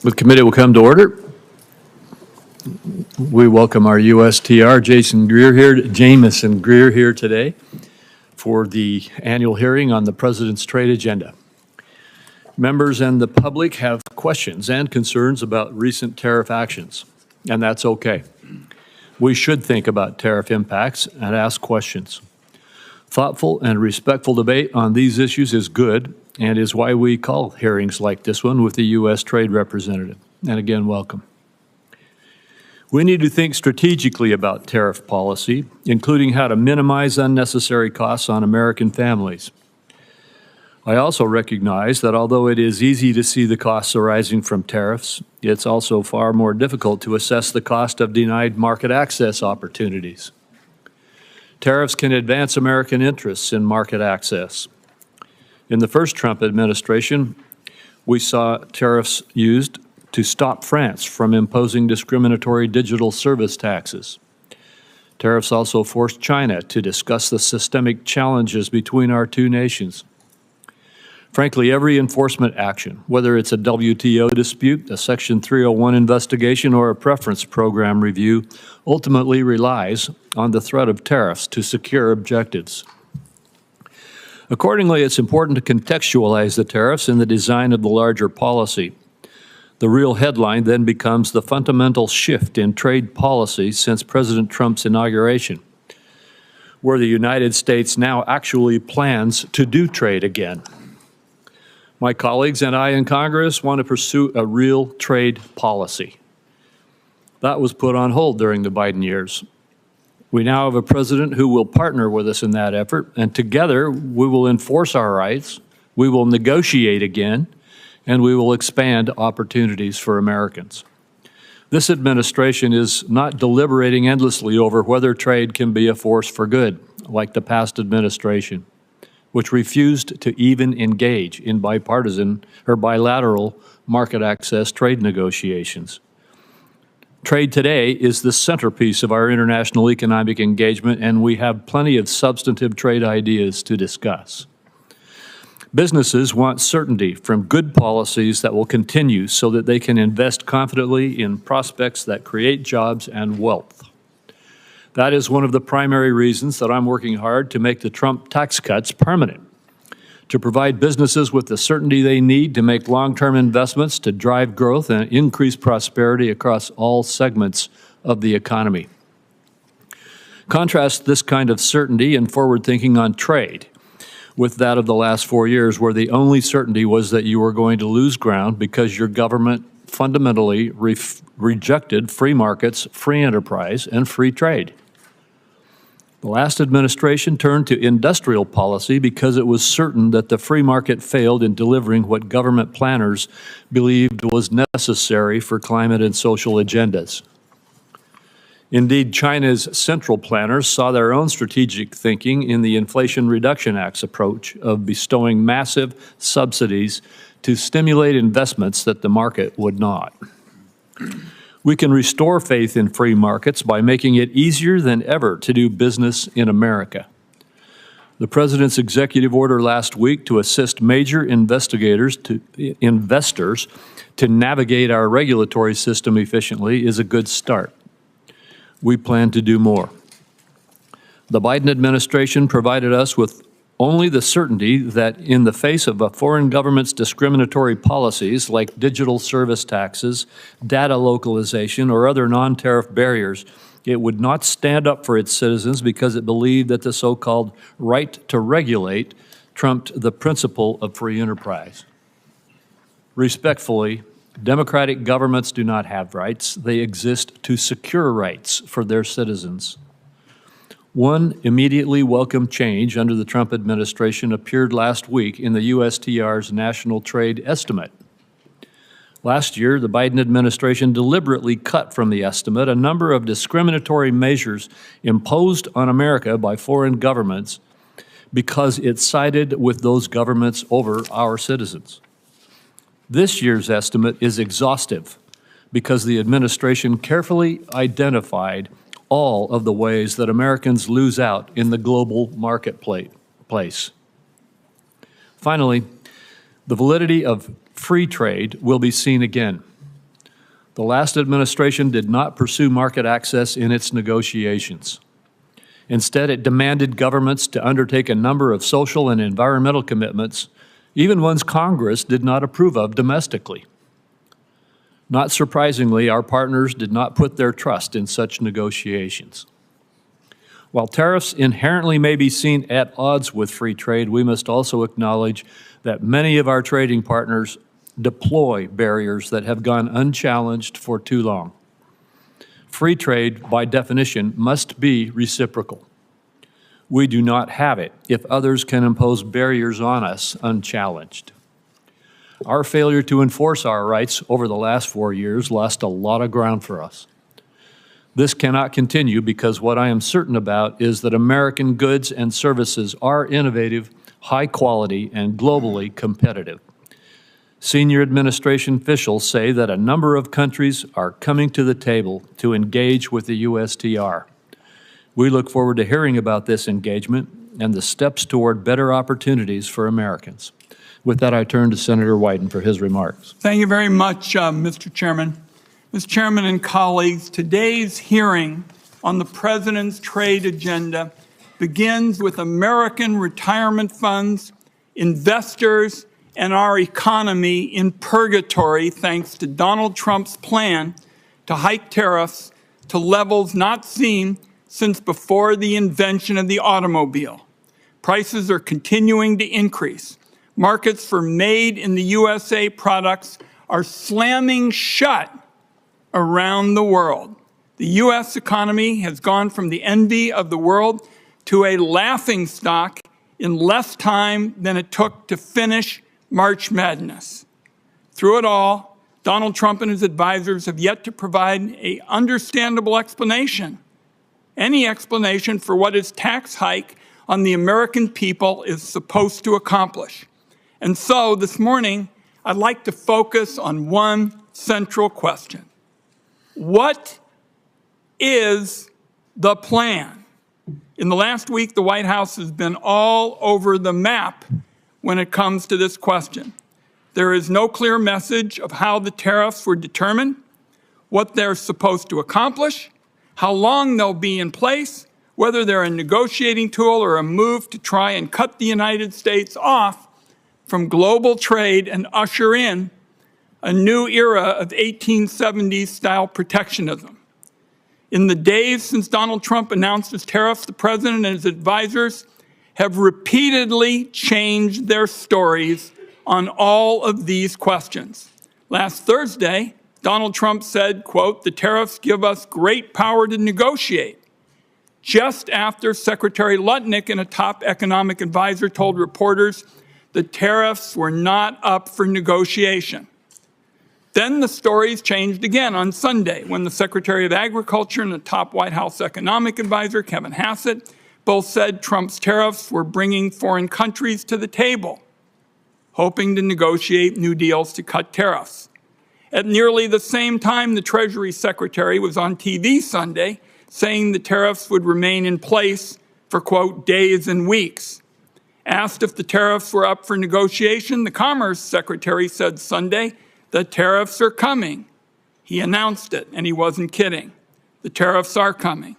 The committee will come to order. We welcome our USTR, Jameson Greer here today for the annual hearing on the President's Trade Agenda. Members and the public have questions and concerns about recent tariff actions, and that's okay. We should think about tariff impacts and ask questions. Thoughtful and respectful debate on these issues is good and is why we call hearings like this one with the U.S. Trade Representative. And again, welcome. We need to think strategically about tariff policy, including how to minimize unnecessary costs on American families. I also recognize that although it is easy to see the costs arising from tariffs, it's also far more difficult to assess the cost of denied market access opportunities. Tariffs can advance American interests in market access. In the first Trump administration, we saw tariffs used to stop France from imposing discriminatory digital service taxes. Tariffs also forced China to discuss the systemic challenges between our two nations. Frankly, every enforcement action, whether it's a WTO dispute, a Section 301 investigation, or a preference program review, ultimately relies on the threat of tariffs to secure objectives. Accordingly, it's important to contextualize the tariffs in the design of the larger policy. The real headline then becomes the fundamental shift in trade policy since President Trump's inauguration, where the United States now actually plans to do trade again. My colleagues and I in Congress want to pursue a real trade policy. That was put on hold during the Biden years. We now have a president who will partner with us in that effort, and together we will enforce our rights, we will negotiate again, and we will expand opportunities for Americans. This administration is not deliberating endlessly over whether trade can be a force for good, like the past administration, which refused to even engage in bipartisan or bilateral market access trade negotiations. Trade today is the centerpiece of our international economic engagement, and we have plenty of substantive trade ideas to discuss. Businesses want certainty from good policies that will continue so that they can invest confidently in prospects that create jobs and wealth. That is one of the primary reasons that I'm working hard to make the Trump tax cuts permanent, to provide businesses with the certainty they need to make long-term investments to drive growth and increase prosperity across all segments of the economy. Contrast this kind of certainty and forward thinking on trade with that of the last 4 years, where the only certainty was that you were going to lose ground because your government fundamentally rejected free markets, free enterprise, and free trade. The last administration turned to industrial policy because it was certain that the free market failed in delivering what government planners believed was necessary for climate and social agendas. Indeed, China's central planners saw their own strategic thinking in the Inflation Reduction Act's approach of bestowing massive subsidies to stimulate investments that the market would not. We can restore faith in free markets by making it easier than ever to do business in America. The President's executive order last week to assist major investors to navigate our regulatory system efficiently is a good start. We plan to do more. The Biden administration provided us with only the certainty that in the face of a foreign government's discriminatory policies like digital service taxes, data localization, or other non-tariff barriers, it would not stand up for its citizens because it believed that the so-called right to regulate trumped the principle of free enterprise. Respectfully, democratic governments do not have rights. They exist to secure rights for their citizens. One immediately welcome change under the Trump administration appeared last week in the USTR's National Trade Estimate. Last year, the Biden administration deliberately cut from the estimate a number of discriminatory measures imposed on America by foreign governments because it sided with those governments over our citizens. This year's estimate is exhaustive because the administration carefully identified all of the ways that Americans lose out in the global marketplace. Finally, the validity of free trade will be seen again. The last administration did not pursue market access in its negotiations. Instead, it demanded governments to undertake a number of social and environmental commitments, even ones Congress did not approve of domestically. Not surprisingly, our partners did not put their trust in such negotiations. While tariffs inherently may be seen at odds with free trade, we must also acknowledge that many of our trading partners deploy barriers that have gone unchallenged for too long. Free trade, by definition, must be reciprocal. We do not have it if others can impose barriers on us unchallenged. Our failure to enforce our rights over the last 4 years lost a lot of ground for us. This cannot continue because what I am certain about is that American goods and services are innovative, high quality, and globally competitive. Senior administration officials say that a number of countries are coming to the table to engage with the USTR. We look forward to hearing about this engagement and the steps toward better opportunities for Americans. With that, I turn to Senator Wyden for his remarks. Thank you very much, Mr. Chairman. Mr. Chairman and colleagues, today's hearing on the President's trade agenda begins with American retirement funds, investors, and our economy in purgatory thanks to Donald Trump's plan to hike tariffs to levels not seen since before the invention of the automobile. Prices are continuing to increase. Markets for made in the USA products are slamming shut around the world. The U.S. economy has gone from the envy of the world to a laughingstock in less time than it took to finish March Madness. Through it all, Donald Trump and his advisors have yet to provide an understandable explanation, any explanation for what his tax hike on the American people is supposed to accomplish. And so this morning, I'd like to focus on one central question. What is the plan? In the last week, the White House has been all over the map when it comes to this question. There is no clear message of how the tariffs were determined, what they're supposed to accomplish, how long they'll be in place, whether they're a negotiating tool or a move to try and cut the United States off from global trade and usher in a new era of 1870s-style protectionism. In the days since Donald Trump announced his tariffs, the President and his advisors have repeatedly changed their stories on all of these questions. Last Thursday, Donald Trump said, quote, "The tariffs give us great power to negotiate," just after Secretary Lutnick and a top economic advisor told reporters the tariffs were not up for negotiation. Then the stories changed again on Sunday when the Secretary of Agriculture and the top White House economic advisor, Kevin Hassett, both said Trump's tariffs were bringing foreign countries to the table, hoping to negotiate new deals to cut tariffs. At nearly the same time, the Treasury Secretary was on TV Sunday saying the tariffs would remain in place for, quote, days and weeks. Asked if the tariffs were up for negotiation, the Commerce Secretary said Sunday, "The tariffs are coming." He announced it, and he wasn't kidding. The tariffs are coming.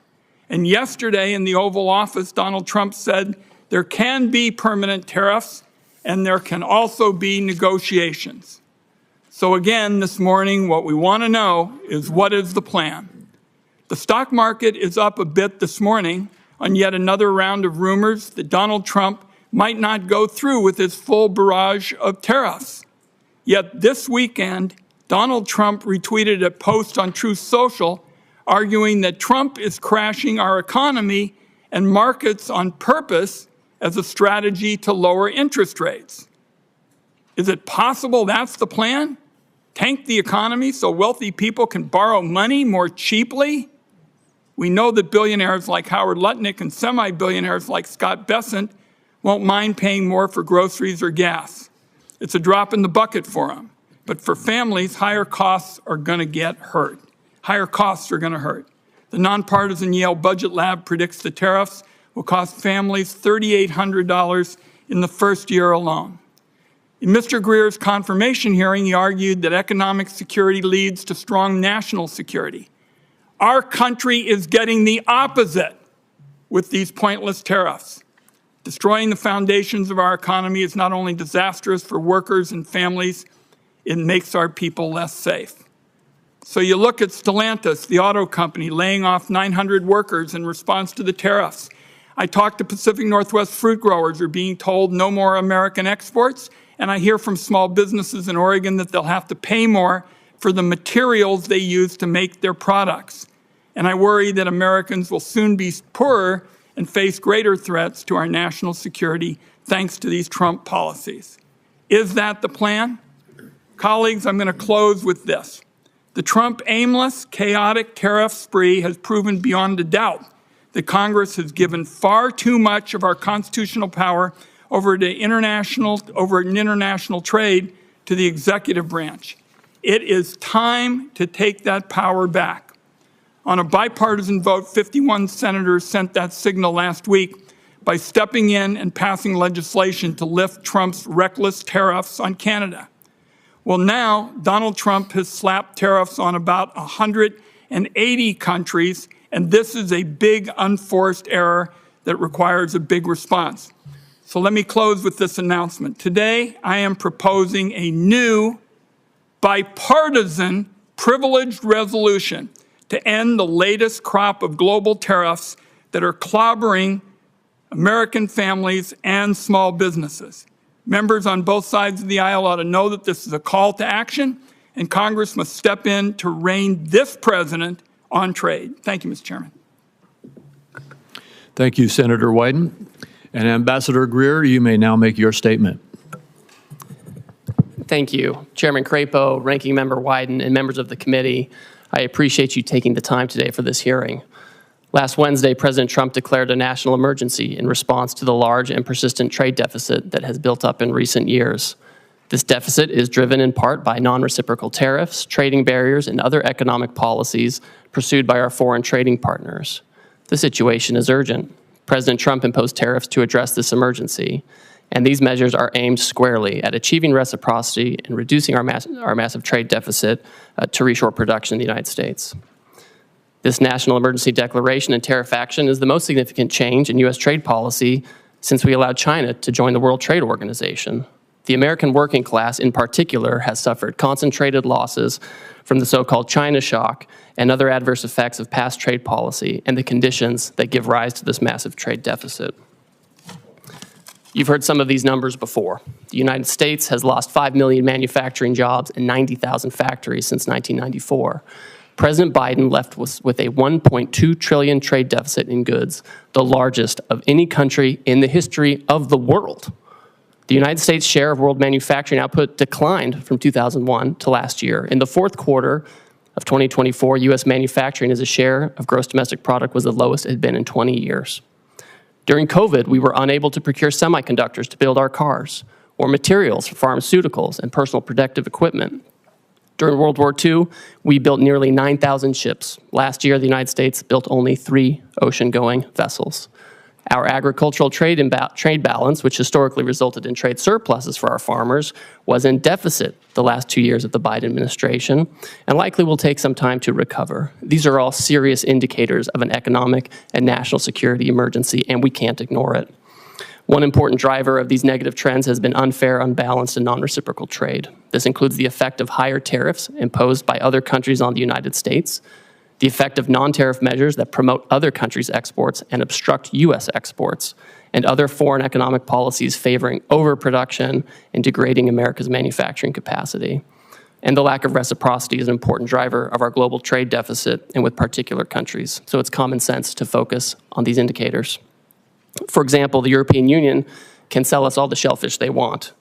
And yesterday in the Oval Office, Donald Trump said there can be permanent tariffs and there can also be negotiations. So again, this morning, what we want to know is what is the plan? The stock market is up a bit this morning on yet another round of rumors that Donald Trump might not go through with his full barrage of tariffs. Yet this weekend, Donald Trump retweeted a post on Truth Social arguing that Trump is crashing our economy and markets on purpose as a strategy to lower interest rates. Is it possible that's the plan? Tank the economy so wealthy people can borrow money more cheaply? We know that billionaires like Howard Lutnick and semi-billionaires like Scott Bessent won't mind paying more for groceries or gas. It's a drop in the bucket for them. But for families, higher costs are going to get hurt. Higher costs are going to hurt. The nonpartisan Yale Budget Lab predicts the tariffs will cost families $3,800 in the first year alone. In Mr. Greer's confirmation hearing, he argued that economic security leads to strong national security. Our country is getting the opposite with these pointless tariffs. Destroying the foundations of our economy is not only disastrous for workers and families, it makes our people less safe. So you look at Stellantis, the auto company, laying off 900 workers in response to the tariffs. I talked to Pacific Northwest fruit growers who are being told no more American exports, and I hear from small businesses in Oregon that they'll have to pay more for the materials they use to make their products. And I worry that Americans will soon be poorer and face greater threats to our national security thanks to these Trump policies. Is that the plan? Colleagues, I'm going to close with this. The Trump aimless, chaotic tariff spree has proven beyond a doubt that Congress has given far too much of our constitutional power over international trade to the executive branch. It is time to take that power back. On a bipartisan vote, 51 senators sent that signal last week by stepping in and passing legislation to lift Trump's reckless tariffs on Canada. Well, now Donald Trump has slapped tariffs on about 180 countries, and this is a big unforced error that requires a big response. So let me close with this announcement. Today, I am proposing a new bipartisan privileged resolution to end the latest crop of global tariffs that are clobbering American families and small businesses. Members on both sides of the aisle ought to know that this is a call to action, and Congress must step in to rein this president on trade. Thank you, Mr. Chairman. Thank you, Senator Wyden. And Ambassador Greer, you may now make your statement. Thank you. Chairman Crapo, Ranking Member Wyden, and members of the committee, I appreciate you taking the time today for this hearing. Last Wednesday, President Trump declared a national emergency in response to the large and persistent trade deficit that has built up in recent years. This deficit is driven in part by non-reciprocal tariffs, trading barriers, and other economic policies pursued by our foreign trading partners. The situation is urgent. President Trump imposed tariffs to address this emergency, and these measures are aimed squarely at achieving reciprocity and reducing our massive trade deficit to reshore production in the United States. This national emergency declaration and tariff action is the most significant change in U.S. trade policy since we allowed China to join the World Trade Organization. The American working class, in particular, has suffered concentrated losses from the so-called China shock and other adverse effects of past trade policy and the conditions that give rise to this massive trade deficit. You've heard some of these numbers before. The United States has lost 5 million manufacturing jobs and 90,000 factories since 1994. President Biden left with a $1.2 trillion trade deficit in goods, the largest of any country in the history of the world. The United States' share of world manufacturing output declined from 2001 to last year. In the fourth quarter of 2024, U.S. manufacturing as a share of gross domestic product was the lowest it had been in 20 years. During COVID, we were unable to procure semiconductors to build our cars or materials for pharmaceuticals and personal protective equipment. During World War II, we built nearly 9,000 ships. Last year, the United States built only 3 ocean-going vessels. Our agricultural trade balance, which historically resulted in trade surpluses for our farmers, was in deficit the last 2 years of the Biden administration and likely will take some time to recover. These are all serious indicators of an economic and national security emergency, and we can't ignore it. One important driver of these negative trends has been unfair, unbalanced, and non-reciprocal trade. This includes the effect of higher tariffs imposed by other countries on the United States, the effect of non-tariff measures that promote other countries' exports and obstruct U.S. exports, and other foreign economic policies favoring overproduction and degrading America's manufacturing capacity. And the lack of reciprocity is an important driver of our global trade deficit and with particular countries. So it's common sense to focus on these indicators. For example, the European Union can sell us all the shellfish they want,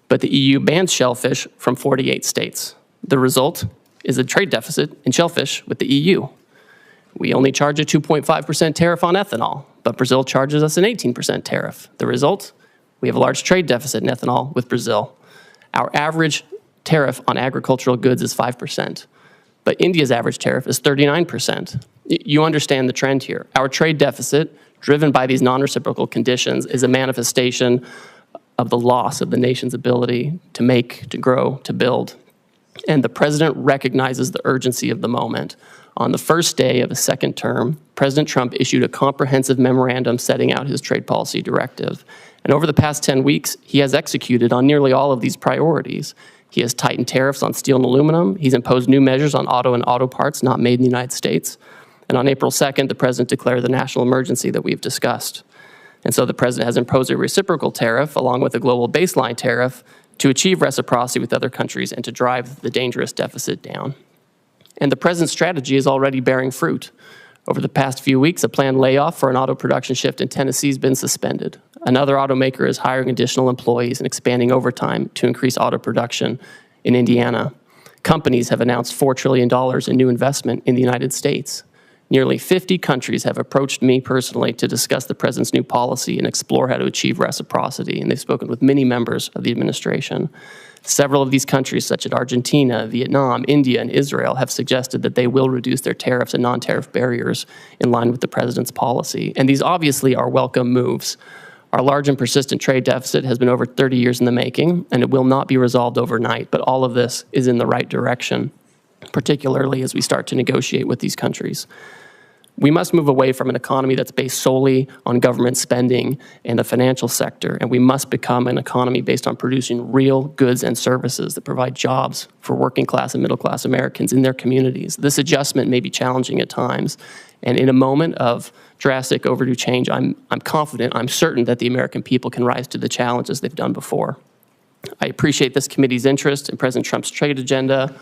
but the EU bans shellfish from 48 states. The result is a trade deficit in shellfish with the EU. We only charge a 2.5% tariff on ethanol, but Brazil charges us an 18% tariff. The result? We have a large trade deficit in ethanol with Brazil. Our average tariff on agricultural goods is 5%, but India's average tariff is 39%. You understand the trend here. Our trade deficit, driven by these non-reciprocal conditions, is a manifestation of the loss of the nation's ability to make, to grow, to build. And the president recognizes the urgency of the moment. On the first day of his second term, President Trump issued a comprehensive memorandum setting out his trade policy directive. And over the past 10 weeks, he has executed on nearly all of these priorities. He has tightened tariffs on steel and aluminum. He's imposed new measures on auto and auto parts not made in the United States. And on April 2nd, the president declared the national emergency that we've discussed. And so the president has imposed a reciprocal tariff along with a global baseline tariff to achieve reciprocity with other countries and to drive the dangerous deficit down. And the president's strategy is already bearing fruit. Over the past few weeks, a planned layoff for an auto production shift in Tennessee has been suspended. Another automaker is hiring additional employees and expanding overtime to increase auto production in Indiana. Companies have announced $4 trillion in new investment in the United States. Nearly 50 countries have approached me personally to discuss the president's new policy and explore how to achieve reciprocity, and they've spoken with many members of the administration. Several of these countries, such as Argentina, Vietnam, India, and Israel, have suggested that they will reduce their tariffs and non-tariff barriers in line with the president's policy. And these obviously are welcome moves. Our large and persistent trade deficit has been over 30 years in the making, and it will not be resolved overnight, but all of this is in the right direction, particularly as we start to negotiate with these countries. We must move away from an economy that's based solely on government spending and the financial sector, and we must become an economy based on producing real goods and services that provide jobs for working class and middle class Americans in their communities. This adjustment may be challenging at times, and in a moment of drastic overdue change, I'm confident, I'm certain that the American people can rise to the challenge as they've done before. I appreciate this committee's interest in President Trump's trade agenda.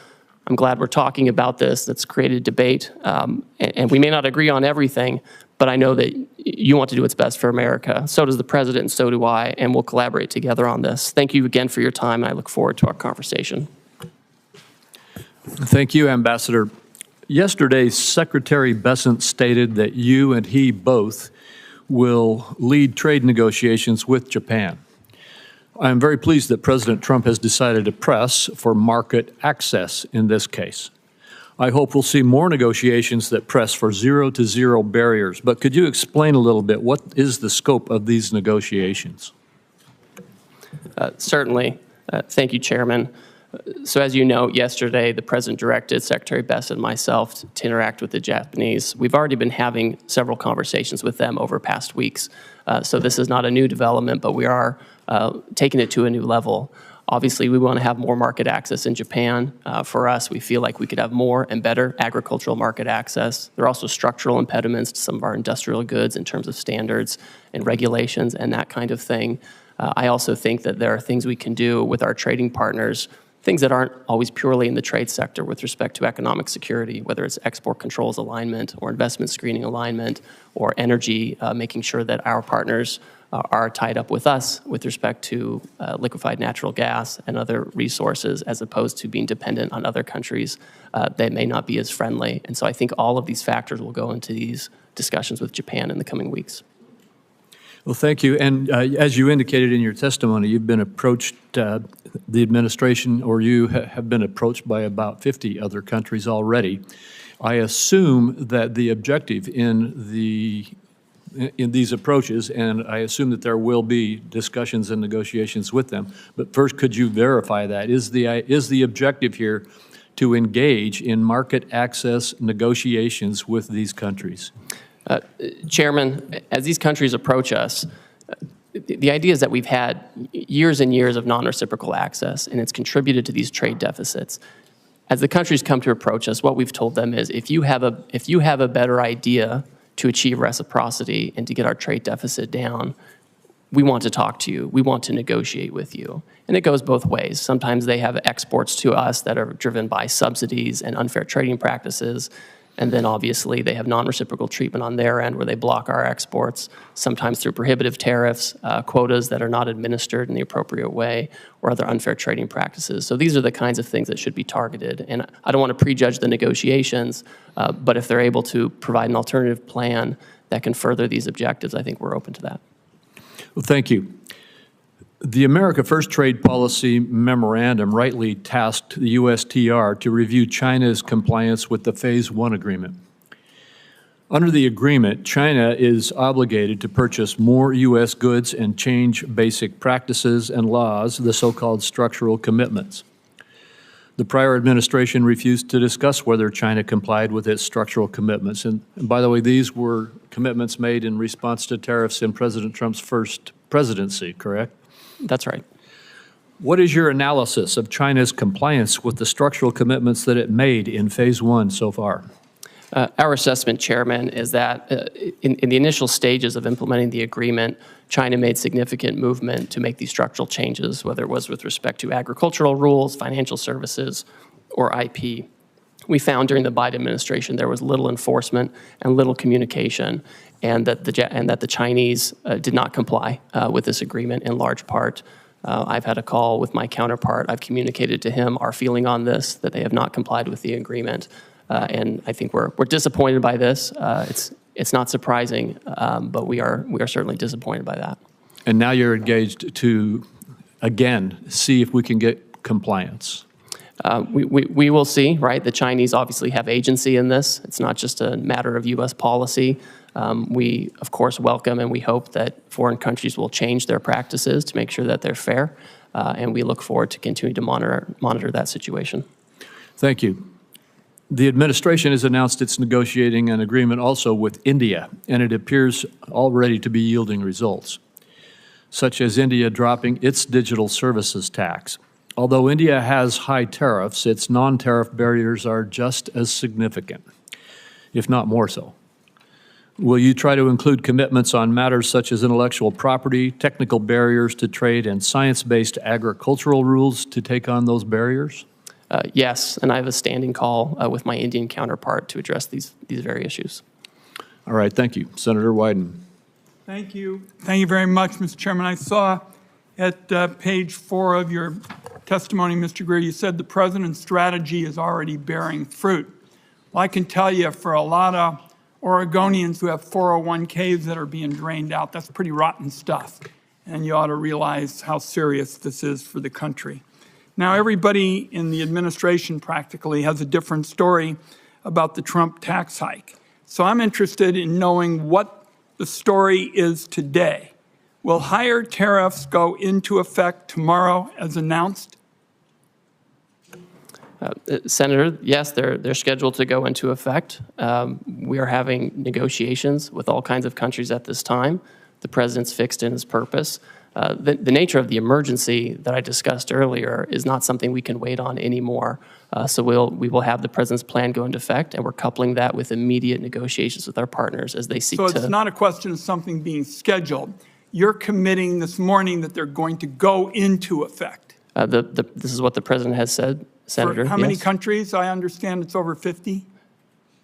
I'm glad we're talking about this. That's created debate. And we may not agree on everything, but I know that you want to do what's best for America. So does the president, and so do I, and we'll collaborate together on this. Thank you again for your time, and I look forward to our conversation. Thank you, Ambassador. Yesterday, Secretary Bessent stated that you and he both will lead trade negotiations with Japan. I am very pleased that President Trump has decided to press for market access in this case. I hope we'll see more negotiations that press for zero-to-zero barriers. But could you explain a little bit, what is the scope of these negotiations? Certainly. Thank you, Chairman. So as you know, yesterday the President directed Secretary Bessent and myself to interact with the Japanese. We've already been having several conversations with them over past weeks. So this is not a new development, but we are taking it to a new level. Obviously, we want to have more market access in Japan. For us, we feel like we could have more and better agricultural market access. There are also structural impediments to some of our industrial goods in terms of standards and regulations and that kind of thing. I also think that there are things we can do with our trading partners, things that aren't always purely in the trade sector with respect to economic security, whether it's export controls alignment or investment screening alignment or energy, making sure that our partners are tied up with us with respect to liquefied natural gas and other resources, as opposed to being dependent on other countries that may not be as friendly. And so I think all of these factors will go into these discussions with Japan in the coming weeks. Well, thank you. And as you indicated in your testimony, you've been approached, the administration or you have been approached by about 50 other countries already. I assume that the objective in these approaches, and I assume that there will be discussions and negotiations with them, but first, could you verify that? Is the objective here to engage in market access negotiations with these countries? Chairman, as these countries approach us, the idea is that we've had years and years of non-reciprocal access, and it's contributed to these trade deficits. As the countries come to approach us, what we've told them is, if you have a better idea to achieve reciprocity and to get our trade deficit down, we want to talk to you. We want to negotiate with you. And it goes both ways. Sometimes they have exports to us that are driven by subsidies and unfair trading practices. And then obviously they have non-reciprocal treatment on their end where they block our exports, sometimes through prohibitive tariffs, quotas that are not administered in the appropriate way, or other unfair trading practices. So these are the kinds of things that should be targeted. And I don't want to prejudge the negotiations, but if they're able to provide an alternative plan that can further these objectives, I think we're open to that. Well, thank you. The America First Trade Policy Memorandum rightly tasked the USTR to review China's compliance with the Phase 1 agreement. Under the agreement, China is obligated to purchase more U.S. goods and change basic practices and laws, the so-called structural commitments. The prior administration refused to discuss whether China complied with its structural commitments. And by the way, these were commitments made in response to tariffs in President Trump's first presidency, correct? That's right. What is your analysis of China's compliance with the structural commitments that it made in Phase 1 so far? Our assessment, Chairman, is that in the initial stages of implementing the agreement, China made significant movement to make these structural changes, whether it was with respect to agricultural rules, financial services, or IP. We found during the Biden administration there was little enforcement and little communication, and that the Chinese did not comply with this agreement in large part. I've had a call with my counterpart. I've communicated to him our feeling on this, that they have not complied with the agreement. And I think we're disappointed by this. It's not surprising, but we are certainly disappointed by that. And now you're engaged to, again, see if we can get compliance. We will see, right? The Chinese obviously have agency in this. It's not just a matter of U.S. policy. We, of course, welcome and we hope that foreign countries will change their practices to make sure that they're fair. And we look forward to continuing to monitor that situation. Thank you. The administration has announced it's negotiating an agreement also with India, and it appears already to be yielding results, such as India dropping its digital services tax. Although India has high tariffs, its non-tariff barriers are just as significant, if not more so. Will you try to include commitments on matters such as intellectual property, technical barriers to trade, and science-based agricultural rules to take on those barriers? Yes, and I have a standing call with my Indian counterpart to address these very issues. All right, thank you. Senator Wyden. Thank you. Thank you very much, Mr. Chairman. I saw at page 4 of your testimony, Mr. Greer, you said the president's strategy is already bearing fruit. Well, I can tell you for a lot of Oregonians who have 401ks that are being drained out, that's pretty rotten stuff. And you ought to realize how serious this is for the country. Now, everybody in the administration practically has a different story about the Trump tax hike. So I'm interested in knowing what the story is today. Will higher tariffs go into effect tomorrow as announced? Senator, yes, they're scheduled to go into effect. We are having negotiations with all kinds of countries at this time. The president's fixed in his purpose. The nature of the emergency that I discussed earlier is not something we can wait on anymore. So we will have the president's plan go into effect, and we're coupling that with immediate negotiations with our partners as they seek to. So it's not a question of something being scheduled. You're committing this morning that they're going to go into effect. This is what the president has said, Senator. For how many countries? I understand it's over 50.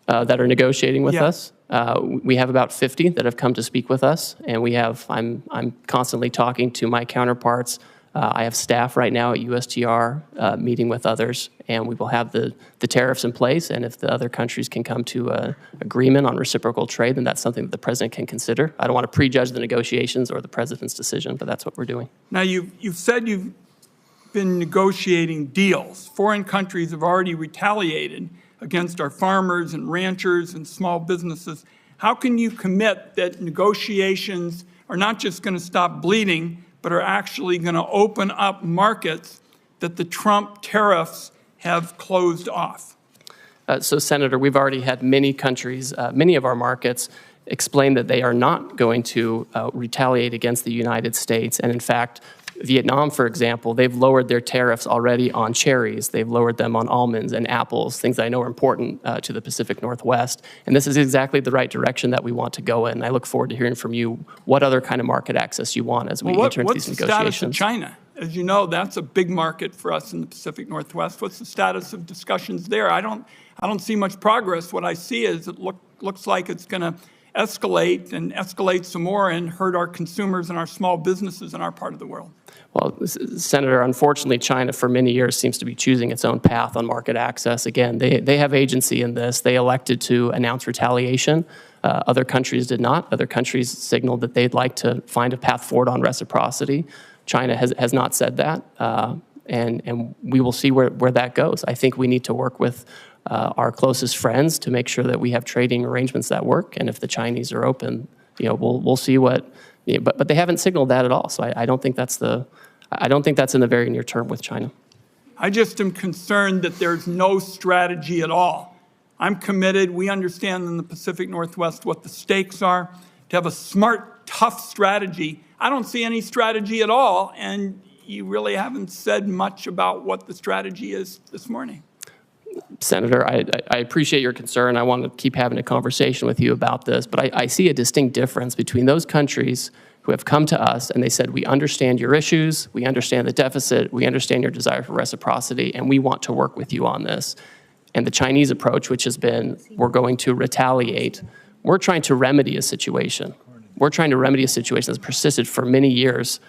That are negotiating with Yeah. us. We have about 50 that have come to speak with us, and I'm constantly talking to my counterparts. I have staff right now at USTR meeting with others, and we will have the tariffs in place, and if the other countries can come to an agreement on reciprocal trade, then that's something that the president can consider. I don't want to prejudge the negotiations or the president's decision, but that's what we're doing. Now, you've said you've been negotiating deals. Foreign countries have already retaliated against our farmers and ranchers and small businesses. How can you commit that negotiations are not just going to stop bleeding, but are actually going to open up markets that the Trump tariffs have closed off? So, Senator, we've already had many countries, many of our markets, explain that they are not going to retaliate against the United States. And in fact, Vietnam, for example, they've lowered their tariffs already on cherries. They've lowered them on almonds and apples, things that I know are important to the Pacific Northwest. And this is exactly the right direction that we want to go in. I look forward to hearing from you what other kind of market access you want as we enter into these negotiations. What's the status of China? As you know, that's a big market for us in the Pacific Northwest. What's the status of discussions there? I don't see much progress. What I see is it looks like it's going to escalate and escalate some more and hurt our consumers and our small businesses in our part of the world. Well, Senator, unfortunately, China for many years seems to be choosing its own path on market access. Again, they have agency in this. They elected to announce retaliation. Other countries did not. Other countries signaled that they'd like to find a path forward on reciprocity. China has not said that, and we will see where that goes. I think we need to work with our closest friends to make sure that we have trading arrangements that work. And if the Chinese are open, we'll see what. But they haven't signaled that at all. So I don't think that's in the very near term with China. I just am concerned that there's no strategy at all. I'm committed. We understand in the Pacific Northwest what the stakes are. To have a smart, tough strategy, I don't see any strategy at all, and you really haven't said much about what the strategy is this morning. Senator, I appreciate your concern. I want to keep having a conversation with you about this, but I see a distinct difference between those countries who have come to us and they said, we understand your issues, we understand the deficit, we understand your desire for reciprocity, and we want to work with you on this. And the Chinese approach, which has been, we're going to retaliate, we're trying to remedy a situation. We're trying to remedy a situation that's persisted for many years.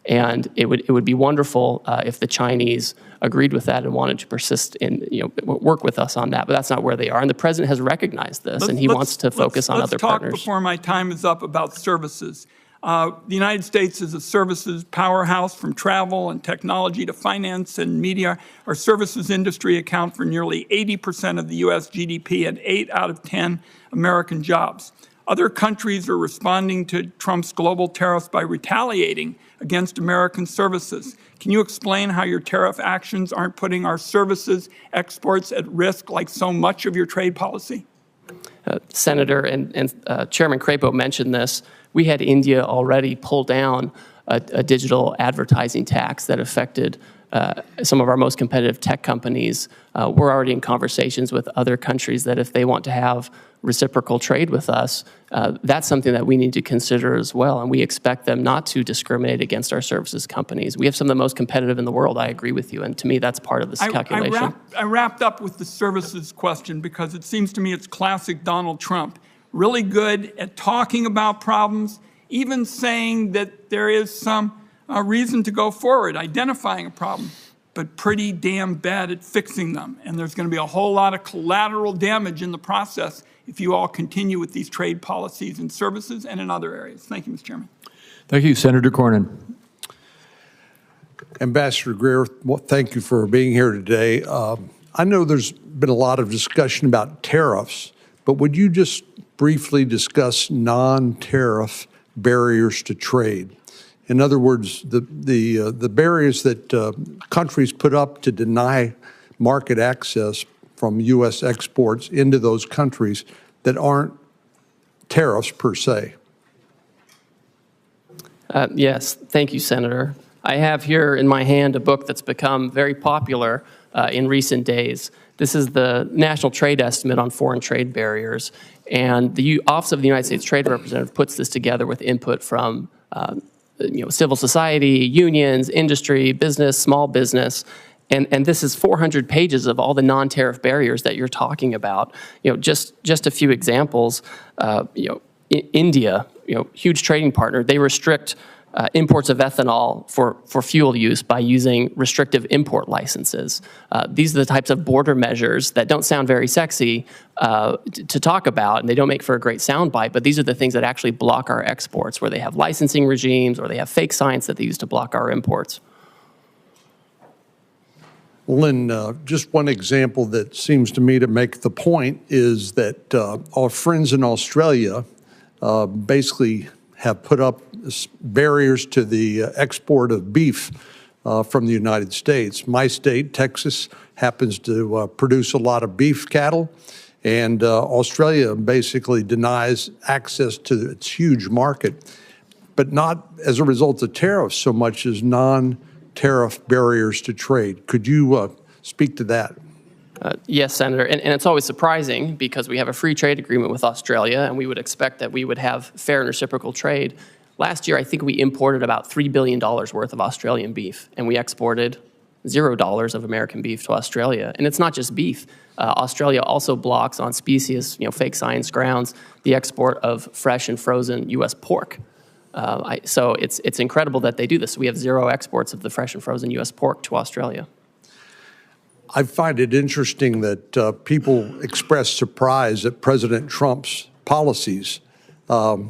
And it would be wonderful if the Chinese agreed with that and wanted to persist in, work with us on that. But that's not where they are. And the president has recognized this, and he wants to focus on other partners. Let's talk before my time is up about services. The United States is a services powerhouse, from travel and technology to finance and media. Our services industry account for nearly 80% of the U.S. GDP and 8 out of 10 American jobs. Other countries are responding to Trump's global tariffs by retaliating against American services. Can you explain how your tariff actions aren't putting our services exports at risk like so much of your trade policy? Senator and Chairman Crapo mentioned this. We had India already pull down a digital advertising tax that affected some of our most competitive tech companies. We're already in conversations with other countries that if they want to have reciprocal trade with us, that's something that we need to consider as well. And we expect them not to discriminate against our services companies. We have some of the most competitive in the world. I agree with you. And to me, that's part of this calculation. I wrapped up with the services question because it seems to me it's classic Donald Trump. Really good at talking about problems, even saying that there is some reason to go forward, identifying a problem, but pretty damn bad at fixing them. And there's going to be a whole lot of collateral damage in the process if you all continue with these trade policies in services and in other areas. Thank you, Mr. Chairman. Thank you, Senator Cornyn. Ambassador Greer, well, thank you for being here today. I know there's been a lot of discussion about tariffs, but would you just briefly discuss non-tariff barriers to trade? In other words, the barriers that countries put up to deny market access from U.S. exports into those countries that aren't tariffs per se. Yes, thank you, Senator. I have here in my hand a book that's become very popular in recent days. This is the National Trade Estimate on Foreign Trade Barriers, and the Office of the United States Trade Representative puts this together with input from civil society, unions, industry, business, small business. And this is 400 pages of all the non-tariff barriers that you're talking about. Just a few examples. India, huge trading partner, they restrict imports of ethanol for fuel use by using restrictive import licenses. These are the types of border measures that don't sound very sexy to talk about, and they don't make for a great soundbite, but these are the things that actually block our exports, where they have licensing regimes or they have fake science that they use to block our imports. Well, and just one example that seems to me to make the point is that our friends in Australia basically have put up barriers to the export of beef from the United States. My state, Texas, happens to produce a lot of beef cattle, and Australia basically denies access to its huge market, but not as a result of tariffs so much as non-tariff barriers to trade. Could you speak to that? Yes, Senator, and it's always surprising because we have a free trade agreement with Australia, and we would expect that we would have fair and reciprocal trade. Last year, I think we imported about $3 billion worth of Australian beef, and we exported $0 of American beef to Australia. And it's not just beef. Australia also blocks on specious, fake science grounds, the export of fresh and frozen U.S. pork. So it's incredible that they do this. We have zero exports of the fresh and frozen U.S. pork to Australia. I find it interesting that people express surprise at President Trump's policies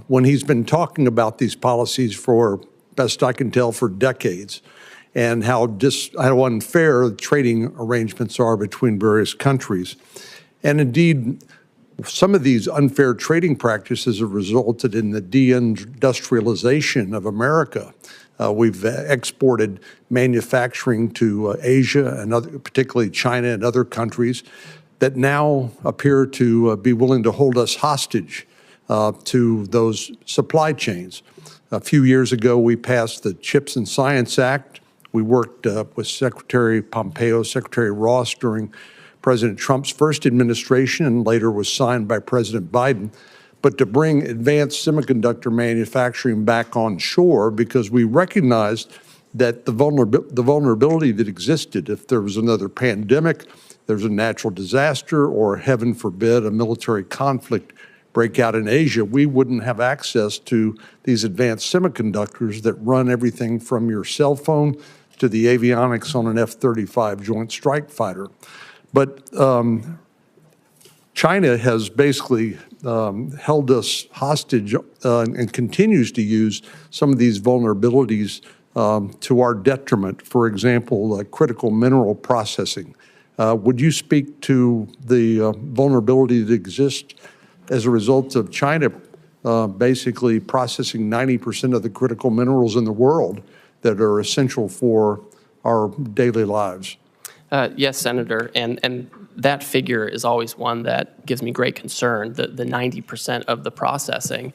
when he's been talking about these policies for, best I can tell, for decades, and how unfair trading arrangements are between various countries. And indeed, some of these unfair trading practices have resulted in the deindustrialization of America. We've exported manufacturing to Asia and particularly China and other countries that now appear to be willing to hold us hostage to those supply chains. A few years ago, we passed the CHIPS and Science Act. We worked with Secretary Pompeo, Secretary Ross during President Trump's first administration and later was signed by President Biden, but to bring advanced semiconductor manufacturing back on shore because we recognized that the vulnerability that existed if there was another pandemic, there's a natural disaster, or heaven forbid, a military conflict break out in Asia, we wouldn't have access to these advanced semiconductors that run everything from your cell phone to the avionics on an F-35 Joint Strike Fighter. But China has basically held us hostage and continues to use some of these vulnerabilities to our detriment. For example, critical mineral processing. Would you speak to the vulnerability that exists as a result of China basically processing 90% of the critical minerals in the world that are essential for our daily lives? Yes, Senator, and that figure is always one that gives me great concern, the 90% of the processing.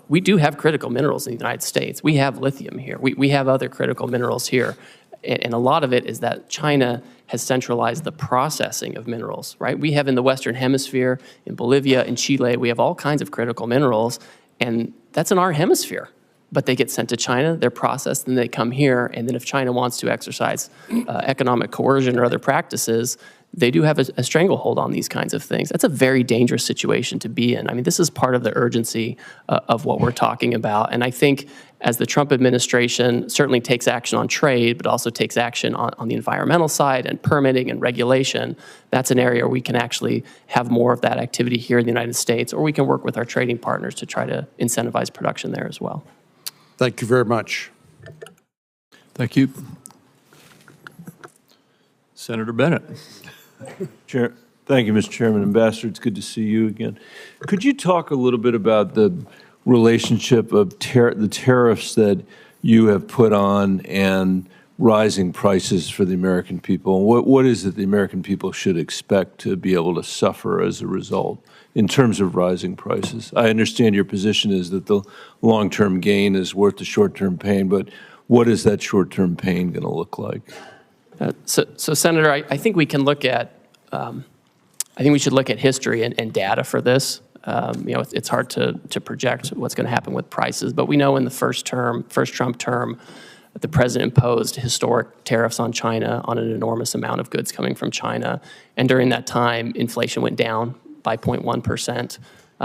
We do have critical minerals in the United States. We have lithium here. We have other critical minerals here. And a lot of it is that China has centralized the processing of minerals, right? We have in the Western Hemisphere, in Bolivia, in Chile, we have all kinds of critical minerals, and that's in our hemisphere. But they get sent to China, they're processed, and they come here, and then if China wants to exercise economic coercion or other practices, they do have a stranglehold on these kinds of things. That's a very dangerous situation to be in. I mean, this is part of the urgency of what we're talking about. And I think as the Trump administration certainly takes action on trade, but also takes action on the environmental side and permitting and regulation, that's an area where we can actually have more of that activity here in the United States, or we can work with our trading partners to try to incentivize production there as well. Thank you very much. Thank you. Senator Bennett. Thank you, Mr. Chairman. Ambassador, it's good to see you again. Could you talk a little bit about the relationship of the tariffs that you have put on and rising prices for the American people? What is it the American people should expect to be able to suffer as a result in terms of rising prices? I understand your position is that the long-term gain is worth the short-term pain, but what is that short-term pain going to look like? So Senator, I think we can look at, I think we should look at history and data for this. You know, it's hard to project what's going to happen with prices, but we know in the first Trump term, the president imposed historic tariffs on China on an enormous amount of goods coming from China. And during that time, inflation went down by 0.1%.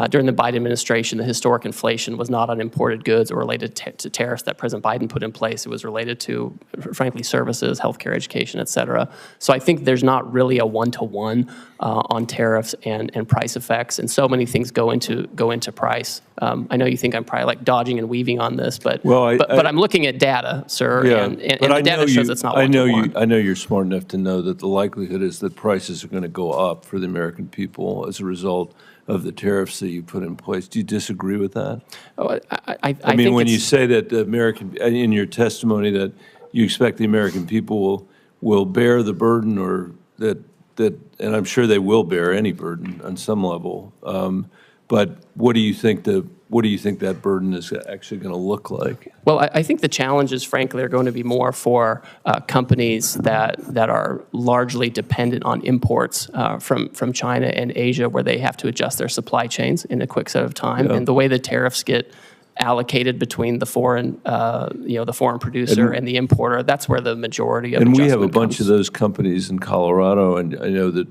During the Biden administration, the historic inflation was not on imported goods or related to tariffs that President Biden put in place. It was related to, frankly, services, healthcare, education, et cetera. So I think there's not really a one-to-one on tariffs and price effects, and so many things go into price. I know you think I'm probably like dodging and weaving on this, but I'm looking at data, sir, Yeah, and the data shows it's not one-to-one. I know you're smart enough to know that the likelihood is that prices are going to go up for the American people as a result of the tariffs that you put in place. Do you disagree with that? Oh, I mean, when you say that the American, in your testimony, that you expect the American people will bear the burden, or that, and I'm sure they will bear any burden on some level. But what do you think that burden is actually going to look like? Well, I think the challenges, frankly, are going to be more for companies that are largely dependent on imports from China and Asia, where they have to adjust their supply chains in a quick set of time. Yeah. And the way the tariffs get allocated between the foreign producer and the importer, that's where the majority of adjustment comes. And we have a bunch of those companies in Colorado, and I know that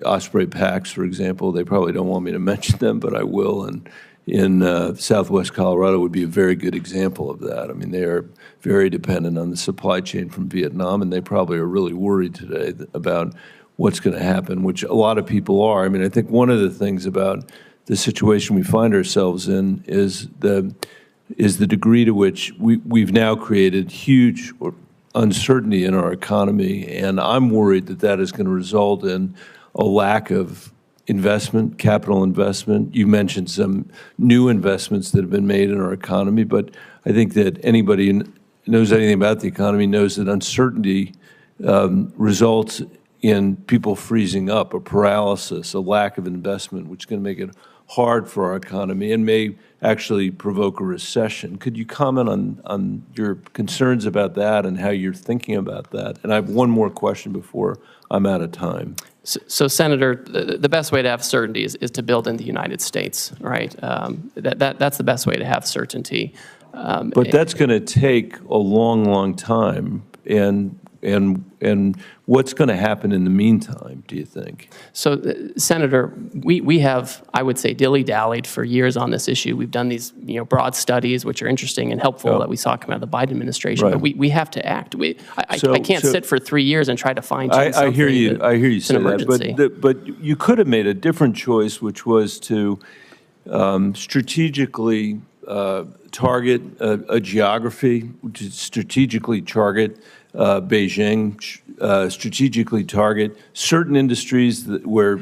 Osprey Packs, for example, they probably don't want me to mention them, but I will. And in Southwest Colorado would be a very good example of that. I mean, they are very dependent on the supply chain from Vietnam, and they probably are really worried today about what's going to happen, which a lot of people are. I mean, I think one of the things about the situation we find ourselves in is the degree to which we've now created huge uncertainty in our economy, and I'm worried that that is going to result in a lack of investment, capital investment. You mentioned some new investments that have been made in our economy, but I think that anybody who knows anything about the economy knows that uncertainty results in people freezing up, a paralysis, a lack of investment, which is going to make it hard for our economy and may actually provoke a recession. Could you comment on your concerns about that and how you're thinking about that? And I have one more question before I'm out of time. So Senator, the best way to have certainty is to build in the United States, right? That's the best way to have certainty. But that's going to take a long, long time. And what's going to happen in the meantime, do you think? So, Senator, we have, I would say, dilly-dallied for years on this issue. We've done these, broad studies, which are interesting and helpful that we saw come out of the Biden administration. Right. But we have to act. I can't sit for 3 years and try to fine-tune something. I hear you say that. But you could have made a different choice, which was to strategically target a geography, strategically target Beijing, strategically target certain industries where,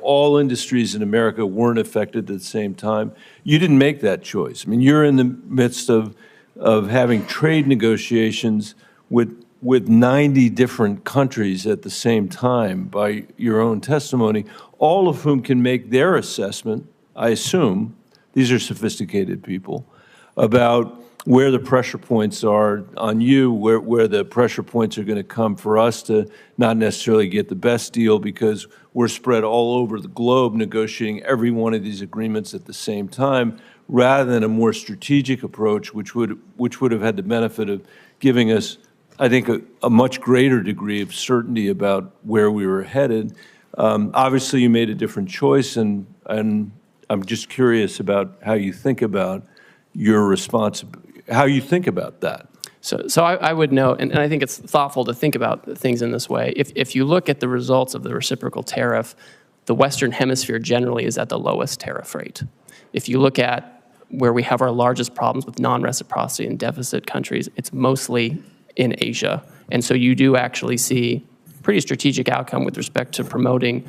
all industries in America weren't affected at the same time. You didn't make that choice. I mean, you're in the midst of having trade negotiations with 90 different countries at the same time by your own testimony, all of whom can make their assessment, I assume, these are sophisticated people, about where the pressure points are on you, where the pressure points are going to come for us to not necessarily get the best deal because we're spread all over the globe negotiating every one of these agreements at the same time, rather than a more strategic approach, which would have had the benefit of giving us, I think, a much greater degree of certainty about where we were headed. Obviously, you made a different choice, and I'm just curious about how you think about your responsibility. How you think about that? So I would note, and I think it's thoughtful to think about things in this way. If you look at the results of the reciprocal tariff, the Western Hemisphere generally is at the lowest tariff rate. If you look at where we have our largest problems with non-reciprocity and deficit countries, it's mostly in Asia. And so you do actually see pretty strategic outcome with respect to promoting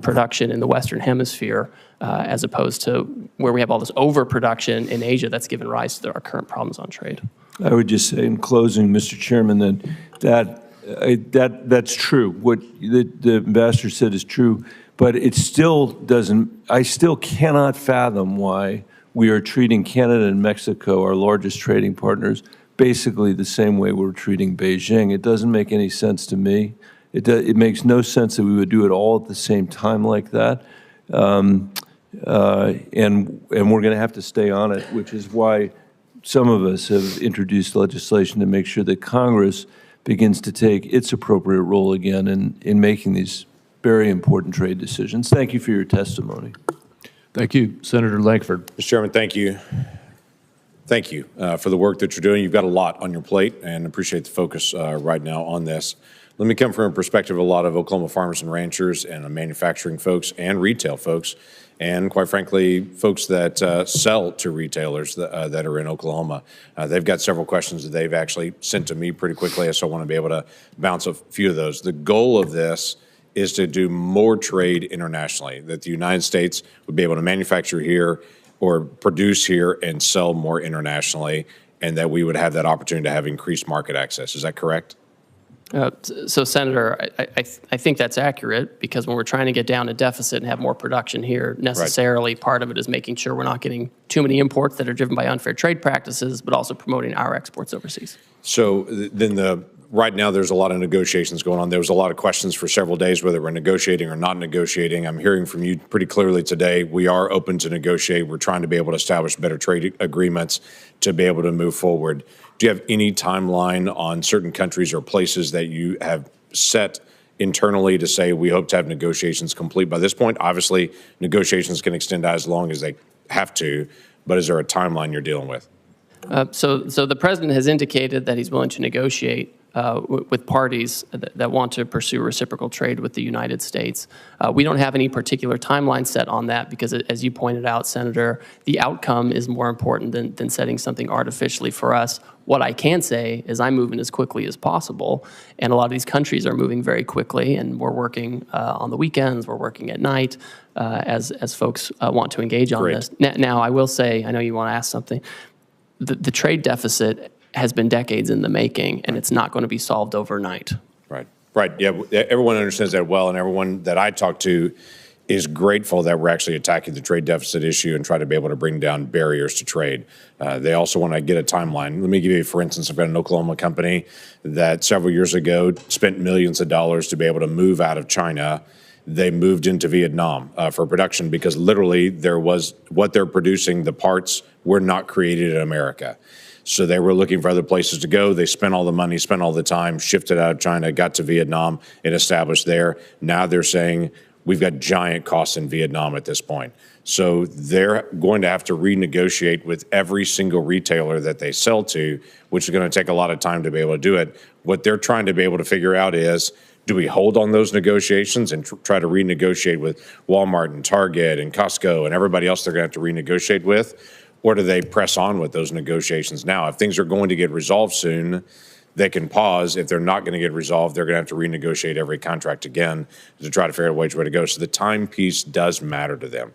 production in the Western Hemisphere as opposed to where we have all this overproduction in Asia that's given rise to our current problems on trade. I would just say in closing, Mr. Chairman, that's true. What the ambassador said is true, but it still doesn't, I still cannot fathom why we are treating Canada and Mexico, our largest trading partners, basically the same way we're treating Beijing. It doesn't make any sense to me. It makes no sense that we would do it all at the same time like that. And we're going to have to stay on it, which is why some of us have introduced legislation to make sure that Congress begins to take its appropriate role again in making these very important trade decisions. Thank you for your testimony. Thank you. Senator Lankford. Mr. Chairman, thank you. Thank you for the work that you're doing. You've got a lot on your plate, and appreciate the focus right now on this. Let me come from a perspective of a lot of Oklahoma farmers and ranchers and manufacturing folks and retail folks, and quite frankly, folks that sell to retailers that are in Oklahoma. They've got several questions that they've actually sent to me pretty quickly, so I want to be able to bounce a few of those. The goal of this is to do more trade internationally, that the United States would be able to manufacture here or produce here and sell more internationally, and that we would have that opportunity to have increased market access. Is that correct? So, Senator, I think that's accurate, because when we're trying to get down a deficit and have more production here, necessarily part of it is making sure we're not getting too many imports that are driven by unfair trade practices, but also promoting our exports overseas. So then right now there's a lot of negotiations going on. There was a lot of questions for several days whether we're negotiating or not negotiating. I'm hearing from you pretty clearly today. We are open to negotiate. We're trying to be able to establish better trade agreements to be able to move forward. Do you have any timeline on certain countries or places that you have set internally to say we hope to have negotiations complete by this point? Obviously, negotiations can extend out as long as they have to, but is there a timeline you're dealing with? So the president has indicated that he's willing to negotiate with parties that want to pursue reciprocal trade with the United States. We don't have any particular timeline set on that because, as you pointed out, Senator, the outcome is more important than setting something artificially for us. What I can say is I'm moving as quickly as possible, and a lot of these countries are moving very quickly, and we're working on the weekends, we're working at night as folks want to engage on this. Now, I will say, I know you want to ask something, the trade deficit has been decades in the making, and it's not going to be solved overnight. Right. Yeah, everyone understands that well, and everyone that I talk to is grateful that we're actually attacking the trade deficit issue and try to be able to bring down barriers to trade. They also want to get a timeline. Let me give you, for instance, I've got an Oklahoma company that several years ago spent millions of dollars to be able to move out of China. They moved into Vietnam for production because literally what they're producing, the parts were not created in America. So they were looking for other places to go. They spent all the money, spent all the time, shifted out of China, got to Vietnam and established there. Now they're saying, we've got giant costs in Vietnam at this point. So they're going to have to renegotiate with every single retailer that they sell to, which is going to take a lot of time to be able to do it. What they're trying to be able to figure out is, do we hold on those negotiations and try to renegotiate with Walmart and Target and Costco and everybody else they're going to have to renegotiate with? Or do they press on with those negotiations now? If things are going to get resolved soon, they can pause. If they're not going to get resolved, they're going to have to renegotiate every contract again to try to figure out which way to go. So the time piece does matter to them.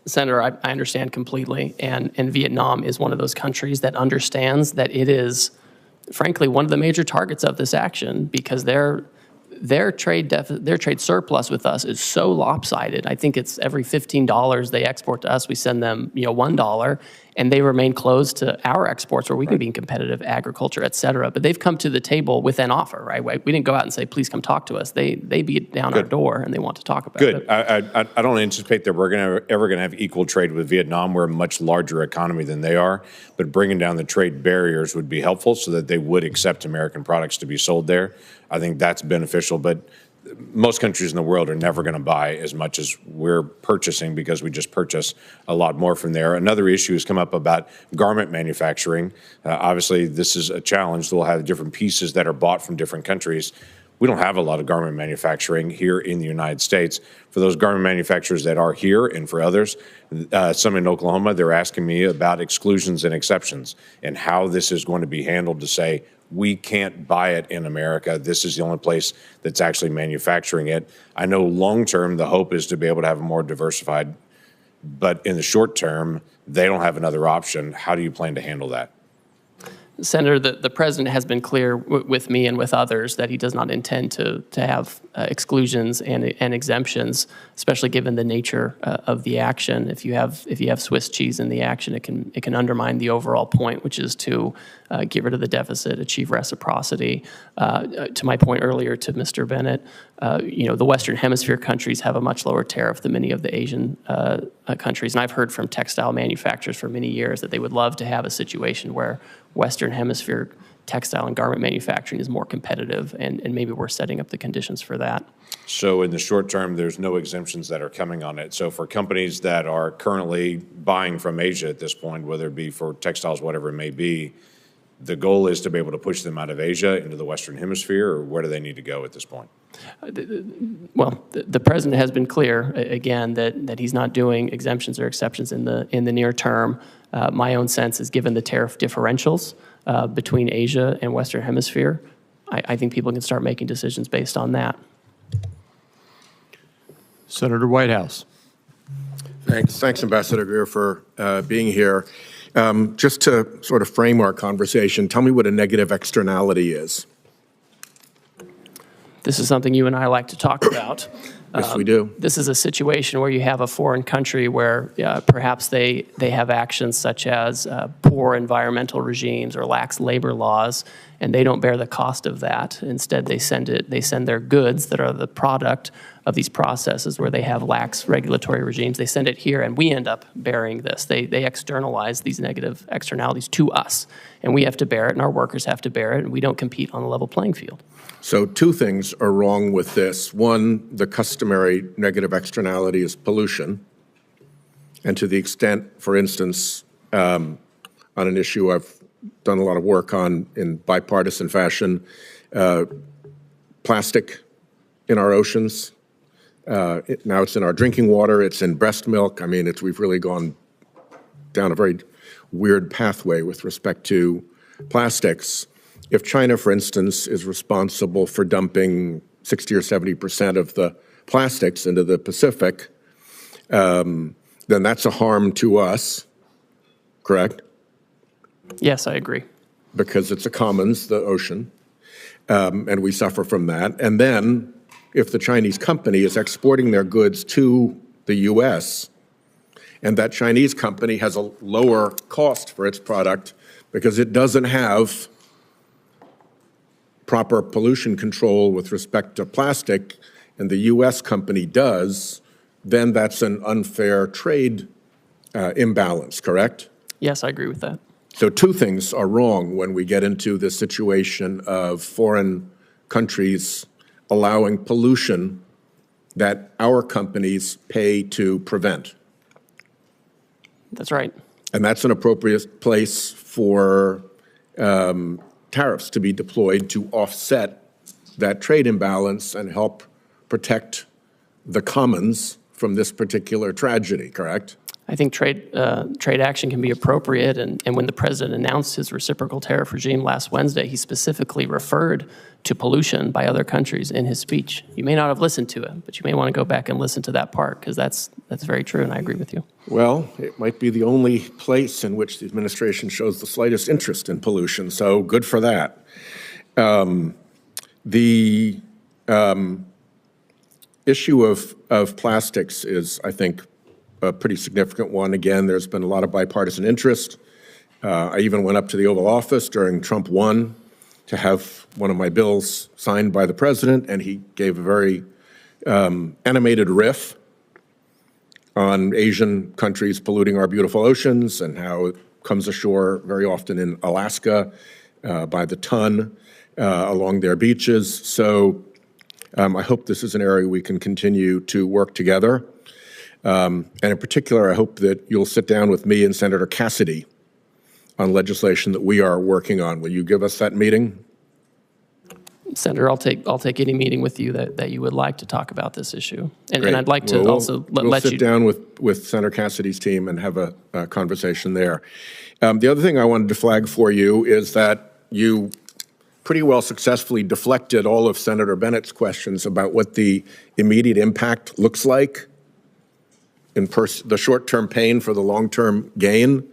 Senator, I understand completely, and Vietnam is one of those countries that understands that it is, frankly, one of the major targets of this action because their trade surplus with us is so lopsided. I think it's every $15 they export to us, we send them $1, and they remain closed to our exports where we can be competitive, agriculture, et cetera. But they've come to the table with an offer, right? We didn't go out and say, please come talk to us. They beat down our door and they want to talk about it. I don't anticipate that we're ever going to have equal trade with Vietnam. We're a much larger economy than they are, but bringing down the trade barriers would be helpful so that they would accept American products to be sold there. I think that's beneficial, but most countries in the world are never going to buy as much as we're purchasing because we just purchase a lot more from there. Another issue has come up about garment manufacturing. Obviously, this is a challenge. They'll have different pieces that are bought from different countries. We don't have a lot of garment manufacturing here in the United States. For those garment manufacturers that are here and for others, some in Oklahoma, they're asking me about exclusions and exceptions and how this is going to be handled to say, we can't buy it in America. This is the only place that's actually manufacturing it. I know long-term, the hope is to be able to have a more diversified, but in the short term, they don't have another option. How do you plan to handle that? Senator, the president has been clear with me and with others that he does not intend to have exclusions and exemptions, especially given the nature of the action. If you have Swiss cheese in the action, it can undermine the overall point, which is to get rid of the deficit, achieve reciprocity. To my point earlier to Mr. Bennett, the Western Hemisphere countries have a much lower tariff than many of the Asian countries, and I've heard from textile manufacturers for many years that they would love to have a situation where Western Hemisphere textile and garment manufacturing is more competitive, and maybe we're setting up the conditions for that. So in the short term, there's no exemptions that are coming on it. So for companies that are currently buying from Asia at this point, whether it be for textiles, whatever it may be, the goal is to be able to push them out of Asia into the Western Hemisphere, or where do they need to go at this point? Well, the president has been clear, again, that he's not doing exemptions or exceptions in the near term. My own sense is given the tariff differentials between Asia and Western Hemisphere, I think people can start making decisions based on that. Senator Whitehouse. Thanks, Ambassador Greer, for being here. Just to sort of frame our conversation, tell me what a negative externality is. This is something you and I like to talk about. Yes, we do. This is a situation where you have a foreign country where perhaps they have actions such as poor environmental regimes or lax labor laws, and they don't bear the cost of that. Instead, they send their goods that are the product of these processes where they have lax regulatory regimes. They send it here, and we end up bearing this. They externalize these negative externalities to us, and we have to bear it, and our workers have to bear it, and we don't compete on a level playing field. So two things are wrong with this. One, the customary negative externality is pollution. And to the extent, for instance, on an issue I've done a lot of work on, in bipartisan fashion, plastic in our oceans. Now it's in our drinking water, it's in breast milk. I mean, we've really gone down a very weird pathway with respect to plastics. If China, for instance, is responsible for dumping 60 or 70% of the plastics into the Pacific, then that's a harm to us, correct? Yes, I agree. Because it's a commons, the ocean, and we suffer from that. And then, if the Chinese company is exporting their goods to the U.S., and that Chinese company has a lower cost for its product because it doesn't have proper pollution control with respect to plastic, and the U.S. company does, then that's an unfair trade imbalance, correct? Yes, I agree with that. So two things are wrong when we get into this situation of foreign countries allowing pollution that our companies pay to prevent. That's right. And that's an appropriate place for tariffs to be deployed to offset that trade imbalance and help protect the commons from this particular tragedy, correct? I think trade action can be appropriate, and when the president announced his reciprocal tariff regime last Wednesday, he specifically referred to pollution by other countries in his speech. You may not have listened to it, but you may want to go back and listen to that part, because that's very true, and I agree with you. Well, it might be the only place in which the administration shows the slightest interest in pollution, so good for that. The issue of plastics is, I think, a pretty significant one. Again, there's been a lot of bipartisan interest. I even went up to the Oval Office during Trump 1 to have one of my bills signed by the president, and he gave a very animated riff on Asian countries polluting our beautiful oceans and how it comes ashore very often in Alaska by the ton along their beaches. So I hope this is an area we can continue to work together. And in particular, I hope that you'll sit down with me and Senator Cassidy on legislation that we are working on. Will you give us that meeting? Senator, I'll take any meeting with you that you would like to talk about this issue. And I'd like to Well, also let we'll you... sit down with Senator Cassidy's team and have a conversation there. The other thing I wanted to flag for you is that you pretty well successfully deflected all of Senator Bennett's questions about what the immediate impact looks like in the short-term pain for the long-term gain.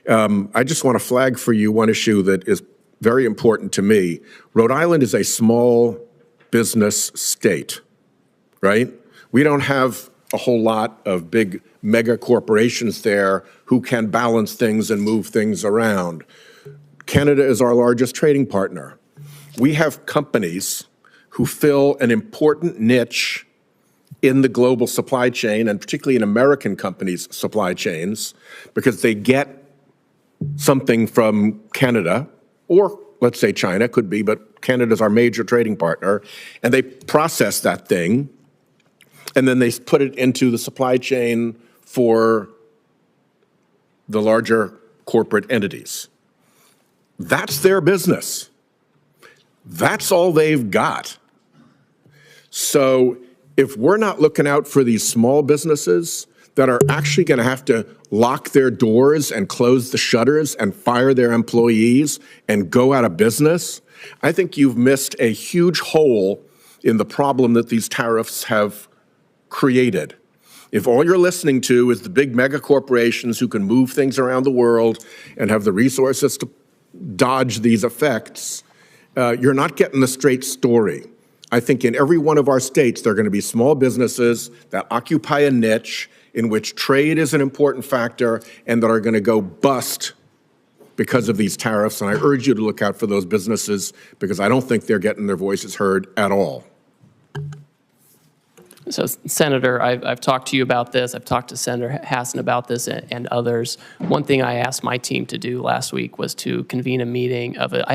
I just want to flag for you one issue that is very important to me. Rhode Island is a small business state, right? We don't have a whole lot of big mega corporations there who can balance things and move things around. Canada is our largest trading partner. We have companies who fill an important niche in the global supply chain, and particularly in American companies' supply chains, because they get something from Canada, or let's say China, could be, but Canada's our major trading partner, and they process that thing, and then they put it into the supply chain for the larger corporate entities. That's their business. That's all they've got. So if we're not looking out for these small businesses that are actually going to have to lock their doors and close the shutters and fire their employees and go out of business, I think you've missed a huge hole in the problem that these tariffs have created. If all you're listening to is the big mega corporations who can move things around the world and have the resources to dodge these effects, you're not getting the straight story. I think in every one of our states, there are going to be small businesses that occupy a niche in which trade is an important factor and that are going to go bust because of these tariffs. And I urge you to look out for those businesses because I don't think they're getting their voices heard at all. So, Senator, I've talked to you about this. I've talked to Senator Hassan about this and others. One thing I asked my team to do last week was to convene a meeting of I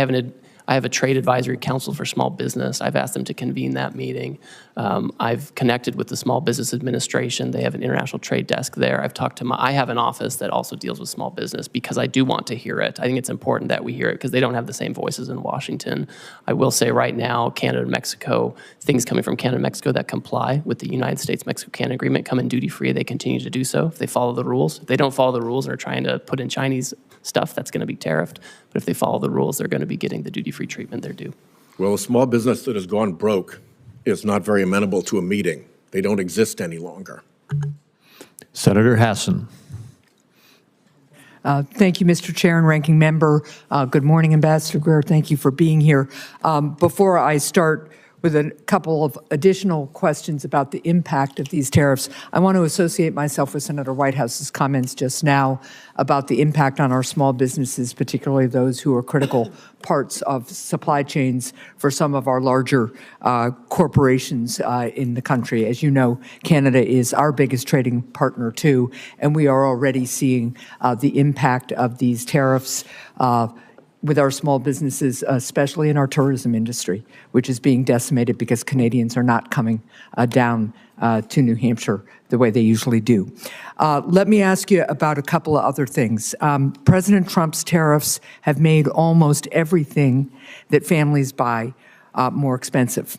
I have a trade advisory council for small business. I've asked them to convene that meeting. I've connected with the Small Business Administration. They have an international trade desk there. I've talked to I have an office that also deals with small business because I do want to hear it. I think it's important that we hear it because they don't have the same voices in Washington. I will say right now, Canada and Mexico, things coming from Canada and Mexico that comply with the United States-Mexico-Canada agreement come in duty-free. They continue to do so if they follow the rules. If they don't follow the rules and are trying to put in Chinese stuff, that's going to be tariffed. But if they follow the rules, they're going to be getting the duty-free treatment they're due. Well, a small business that has gone broke is not very amenable to a meeting. They don't exist any longer. Senator Hassan. Thank you, Mr. Chair and Ranking Member. Good morning, Ambassador Greer. Thank you for being here. Before I start with a couple of additional questions about the impact of these tariffs, I want to associate myself with Senator Whitehouse's comments just now about the impact on our small businesses, particularly those who are critical parts of supply chains for some of our larger corporations in the country. As you know, Canada is our biggest trading partner too, and we are already seeing the impact of these tariffs with our small businesses, especially in our tourism industry, which is being decimated because Canadians are not coming down to New Hampshire the way they usually do. Let me ask you about a couple of other things. President Trump's tariffs have made almost everything that families buy more expensive.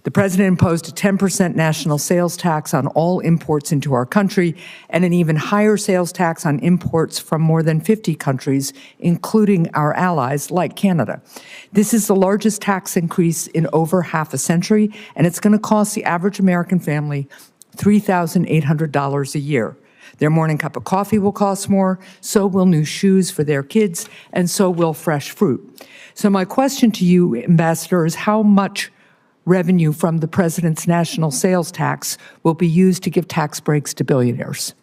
The president imposed a 10% national sales tax on all imports into our country and an even higher sales tax on imports from more than 50 countries, including our allies like Canada. This is the largest tax increase in over half a century, and it's going to cost the average American family $3,800 a year. Their morning cup of coffee will cost more, so will new shoes for their kids, and so will fresh fruit. So my question to you, Ambassador, is how much revenue from the president's national sales tax will be used to give tax breaks to billionaires?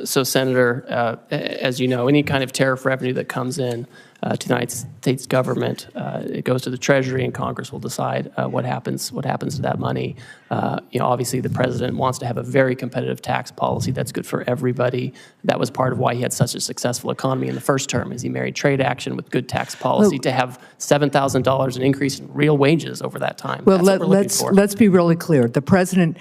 So, Senator, as you know, any kind of tariff revenue that comes in to the United States government, it goes to the Treasury, and Congress will decide what happens to that money. Obviously, the president wants to have a very competitive tax policy that's good for everybody. That was part of why he had such a successful economy in the first term, is he married trade action with good tax policy to have $7,000 an increase in real wages over that time. Well, let's let's be really clear. The president,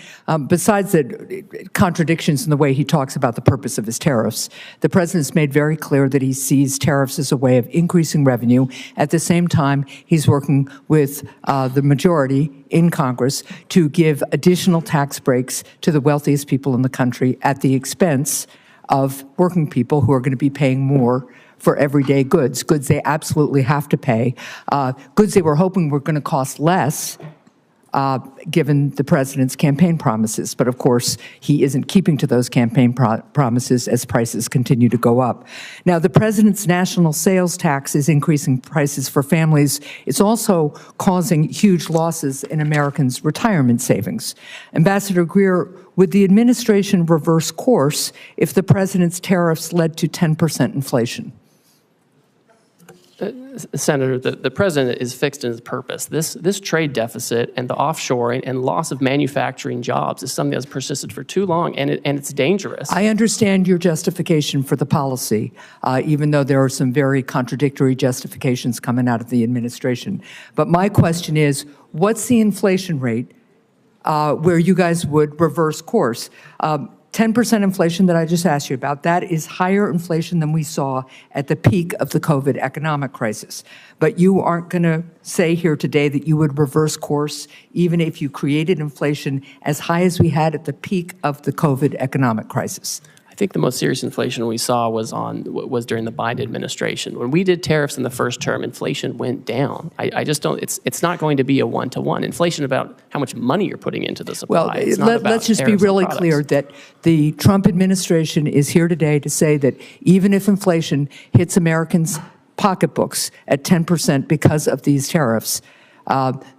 besides the contradictions in the way he talks about the purpose of his tariffs, the president's made very clear that he sees tariffs as a way of increasing revenue. At the same time, he's working with the majority in Congress to give additional tax breaks to the wealthiest people in the country at the expense of working people who are going to be paying more for everyday goods they absolutely have to pay, goods they were hoping were going to cost less, given the president's campaign promises. But of course, he isn't keeping to those campaign promises as prices continue to go up. Now, the president's national sales tax is increasing prices for families. It's also causing huge losses in Americans' retirement savings. Ambassador Greer, would the administration reverse course if the president's tariffs led to 10% inflation? Senator, the president is fixed in his purpose. This trade deficit and the offshoring and loss of manufacturing jobs is something that's persisted for too long, and it's dangerous. I understand your justification for the policy, even though there are some very contradictory justifications coming out of the administration. But my question is, what's the inflation rate where you guys would reverse course? 10% inflation that I just asked you about, that is higher inflation than we saw at the peak of the COVID economic crisis. But you aren't going to say here today that you would reverse course even if you created inflation as high as we had at the peak of the COVID economic crisis. I think the most serious inflation we saw was during the Biden administration. When we did tariffs in the first term, inflation went down. I just don't. It's not going to be a one-to-one. Inflation about how much money you're putting into the supply. Well, it's not about let's just be tariffs really on clear products. that the Trump administration is here today to say that even if inflation hits Americans' pocketbooks at 10% because of these tariffs,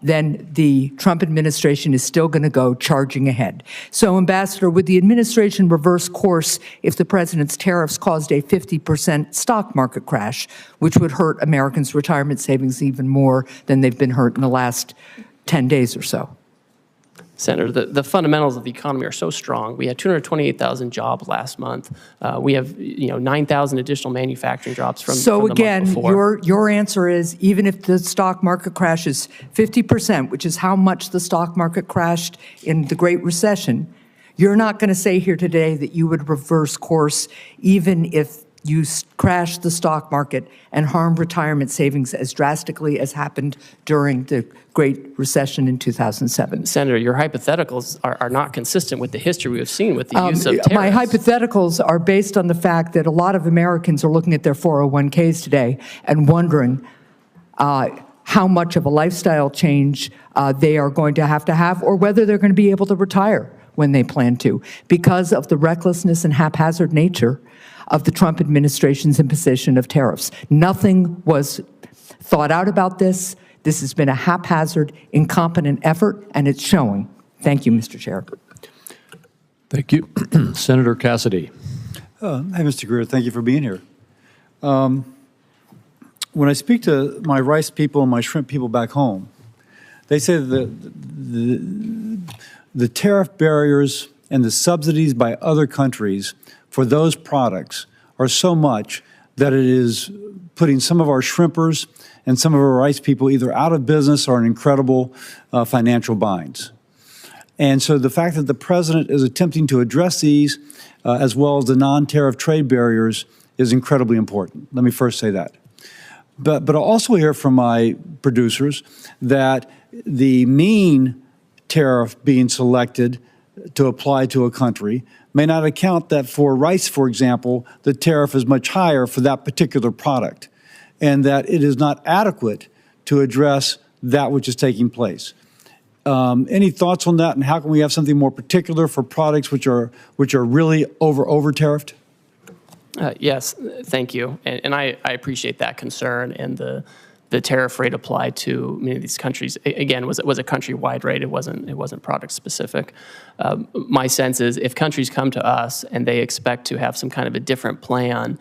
then the Trump administration is still going to go charging ahead. So, Ambassador, would the administration reverse course if the president's tariffs caused a 50% stock market crash, which would hurt Americans' retirement savings even more than they've been hurt in the last 10 days or so? Senator, the fundamentals of the economy are so strong. We had 228,000 jobs last month. We have 9,000 additional manufacturing jobs from So the month again, before. your answer is even if the stock market crashes 50%, which is how much the stock market crashed in the Great Recession, you're not going to say here today that you would reverse course even if you crash the stock market and harm retirement savings as drastically as happened during the Great Recession in 2007. Senator, your hypotheticals are not consistent with the history we have seen with the use of tariffs. My hypotheticals are based on the fact that a lot of Americans are looking at their 401ks today and wondering how much of a lifestyle change they are going to have, or whether they're going to be able to retire when they plan to, because of the recklessness and haphazard nature of the Trump administration's imposition of tariffs. Nothing was thought out about this. This has been a haphazard, incompetent effort, and it's showing. Thank you, Mr. Chair. Thank you. Senator Cassidy. Hi, Mr. Greer. Thank you for being here. When I speak to my rice people and my shrimp people back home, they say that the tariff barriers and the subsidies by other countries for those products are so much that it is putting some of our shrimpers and some of our rice people either out of business or in incredible financial binds. And so the fact that the president is attempting to address these as well as the non-tariff trade barriers is incredibly important. Let me first say that. But I also hear from my producers that the mean tariff being selected to apply to a country may not account that for rice, for example, the tariff is much higher for that particular product, and that it is not adequate to address that which is taking place. Any thoughts on that, and how can we have something more particular for products which are really over tariffed? Yes, thank you. And I appreciate that concern, and the tariff rate applied to many of these countries, again, was a countrywide rate. It wasn't product specific. My sense is if countries come to us and they expect to have some kind of a different plan,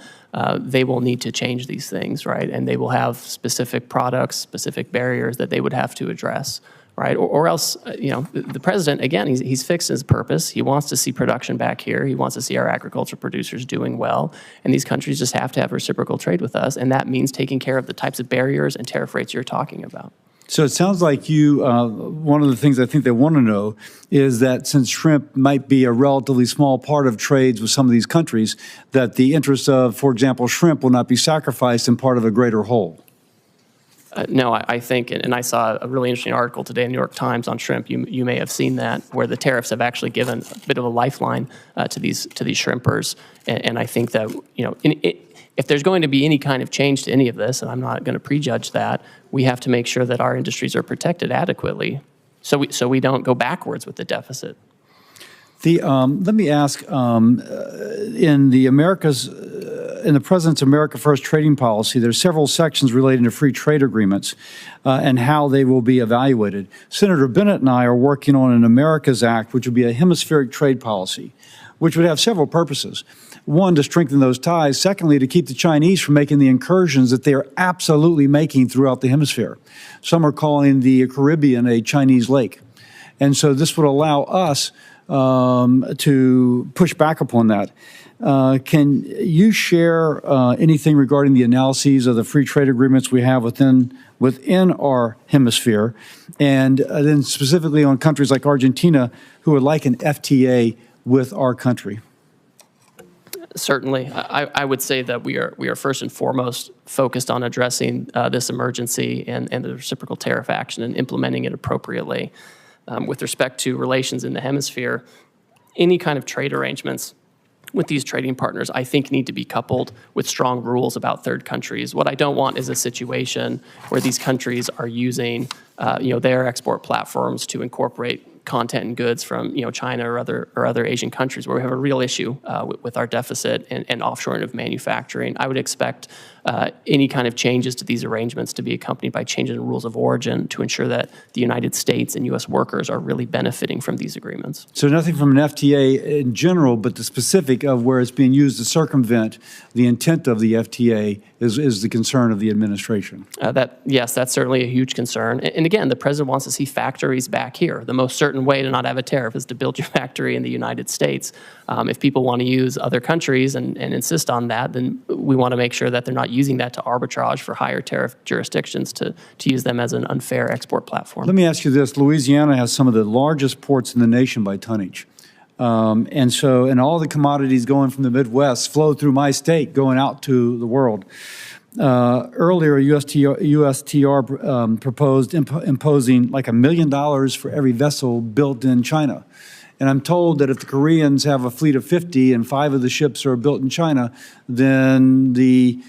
they will need to change these things, right? And they will have specific products, specific barriers that they would have to address, right? Or else, the president, again, he's fixed his purpose. He wants to see production back here. He wants to see our agriculture producers doing well. And these countries just have to have reciprocal trade with us. And that means taking care of the types of barriers and tariff rates you're talking about. So it sounds like you, one of the things I think they want to know is that since shrimp might be a relatively small part of trades with some of these countries, that the interests of, for example, shrimp will not be sacrificed in part of a greater whole. No, I think, and I saw a really interesting article today in the New York Times on shrimp. You may have seen that, where the tariffs have actually given a bit of a lifeline to these shrimpers. And I think that if there's going to be any kind of change to any of this, and I'm not going to prejudge that, we have to make sure that our industries are protected adequately, so we don't go backwards with the deficit. Let me ask, in the President's America First trading policy, there's several sections relating to free trade agreements and how they will be evaluated. Senator Bennett and I are working on an America's Act, which would be a hemispheric trade policy, which would have several purposes. One, to strengthen those ties. Secondly, to keep the Chinese from making the incursions that they are absolutely making throughout the hemisphere. Some are calling the Caribbean a Chinese lake. And so this would allow us to push back upon that. Can you share anything regarding the analyses of the free trade agreements we have within our hemisphere, and then specifically on countries like Argentina who would like an FTA with our country? Certainly. I would say that we are first and foremost focused on addressing this emergency and the reciprocal tariff action and implementing it appropriately. With respect to relations in the hemisphere, any kind of trade arrangements with these trading partners, I think, need to be coupled with strong rules about third countries. What I don't want is a situation where these countries are using, their export platforms to incorporate content and goods from, China or other Asian countries, where we have a real issue with our deficit and offshoring of manufacturing. I would expect any kind of changes to these arrangements to be accompanied by changes in rules of origin to ensure that the United States and U.S. workers are really benefiting from these agreements. So nothing from an FTA in general, but the specific of where it's being used to circumvent the intent of the FTA is the concern of the administration. Yes, that's certainly a huge concern. And again, the president wants to see factories back here. The most certain way to not have a tariff is to build your factory in the United States. If people want to use other countries and insist on that, then we want to make sure that they're not using that to arbitrage for higher tariff jurisdictions to use them as an unfair export platform. Let me ask you this. Louisiana has some of the largest ports in the nation by tonnage. And all the commodities going from the Midwest flow through my state going out to the world. Earlier, USTR proposed imposing like $1 million for every vessel built in China. And I'm told that if the Koreans have a fleet of 50 and 5 of the ships are built in China, then the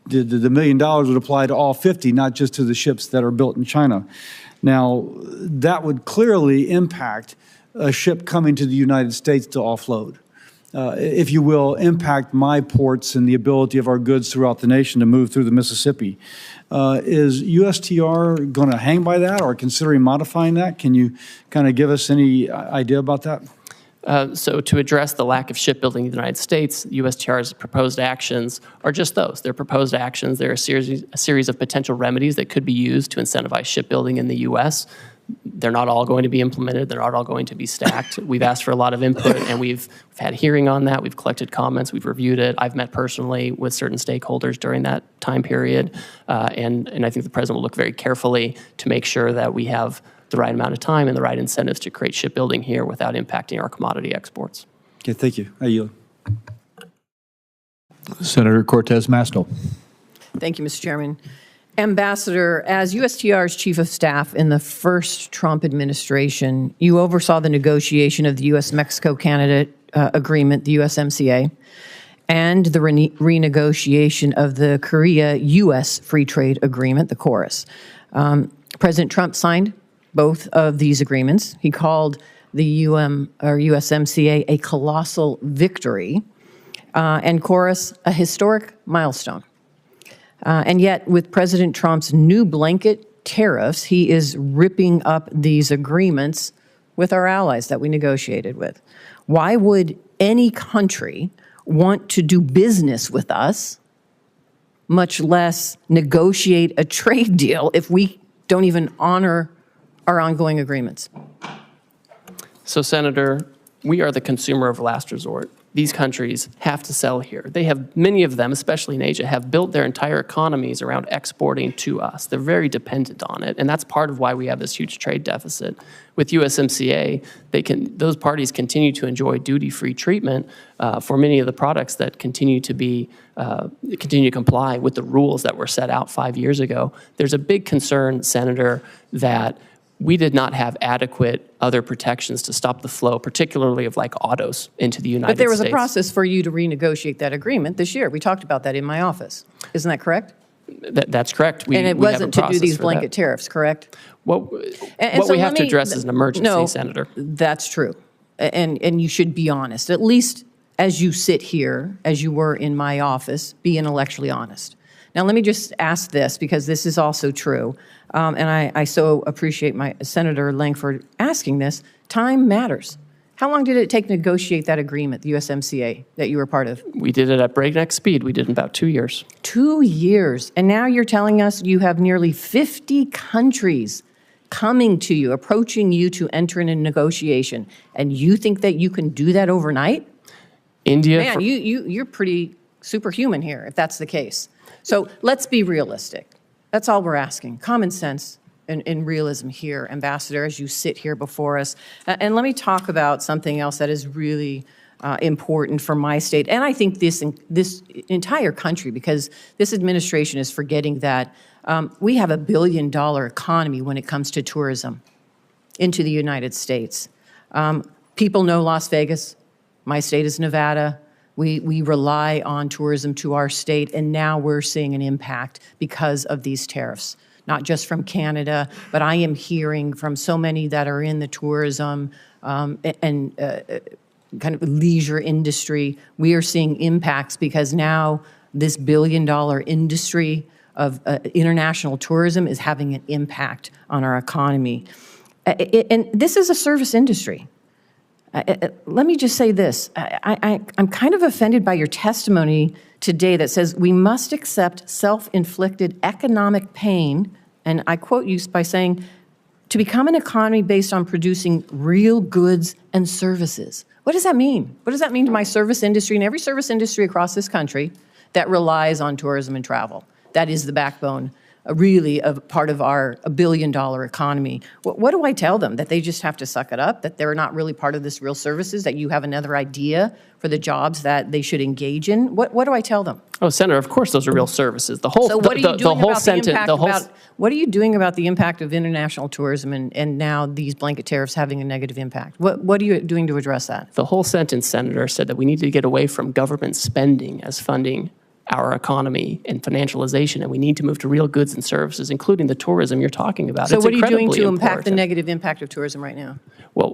$1 million would apply to all 50, not just to the ships that are built in China. Now, that would clearly impact a ship coming to the United States to offload. If you will, impact my ports and the ability of our goods throughout the nation to move through the Mississippi. Is USTR going to hang by that or considering modifying that? Can you kind of give us any idea about that? So to address the lack of shipbuilding in the United States, USTR's proposed actions are just those. They're proposed actions. They're a series of potential remedies that could be used to incentivize shipbuilding in the U.S. They're not all going to be implemented. They're not all going to be stacked. We've asked for a lot of input, and we've had a hearing on that. We've collected comments. We've reviewed it. I've met personally with certain stakeholders during that time period, and I think the president will look very carefully to make sure that we have the right amount of time and the right incentives to create shipbuilding here without impacting our commodity exports. Okay, thank you. I yield. Senator Cortez Masto. Thank you, Mr. Chairman. Ambassador, as USTR's Chief of Staff in the first Trump administration, you oversaw the negotiation of the U.S.-Mexico-Canada agreement, the USMCA, and the renegotiation of the Korea-U.S. Free Trade Agreement, the KORUS. President Trump signed both of these agreements. He called the USMCA a colossal victory, and KORUS a historic milestone. And yet, with President Trump's new blanket tariffs, he is ripping up these agreements with our allies that we negotiated with. Why would any country want to do business with us, much less negotiate a trade deal, if we don't even honor our ongoing agreements? So, Senator, we are the consumer of last resort. These countries have to sell here. They have, many of them, especially in Asia, have built their entire economies around exporting to us. They're very dependent on it, and that's part of why we have this huge trade deficit. With USMCA, those parties continue to enjoy duty-free treatment for many of the products that continue to comply with the rules that were set out 5 years ago. There's a big concern, Senator, that we did not have adequate other protections to stop the flow, particularly of like autos into the United States. But there was a process for you to renegotiate that agreement this year. We talked about that in my office. Isn't that correct? That's correct. And it wasn't to do these blanket tariffs, correct? What we have to address is an emergency, Senator. That's true. And you should be honest. At least as you sit here, as you were in my office, be intellectually honest. Now, let me just ask this, because this is also true. And I so appreciate my Senator Lankford asking this. Time matters. How long did it take to negotiate that agreement, the USMCA, that you were part of? We did it at breakneck speed. We did it in about 2 years. 2 years. And now you're telling us you have nearly 50 countries coming to you, approaching you to enter in a negotiation. And you think that you can do that overnight? India. Man, you're pretty superhuman here, if that's the case. So let's be realistic. That's all we're asking. Common sense and realism here, Ambassador, as you sit here before us. And let me talk about something else that is really important for my state, and I think this entire country, because this administration is forgetting that we have $1 billion economy when it comes to tourism into the United States. People know Las Vegas. My state is Nevada. We rely on tourism to our state, and now we're seeing an impact because of these tariffs, not just from Canada, but I am hearing from so many that are in the tourism and kind of leisure industry. We are seeing impacts because now this billion-dollar industry of international tourism is having an impact on our economy. And this is a service industry. Let me just say this. I'm kind of offended by your testimony today that says we must accept self-inflicted economic pain, and I quote you by saying, to become an economy based on producing real goods and services. What does that mean? What does that mean to my service industry and every service industry across this country that relies on tourism and travel? That is the backbone, really, of part of our $1 billion economy. What do I tell them? That they just have to suck it up? That they're not really part of this real services? That you have another idea for the jobs that they should engage in? What do I tell them? Oh, Senator, of course those are real services. The whole, So what are you doing whole about the sentence, impact the whole, about, what are you doing about the impact of international tourism and now these blanket tariffs having a negative impact? What are you doing to address that? the whole sentence, Senator, said that we need to get away from government spending as funding our economy and financialization, and we need to move to real goods and services, including the tourism you're talking about. So It's what are you doing incredibly to impact the important. negative impact of tourism right now? Well,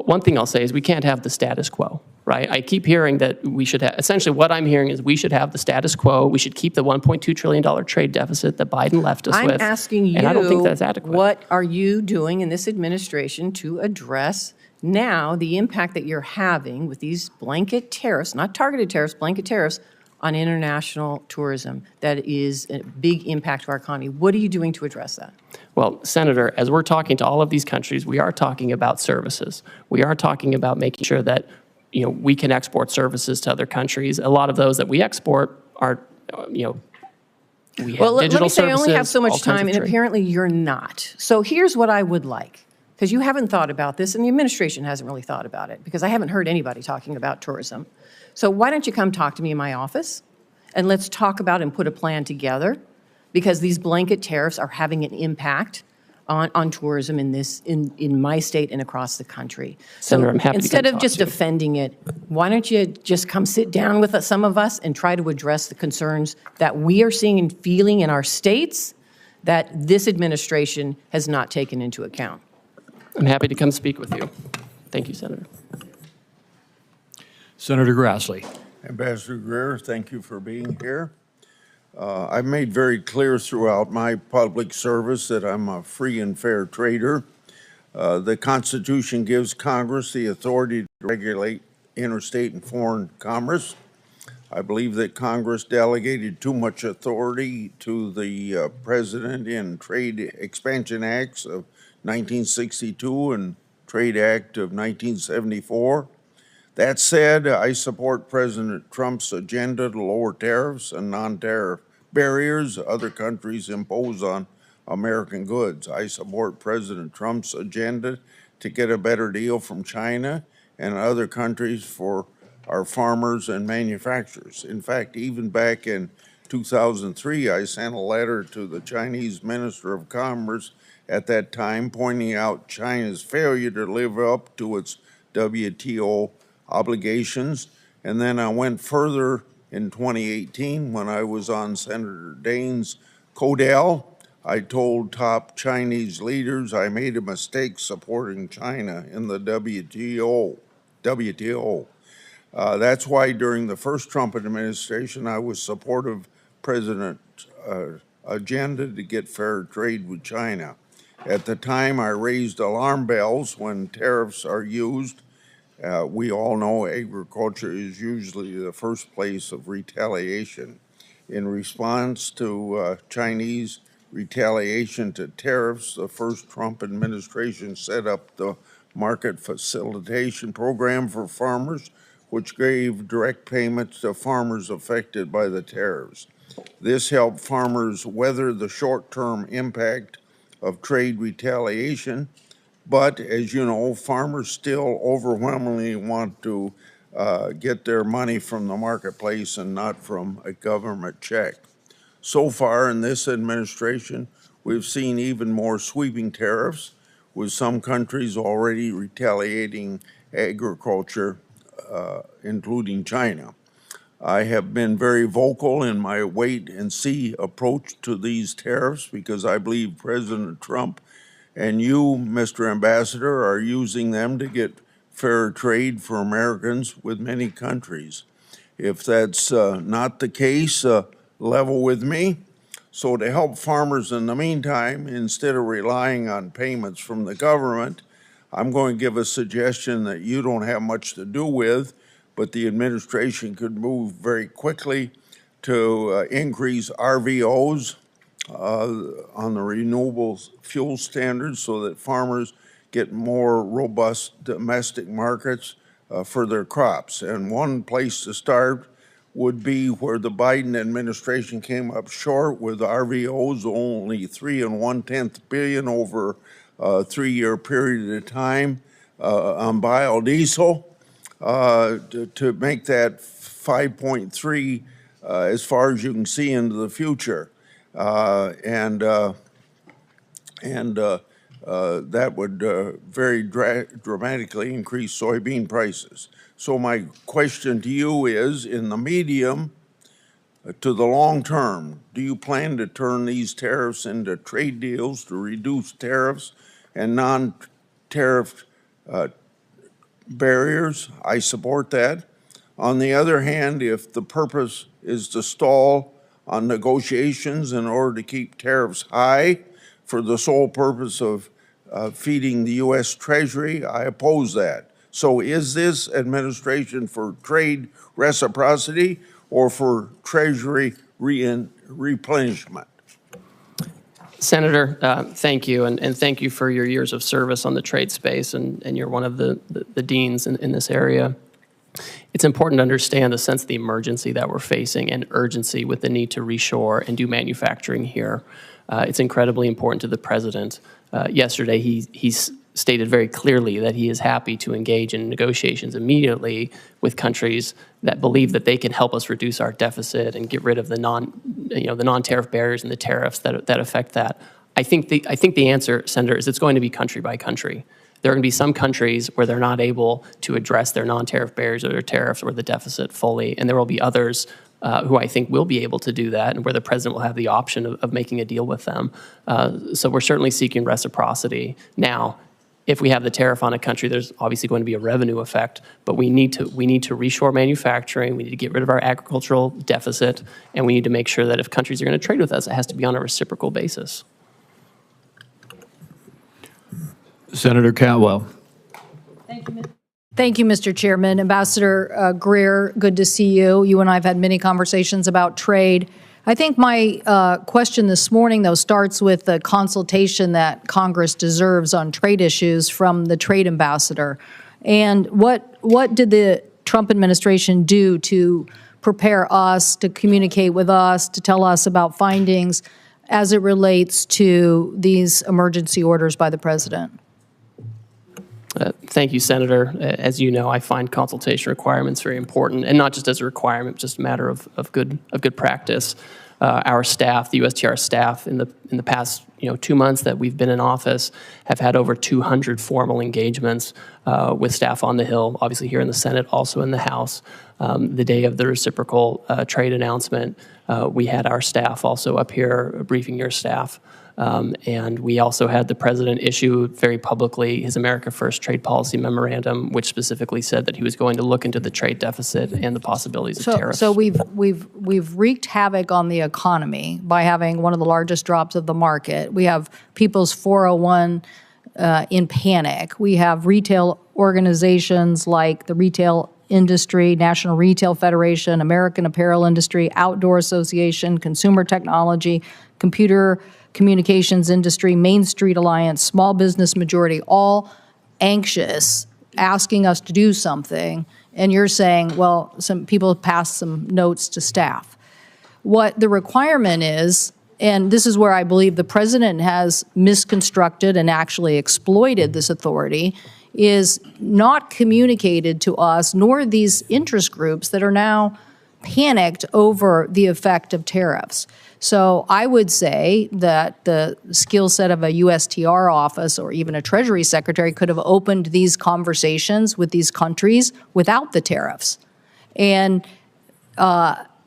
one thing I'll say is we can't have the status quo, right? I keep hearing that we should have, essentially what I'm hearing is we should have the status quo. We should keep the $1.2 trillion trade deficit that Biden left us with. I'm asking you, and I don't think that's adequate. what are you doing in this administration to address now the impact that you're having with these blanket tariffs, not targeted tariffs, blanket tariffs, on international tourism that is a big impact to our economy? What are you doing to address that? Well, Senator, as we're talking to all of these countries, we are talking about services. We are talking about making sure that, you know, we can export services to other countries. A lot of those that we export are, you know, we have Well, let digital me say I only have services, so all much kinds time, of and trade. apparently you're not. So here's what I would like, because you haven't thought about this, and the administration hasn't really thought about it, because I haven't heard anybody talking about tourism. So why don't you come talk to me in my office, and let's talk about and put a plan together, because these blanket tariffs are having an impact on tourism in my state and across the country. Senator, I'm happy to instead come of talk just to you. defending it, why don't you just come sit down with some of us and try to address the concerns that we are seeing and feeling in our states that this administration has not taken into account? I'm happy to come speak with you. Thank you, Senator. Senator Grassley. Ambassador Greer, thank you for being here. I've made very clear throughout my public service that I'm a free and fair trader. The Constitution gives Congress the authority to regulate interstate and foreign commerce. I believe that Congress delegated too much authority to the President in Trade Expansion Acts of 1962 and Trade Act of 1974. That said, I support President Trump's agenda to lower tariffs and non-tariff barriers other countries impose on American goods. I support President Trump's agenda to get a better deal from China and other countries for our farmers and manufacturers. In fact, even back in 2003, I sent a letter to the Chinese Minister of Commerce at that time pointing out China's failure to live up to its WTO obligations. And then I went further in 2018 when I was on Senator Daines' Codell. I told top Chinese leaders I made a mistake supporting China in the WTO. That's why during the first Trump administration, I was supportive of President's agenda to get fair trade with China. At the time, I raised alarm bells when tariffs are used. We all know agriculture is usually the first place of retaliation. In response to Chinese retaliation to tariffs, the first Trump administration set up the Market Facilitation Program for farmers, which gave direct payments to farmers affected by the tariffs. This helped farmers weather the short-term impact of trade retaliation. But as you know, farmers still overwhelmingly want to get their money from the marketplace and not from a government check. So far in this administration, we've seen even more sweeping tariffs, with some countries already retaliating agriculture, including China. I have been very vocal in my wait and see approach to these tariffs because I believe President Trump and you, Mr. Ambassador, are using them to get fair trade for Americans with many countries. If that's not the case, level with me. So to help farmers in the meantime, instead of relying on payments from the government, I'm going to give a suggestion that you don't have much to do with, but the administration could move very quickly to increase RVOs on the renewable fuel standards so that farmers get more robust domestic markets for their crops. And one place to start would be where the Biden administration came up short with RVOs, only 3 1/10 billion over a 3-year period of time on biodiesel, to make that 5.3 as far as you can see into the future. That would very dramatically increase soybean prices. So my question to you is, in the medium to the long term, do you plan to turn these tariffs into trade deals to reduce tariffs and non-tariff barriers? I support that. On the other hand, if the purpose is to stall on negotiations in order to keep tariffs high for the sole purpose of feeding the U.S. Treasury, I oppose that. So is this administration for trade reciprocity or for Treasury replenishment? Senator, thank you, and thank you for your years of service on the trade space, and you're one of the deans in this area. It's important to understand the sense of the emergency that we're facing and urgency with the need to reshore and do manufacturing here. It's incredibly important to the president. Yesterday, he stated very clearly that he is happy to engage in negotiations immediately with countries that believe that they can help us reduce our deficit and get rid of the non-tariff barriers and the tariffs that affect that. I think the answer, Senator, is it's going to be country by country. There are going to be some countries where they're not able to address their non-tariff barriers or their tariffs or the deficit fully, and there will be others who I think will be able to do that, and where the president will have the option of making a deal with them. So we're certainly seeking reciprocity. Now, if we have the tariff on a country, there's obviously going to be a revenue effect, but we need to reshore manufacturing, we need to get rid of our agricultural deficit, and we need to make sure that if countries are going to trade with us, it has to be on a reciprocal basis. Senator Cantwell. Thank you, Mr. Chairman. Ambassador Greer, good to see you. You and I have had many conversations about trade. I think my question this morning, though, starts with the consultation that Congress deserves on trade issues from the trade ambassador. And what did the Trump administration do to prepare us, to communicate with us, to tell us about findings as it relates to these emergency orders by the president? Thank you, Senator. As you know, I find consultation requirements very important, and not just as a requirement, just a matter of good practice. Our staff, the USTR staff, in the past 2 months that we've been in office, have had over 200 formal engagements with staff on the Hill, obviously here in the Senate, also in the House. The day of the reciprocal trade announcement, we had our staff also up here briefing your staff. And we also had the president issue very publicly his America First trade policy memorandum, which specifically said that he was going to look into the trade deficit and the possibilities of tariffs. So we've wreaked havoc on the economy by having one of the largest drops of the market. We have people's 401 in panic. We have retail organizations like the Retail Industry, National Retail Federation, American Apparel Industry, Outdoor Association, Consumer Technology, Computer Communications Industry, Main Street Alliance, Small Business Majority, all anxious, asking us to do something. And you're saying, well, some people passed some notes to staff. What the requirement is, and this is where I believe the president has misconstructed and actually exploited this authority, is not communicated to us, nor these interest groups that are now panicked over the effect of tariffs. So I would say that the skill set of a USTR office or even a Treasury Secretary could have opened these conversations with these countries without the tariffs and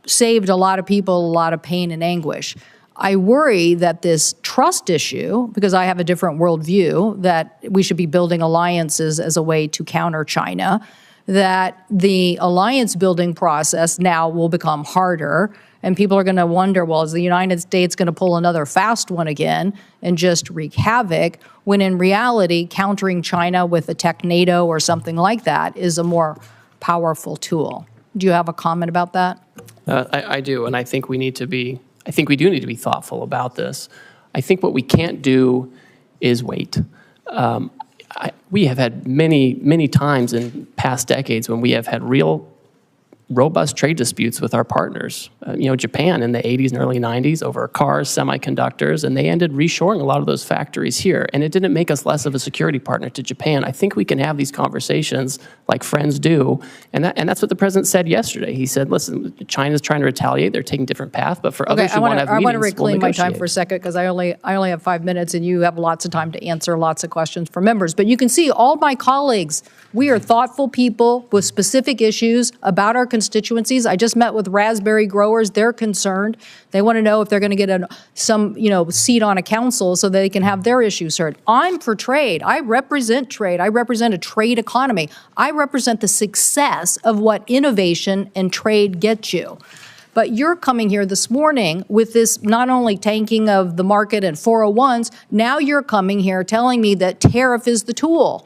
saved a lot of people a lot of pain and anguish. I worry that this trust issue, because I have a different worldview, that we should be building alliances as a way to counter China, that the alliance building process now will become harder. And people are going to wonder, well, is the United States going to pull another fast one again and just wreak havoc? When in reality, countering China with a TechNATO or something like that is a more powerful tool. Do you have a comment about that? I do, and I think we do need to be thoughtful about this. I think what we can't do is wait. We have had many times in past decades when we have had real robust trade disputes with our partners. Japan in the 80s and early 90s over cars, semiconductors, and they ended reshoring a lot of those factories here. And it didn't make us less of a security partner to Japan. I think we can have these conversations like friends do. And that's what the president said yesterday. He said, listen, China's trying to retaliate. They're taking a different path. But for others who want to have meetings, I want to reclaim my time negotiate. for a second because I only have 5 minutes and you have lots of time to answer lots of questions from members. But you can see all my colleagues, we are thoughtful people with specific issues about our constituencies. I just met with raspberry growers. They're concerned. They want to know if they're going to get some seat on a council so they can have their issues heard. I'm for trade. I represent trade. I represent a trade economy. I represent the success of what innovation and trade get you. But you're coming here this morning with this not only tanking of the market and 401s, now you're coming here telling me that tariff is the tool.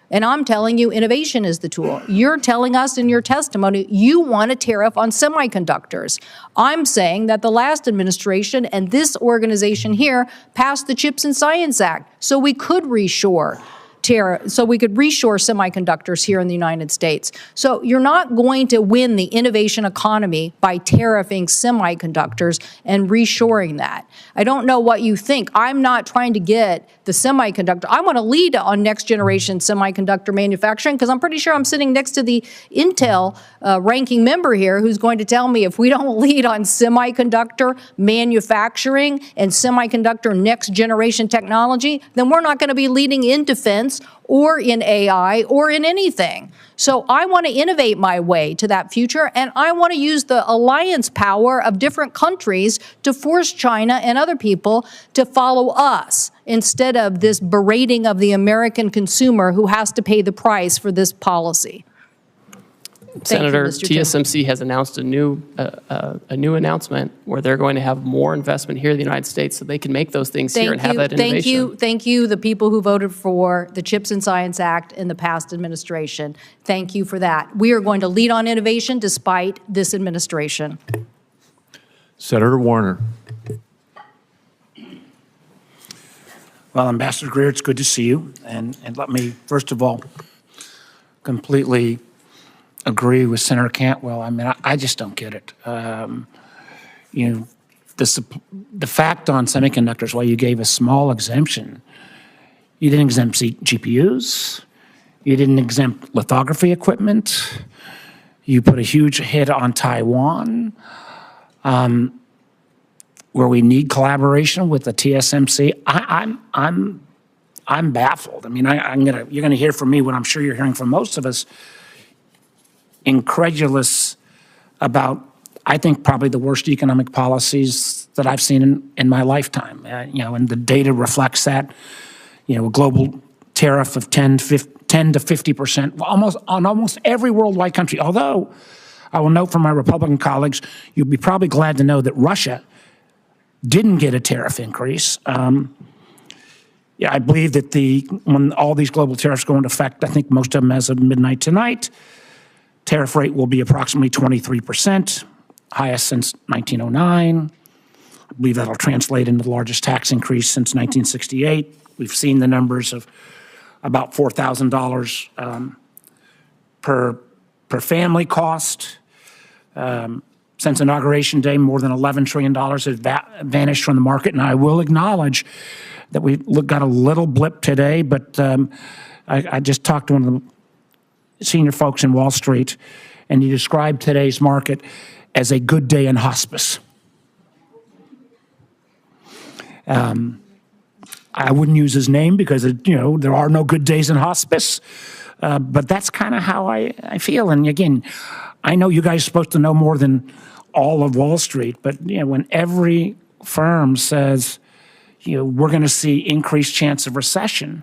And I'm telling you innovation is the tool. You're telling us in your testimony you want a tariff on semiconductors. I'm saying that the last administration and this organization here passed the CHIPS and Science Act so we could reshore semiconductors here in the United States. So you're not going to win the innovation economy by tariffing semiconductors and reshoring that. I don't know what you think. I'm not trying to get the semiconductor. I want to lead on next generation semiconductor manufacturing because I'm pretty sure I'm sitting next to the Intel ranking member here who's going to tell me if we don't lead on semiconductor manufacturing and semiconductor next generation technology, then we're not going to be leading in defense or in AI or in anything. So I want to innovate my way to that future, and I want to use the alliance power of different countries to force China and other people to follow us instead of this berating of the American consumer who has to pay the price for this policy. Senator, Mr. Chairman. TSMC has announced a new announcement where they're going to have more investment here in the United States so they can make those things here and have that innovation. Thank you, the people who voted for the CHIPS and Science Act in the past administration. Thank you for that. We are going to lead on innovation despite this administration. Senator Warner. Well, Ambassador Greer, it's good to see you. And let me, first of all, completely agree with Senator Cantwell. I mean, I just don't get it. The fact on semiconductors, while you gave a small exemption, you didn't exempt GPUs, you didn't exempt lithography equipment, you put a huge hit on Taiwan, where we need collaboration with the TSMC. I'm baffled. I mean, you're gonna hear from me what I'm sure you're hearing from most of us. Incredulous about, I think, probably the worst economic policies that I've seen in my lifetime. And the data reflects that. A global tariff of 10 to 50%, on almost every worldwide country. Although, I will note from my Republican colleagues, you'll be probably glad to know that Russia didn't get a tariff increase. I believe that when all these global tariffs go into effect, I think most of them as of midnight tonight, tariff rate will be approximately 23%, highest since 1909. I believe that'll translate into the largest tax increase since 1968. We've seen the numbers of about $4,000 per family cost. Since Inauguration Day, more than $11 trillion has vanished from the market. And I will acknowledge that we got a little blip today, but I just talked to one of the senior folks in Wall Street, and he described today's market as a good day in hospice. I wouldn't use his name because, there are no good days in hospice, but that's kind of how I feel. And again, I know you guys are supposed to know more than all of Wall Street, but when every firm says, we're going to see increased chance of recession,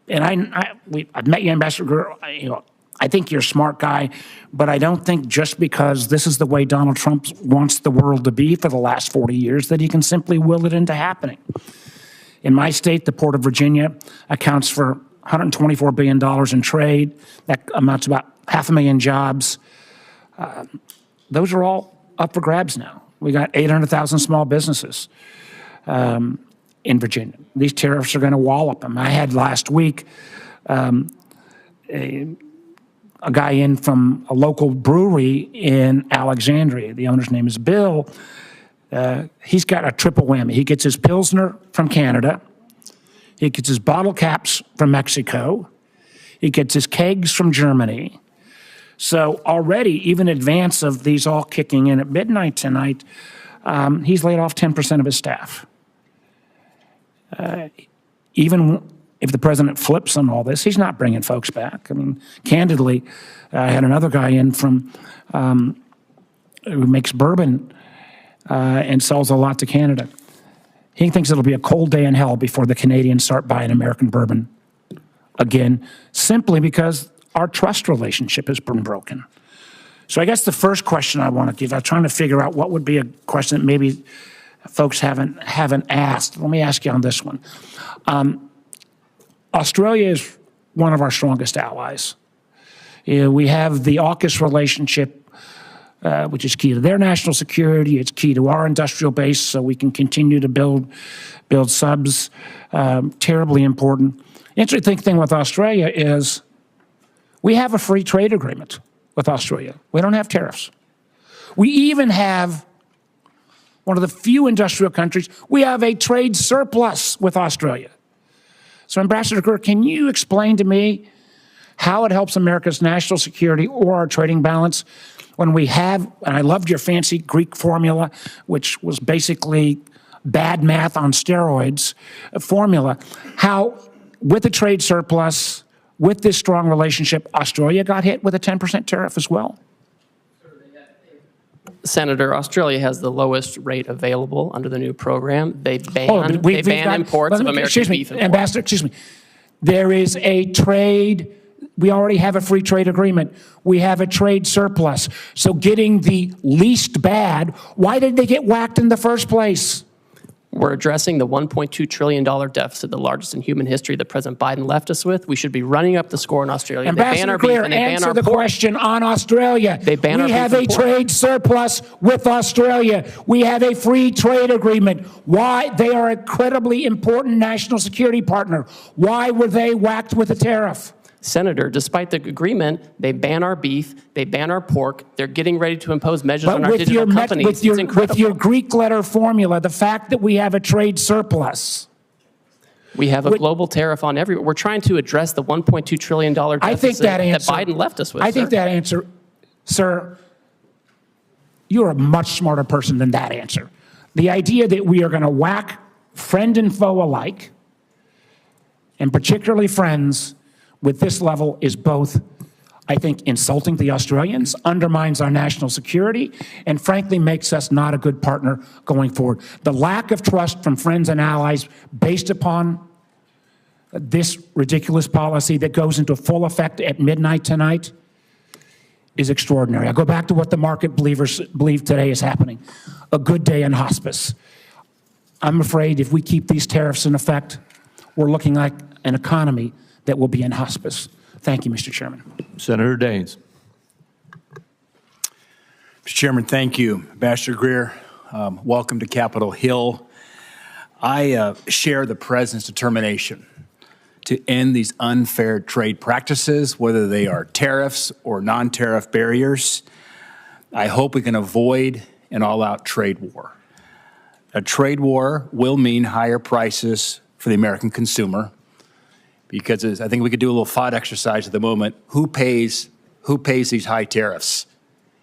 I've met you, Ambassador Greer. I think you're a smart guy, but I don't think just because this is the way Donald Trump wants the world to be for the last 40 years that he can simply will it into happening. In my state, the Port of Virginia accounts for $124 billion in trade. That amounts to about 500,000 jobs. Those are all up for grabs now. We got 800,000 small businesses in Virginia. These tariffs are going to wallop them. I had last week a guy in from a local brewery in Alexandria. The owner's name is Bill. He's got a triple whammy. He gets his Pilsner from Canada. He gets his bottle caps from Mexico. He gets his kegs from Germany. So already, even in advance of these all kicking in at midnight tonight, he's laid off 10% of his staff. Even if the president flips on all this, he's not bringing folks back. I mean, candidly, I had another guy in from who makes bourbon and sells a lot to Canada. He thinks it'll be a cold day in hell before the Canadians start buying American bourbon again, simply because our trust relationship has been broken. So I guess the first question I want to give, I'm trying to figure out what would be a question that maybe folks haven't asked. Let me ask you on this one. Australia is one of our strongest allies. We have the AUKUS relationship, which is key to their national security. It's key to our industrial base, so we can continue to build subs. Terribly important. Interesting thing with Australia is we have a free trade agreement with Australia. We don't have tariffs. We even have one of the few industrial countries, we have a trade surplus with Australia. So Ambassador Greer, can you explain to me how it helps America's national security or our trading balance when we have, and I loved your fancy Greek formula, which was basically bad math on steroids formula, how with the trade surplus, with this strong relationship, Australia got hit with a 10% tariff as well? Senator, Australia has the lowest rate available under the new program. They ban imports of American beef and pork. Ambassador, excuse me. There is a trade. We already have a free trade agreement. We have a trade surplus. So getting the least bad, why did they get whacked in the first place? We're addressing the $1.2 trillion deficit, the largest in human history that President Biden left us with. We should be running up the score in Australia. Ambassador Greer, answer the question on Australia. We have a trade surplus with Australia. We have a free trade agreement. Why? They are an incredibly important national security partner. Why were they whacked with a tariff? Senator, despite the agreement, they ban our beef, they ban our pork. They're getting ready to impose measures on our digital companies. It's incredible. With your Greek letter formula, the fact that we have a trade surplus. We have a global tariff on everywhere. We're trying to address the $1.2 trillion deficit that Biden left us with. I think that answer, sir, you're a much smarter person than that answer. The idea that we are going to whack friend and foe alike, and particularly friends, with this level is both, I think, insulting the Australians, undermines our national security, and frankly makes us not a good partner going forward. The lack of trust from friends and allies based upon this ridiculous policy that goes into full effect at midnight tonight is extraordinary. I go back to what the market believers believe today is happening. A good day in hospice. I'm afraid if we keep these tariffs in effect, we're looking like an economy that will be in hospice. Thank you, Mr. Chairman. Senator Daines. Mr. Chairman, thank you. Ambassador Greer, welcome to Capitol Hill. I share the President's determination to end these unfair trade practices, whether they are tariffs or non-tariff barriers. I hope we can avoid an all-out trade war. A trade war will mean higher prices for the American consumer, because I think we could do a little thought exercise at the moment. Who pays these high tariffs?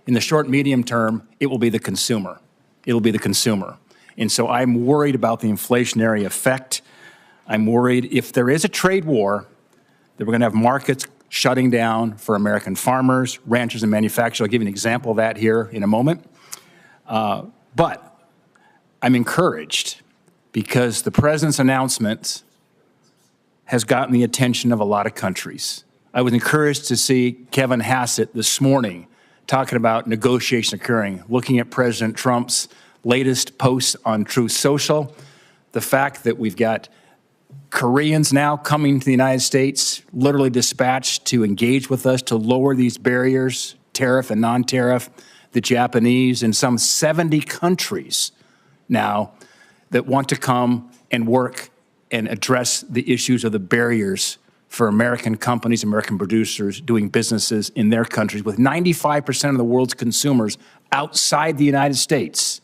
In the short, medium term, it will be the consumer. It'll be the consumer. And so I'm worried about the inflationary effect. I'm worried if there is a trade war, that we're going to have markets shutting down for American farmers, ranchers, and manufacturers. I'll give you an example of that here in a moment. But I'm encouraged because the President's announcements has gotten the attention of a lot of countries. I was encouraged to see Kevin Hassett this morning talking about negotiation occurring, looking at President Trump's latest posts on Truth Social, the fact that we've got Koreans now coming to the United States, literally dispatched to engage with us to lower these barriers, tariff and non-tariff, the Japanese, and some 70 countries now that want to come and work and address the issues of the barriers for American companies, American producers doing businesses in their countries with 95% of the world's consumers outside the United States.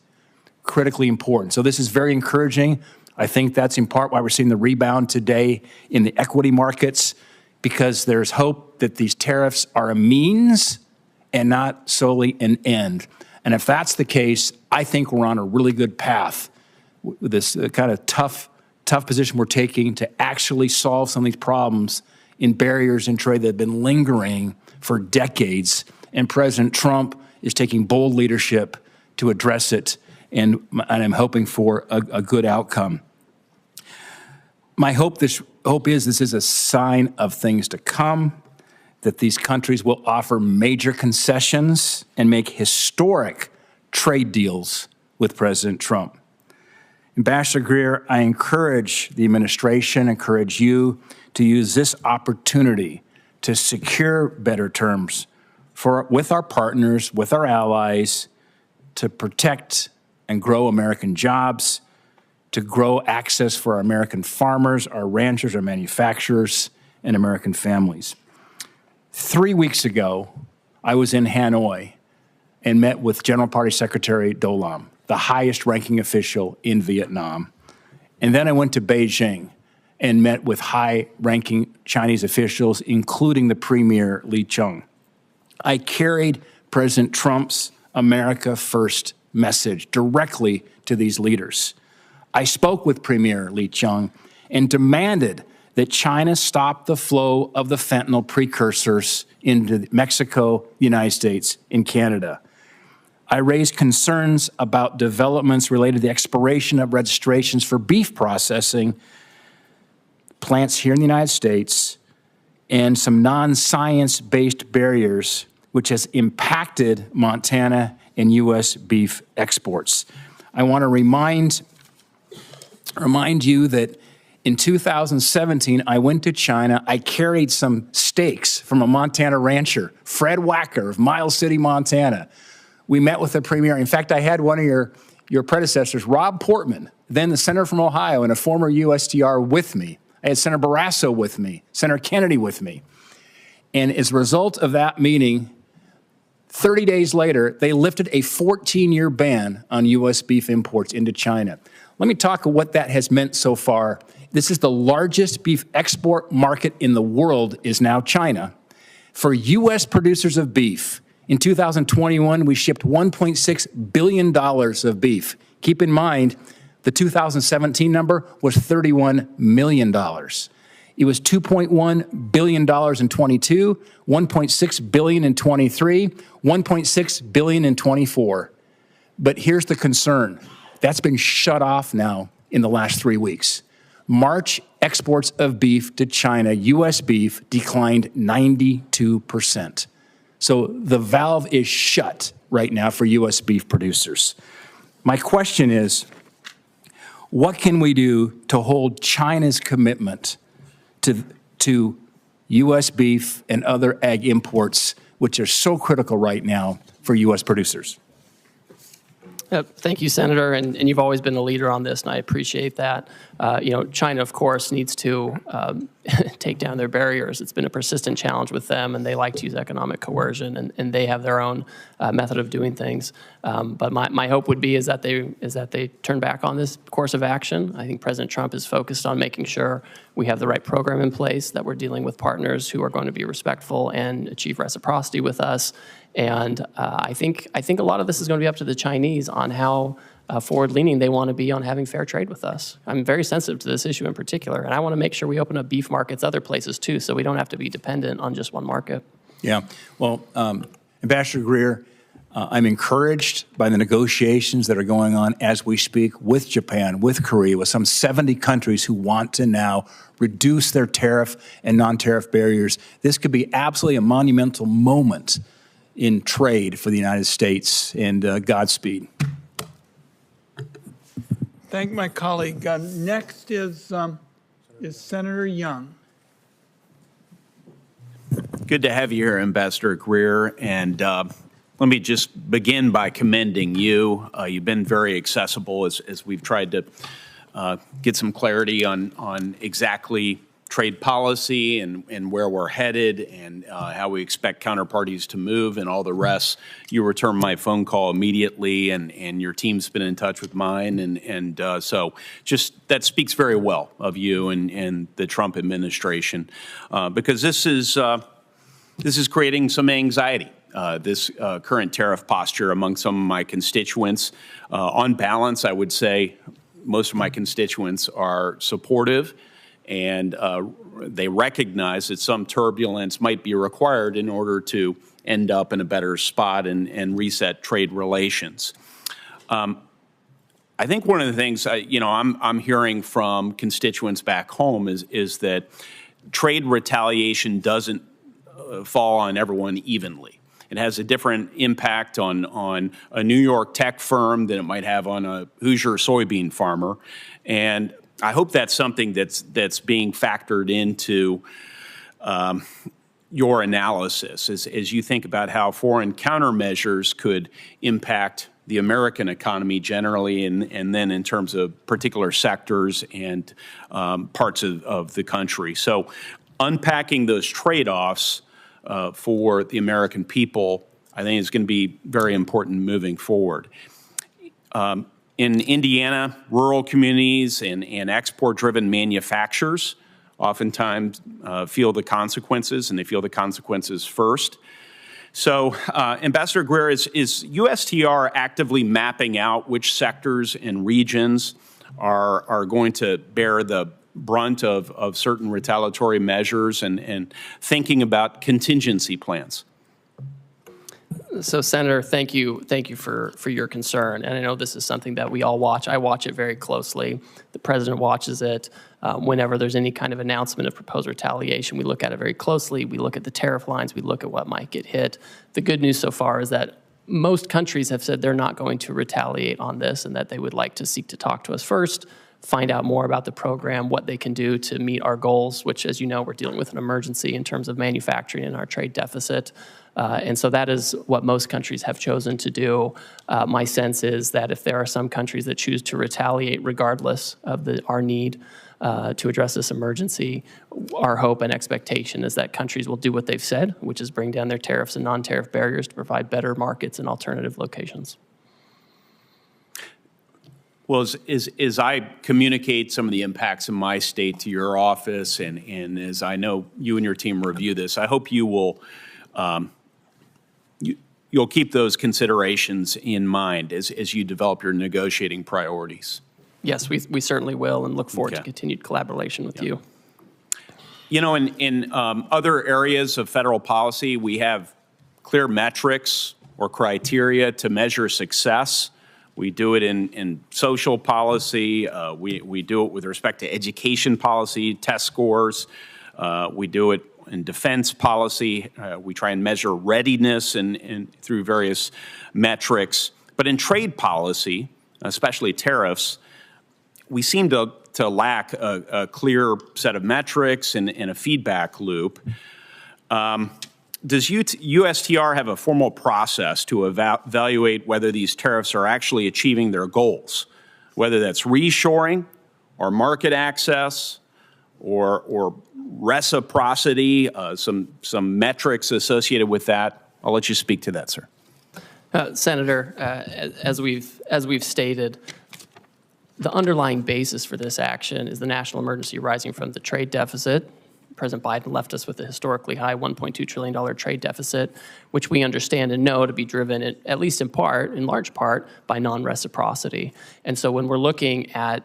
Critically important. So this is very encouraging. I think that's in part why we're seeing the rebound today in the equity markets, because there's hope that these tariffs are a means and not solely an end. And if that's the case, I think we're on a really good path with this kind of tough position we're taking to actually solve some of these problems in barriers in trade that have been lingering for decades. And President Trump is taking bold leadership to address it, and I'm hoping for a good outcome. My hope is this is a sign of things to come, that these countries will offer major concessions and make historic trade deals with President Trump. Ambassador Greer, I encourage the administration, encourage you to use this opportunity to secure better terms with our partners, with our allies, to protect and grow American jobs, to grow access for our American farmers, our ranchers, our manufacturers, and American families. 3 weeks ago, I was in Hanoi and met with General Party Secretary Do Lam, the highest ranking official in Vietnam. And then I went to Beijing and met with high ranking Chinese officials, including the Premier Li Qiang. I carried President Trump's America First message directly to these leaders. I spoke with Premier Li Qiang and demanded that China stop the flow of the fentanyl precursors into Mexico, the United States, and Canada. I raised concerns about developments related to the expiration of registrations for beef processing plants here in the United States and some non-science-based barriers which has impacted Montana and U.S. beef exports. I want to remind you that in 2017, I went to China. I carried some steaks from a Montana rancher, Fred Wacker of Miles City, Montana. We met with the premier. In fact, I had one of your predecessors, Rob Portman, then the senator from Ohio and a former USTR with me. I had Senator Barrasso with me, Senator Kennedy with me. And as a result of that meeting, 30 days later, they lifted a 14-year ban on U.S. beef imports into China. Let me talk about what that has meant so far. This is the largest beef export market in the world is now China. For U.S. producers of beef, in 2021, we shipped $1.6 billion of beef. Keep in mind, the 2017 number was $31 million. It was $2.1 billion in 22, $1.6 billion in 23, $1.6 billion in 24. But here's the concern. That's been shut off now in the last 3 weeks. March exports of beef to China, U.S. beef, declined 92%. So the valve is shut right now for U.S. beef producers. My question is, what can we do to hold China's commitment to U.S. beef and other ag imports, which are so critical right now for U.S. producers? Thank you, Senator, and you've always been a leader on this, and I appreciate that. China, of course, needs to take down their barriers. It's been a persistent challenge with them, and they like to use economic coercion, and they have their own method of doing things. But my hope would be is that they turn back on this course of action. I think President Trump is focused on making sure we have the right program in place, that we're dealing with partners who are going to be respectful and achieve reciprocity with us. And I think a lot of this is going to be up to the Chinese on how forward-leaning they want to be on having fair trade with us. I'm very sensitive to this issue in particular, and I want to make sure we open up beef markets other places too, so we don't have to be dependent on just one market. Yeah. Well, Ambassador Greer, I'm encouraged by the negotiations that are going on as we speak with Japan, with Korea, with some 70 countries who want to now reduce their tariff and non-tariff barriers. This could be absolutely a monumental moment in trade for the United States, and Godspeed. Thank my colleague. Next is Senator Young. Good to have you here, Ambassador Greer. And let me just begin by commending you. You've been very accessible as we've tried to get some clarity on exactly trade policy and where we're headed and how we expect counterparties to move and all the rest. You returned my phone call immediately, and your team's been in touch with mine. And so just that speaks very well of you and the Trump administration, because this is creating some anxiety. This current tariff posture among some of my constituents. On balance, I would say most of my constituents are supportive, and they recognize that some turbulence might be required in order to end up in a better spot and reset trade relations. I think one of the things I'm hearing from constituents back home is that trade retaliation doesn't fall on everyone evenly. It has a different impact on a New York tech firm than it might have on a Hoosier soybean farmer. And I hope that's something that's being factored into your analysis as you think about how foreign countermeasures could impact the American economy generally, and then in terms of particular sectors and parts of the country. So unpacking those trade-offs for the American people, I think is going to be very important moving forward. In Indiana, rural communities and export-driven manufacturers oftentimes feel the consequences, and they feel the consequences first. So, Ambassador Greer, is USTR actively mapping out which sectors and regions are going to bear the brunt of certain retaliatory measures and thinking about contingency plans? So, Senator, thank you for your concern. And I know this is something that we all watch. I watch it very closely. The president watches it. Whenever there's any kind of announcement of proposed retaliation, we look at it very closely. We look at the tariff lines. We look at what might get hit. The good news so far is that most countries have said they're not going to retaliate on this and that they would like to seek to talk to us first, find out more about the program, what they can do to meet our goals, which, as you know, we're dealing with an emergency in terms of manufacturing and our trade deficit. And so that is what most countries have chosen to do. My sense is that if there are some countries that choose to retaliate regardless of our need to address this emergency, our hope and expectation is that countries will do what they've said, which is bring down their tariffs and non-tariff barriers to provide better markets in alternative locations. Well, as I communicate some of the impacts in my state to your office, and as I know you and your team review this, I hope you will you'll keep those considerations in mind as you develop your negotiating priorities. Yes, we certainly will, and look forward to continued collaboration with you. You know, in other areas of federal policy, we have clear metrics or criteria to measure success. We do it in social policy. We do it with respect to education policy, test scores. We do it in defense policy. We try and measure readiness and through various metrics. But in trade policy, especially tariffs, we seem to lack a clear set of metrics and a feedback loop. Does USTR have a formal process to evaluate whether these tariffs are actually achieving their goals, whether that's reshoring or market access or reciprocity, some metrics associated with that? I'll let you speak to that, sir. Senator, as we've stated, the underlying basis for this action is the national emergency arising from the trade deficit. President Biden left us with a historically high $1.2 trillion trade deficit, which we understand and know to be driven, at least in large part, by non-reciprocity. And so when we're looking at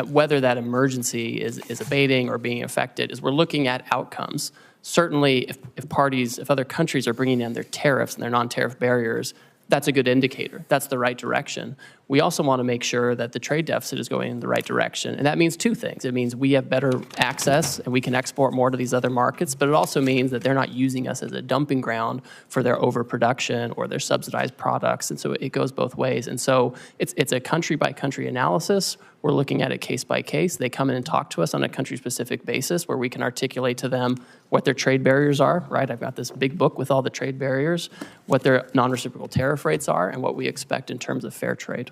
whether that emergency is abating or being affected, is we're looking at outcomes. Certainly, if other countries are bringing down their tariffs and their non-tariff barriers, that's a good indicator. That's the right direction. We also want to make sure that the trade deficit is going in the right direction. And that means two things. It means we have better access and we can export more to these other markets, but it also means that they're not using us as a dumping ground for their overproduction or their subsidized products. And so it goes both ways. And so it's a country by country analysis. We're looking at it case by case. They come in and talk to us on a country-specific basis where we can articulate to them what their trade barriers are, right? I've got this big book with all the trade barriers, what their non-reciprocal tariff rates are, and what we expect in terms of fair trade.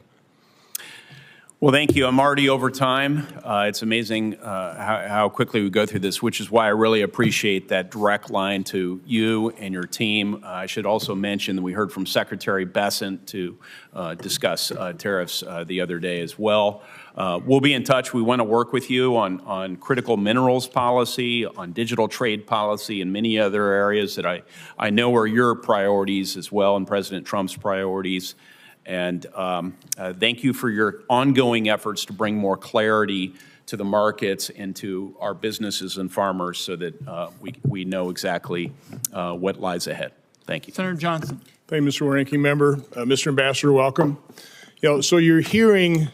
Well, thank you. I'm already over time. It's amazing how quickly we go through this, which is why I really appreciate that direct line to you and your team. I should also mention that we heard from Secretary Bessent to discuss tariffs the other day as well. We'll be in touch. We want to work with you on critical minerals policy, on digital trade policy, and many other areas that I know are your priorities as well and President Trump's priorities. And thank you for your ongoing efforts to bring more clarity to the markets and to our businesses and farmers so that we know exactly what lies ahead. Thank you. Senator Johnson. Thank you, Mr. Ranking Member. Mr. Ambassador, welcome. So you're hearing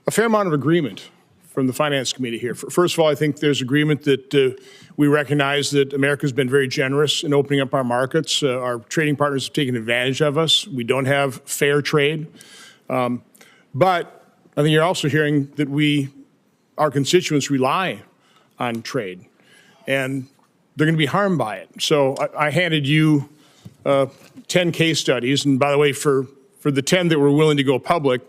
a fair amount of agreement from the Finance Committee here. First of all, I think there's agreement that we recognize that America's been very generous in opening up our markets. Our trading partners have taken advantage of us. We don't have fair trade. But I think you're also hearing that our constituents rely on trade, and they're going to be harmed by it. So I handed you 10 case studies, and by the way, for the 10 that were willing to go public,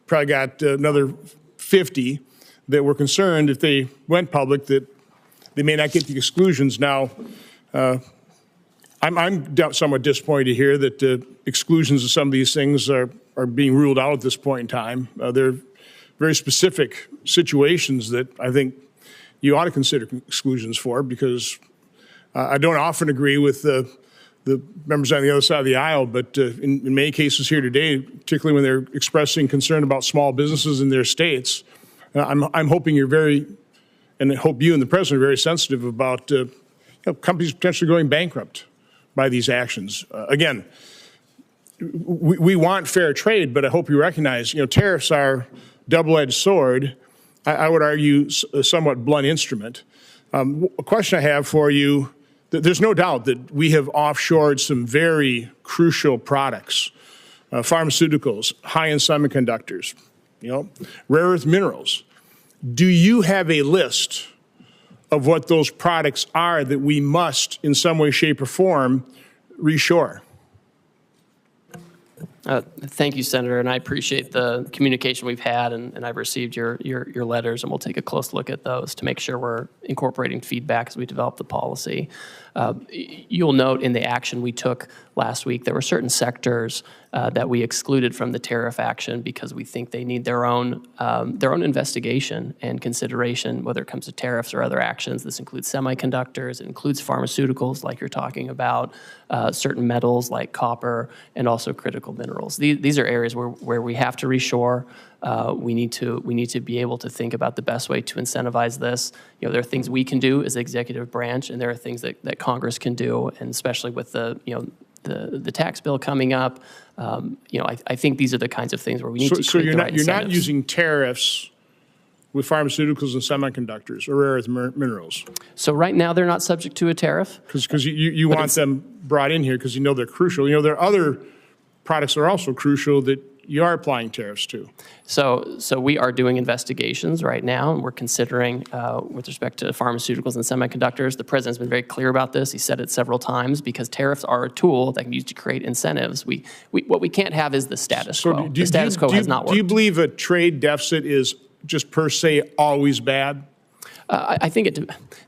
probably got another 50 that were concerned if they went public that they may not get the exclusions. Now, I'm somewhat disappointed to hear that exclusions of some of these things are being ruled out at this point in time. They're very specific situations that I think you ought to consider exclusions for, because I don't often agree with the members on the other side of the aisle, but in many cases here today, particularly when they're expressing concern about small businesses in their states, I'm hoping you're and I hope you and the President are very sensitive about companies potentially going bankrupt by these actions. Again, we want fair trade, but I hope you recognize, tariffs are double-edged sword. I would argue a somewhat blunt instrument. A question I have for you: there's no doubt that we have offshored some very crucial products, pharmaceuticals, high-end semiconductors, rare earth minerals. Do you have a list of what those products are that we must, in some way, shape, or form, reshore? Thank you, Senator, and I appreciate the communication we've had, and I've received your letters, and we'll take a close look at those to make sure we're incorporating feedback as we develop the policy. You'll note in the action we took last week, there were certain sectors that we excluded from the tariff action because we think they need their own investigation and consideration, whether it comes to tariffs or other actions. This includes semiconductors, it includes pharmaceuticals, like you're talking about, certain metals like copper, and also critical minerals. These are areas where we have to reshore. We need to be able to think about the best way to incentivize this. There are things we can do as the executive branch, and there are things that Congress can do, and especially with the tax bill coming up, I think these are the kinds of things where we need to create the right incentives. So you're not using tariffs with pharmaceuticals and semiconductors or rare earth minerals? So right now they're not subject to a tariff. Because you want them brought in here because they're crucial. There are other products that are also crucial that you are applying tariffs to. So we are doing investigations right now, and we're considering, with respect to pharmaceuticals and semiconductors, the President's been very clear about this. He said it several times, because tariffs are a tool that can be used to create incentives. What we can't have is the status quo. The status quo has not worked. Do you believe a trade deficit is just per se always bad? I think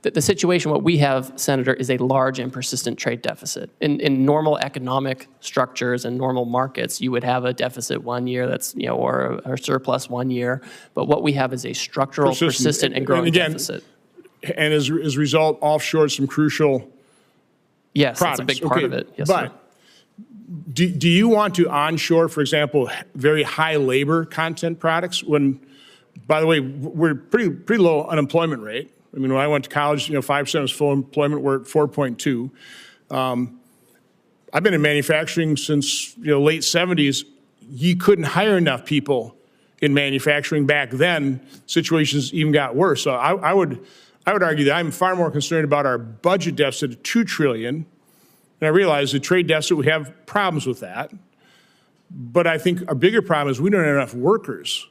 the situation, what we have, Senator, is a large and persistent trade deficit. In normal economic structures and normal markets, you would have a deficit one year or a surplus one year. But what we have is a structural, persistent and growing deficit. And as a result, offshore some crucial products. That's a big part of it. Yes, but do you want to onshore, for example, very high labor content products when, by the way, we're pretty low unemployment rate. I mean, when I went to college, 5% was full employment. We're at 4.2. I've been in manufacturing since late 70s. You couldn't hire enough people in manufacturing back then. Situations even got worse. So I would argue that I'm far more concerned about our budget deficit of $2 trillion. And I realize the trade deficit, we have problems with that. But I think a bigger problem is we don't have enough workers.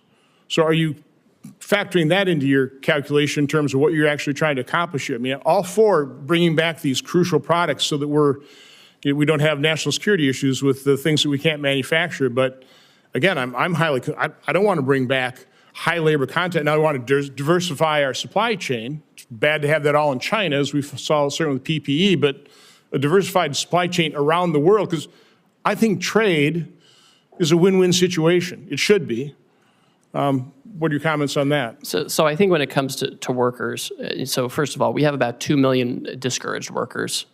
So are you factoring that into your calculation in terms of what you're actually trying to accomplish here? I mean, all for bringing back these crucial products so that we don't have national security issues with the things that we can't manufacture. But again, I don't want to bring back high labor content. Now I want to diversify our supply chain. It's bad to have that all in China, as we saw certainly with PPE, but a diversified supply chain around the world, because I think trade is a win-win situation. It should be. What are your comments on that? So I think when it comes to workers, so first of all, we have about 2 million discouraged workers,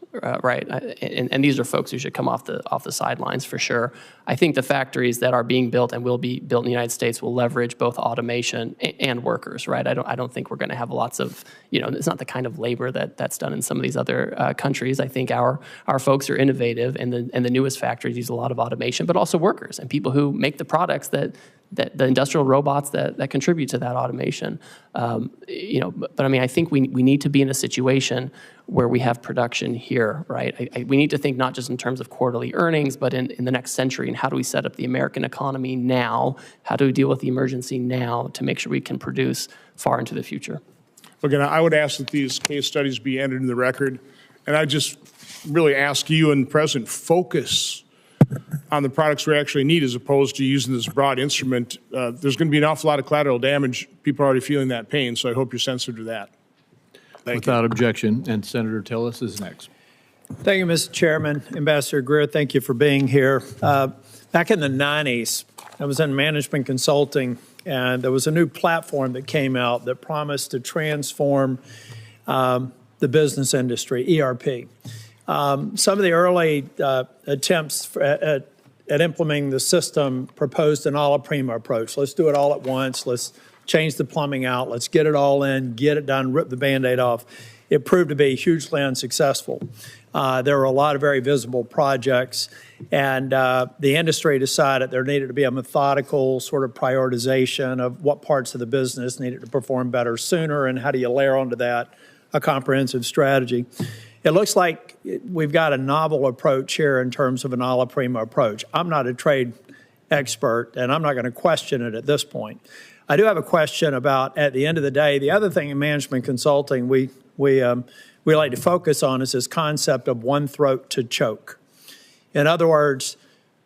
right? And these are folks who should come off the sidelines for sure. I think the factories that are being built and will be built in the United States will leverage both automation and workers, right? I don't think we're going to have lots of, it's not the kind of labor that's done in some of these other countries. I think our folks are innovative, and the newest factories use a lot of automation, but also workers and people who make the products that the industrial robots that contribute to that automation. But I mean, I think we need to be in a situation where we have production here, right? We need to think not just in terms of quarterly earnings, but in the next century, and how do we set up the American economy now? How do we deal with the emergency now to make sure we can produce far into the future? Again, I would ask that these case studies be entered in the record, and I just really ask you and the President focus on the products we actually need, as opposed to using this broad instrument. There's going to be an awful lot of collateral damage. People are already feeling that pain, so I hope you're sensitive to that. Without objection, and Senator Tillis is next. Thank you, Mr. Chairman. Ambassador Greer, thank you for being here. Back in the 90s, I was in management consulting, and there was a new platform that came out that promised to transform the business industry, ERP. Some of the early attempts at implementing the system proposed an alla prima approach. Let's do it all at once. Let's change the plumbing out. Let's get it all in, get it done, rip the Band-Aid off. It proved to be hugely unsuccessful. There were a lot of very visible projects, and the industry decided there needed to be a methodical sort of prioritization of what parts of the business needed to perform better sooner, and how do you layer onto that a comprehensive strategy. It looks like we've got a novel approach here in terms of an alla prima approach. I'm not a trade expert, and I'm not going to question it at this point. I do have a question about, at the end of the day, the other thing in management consulting we like to focus on is this concept of one throat to choke. In other words,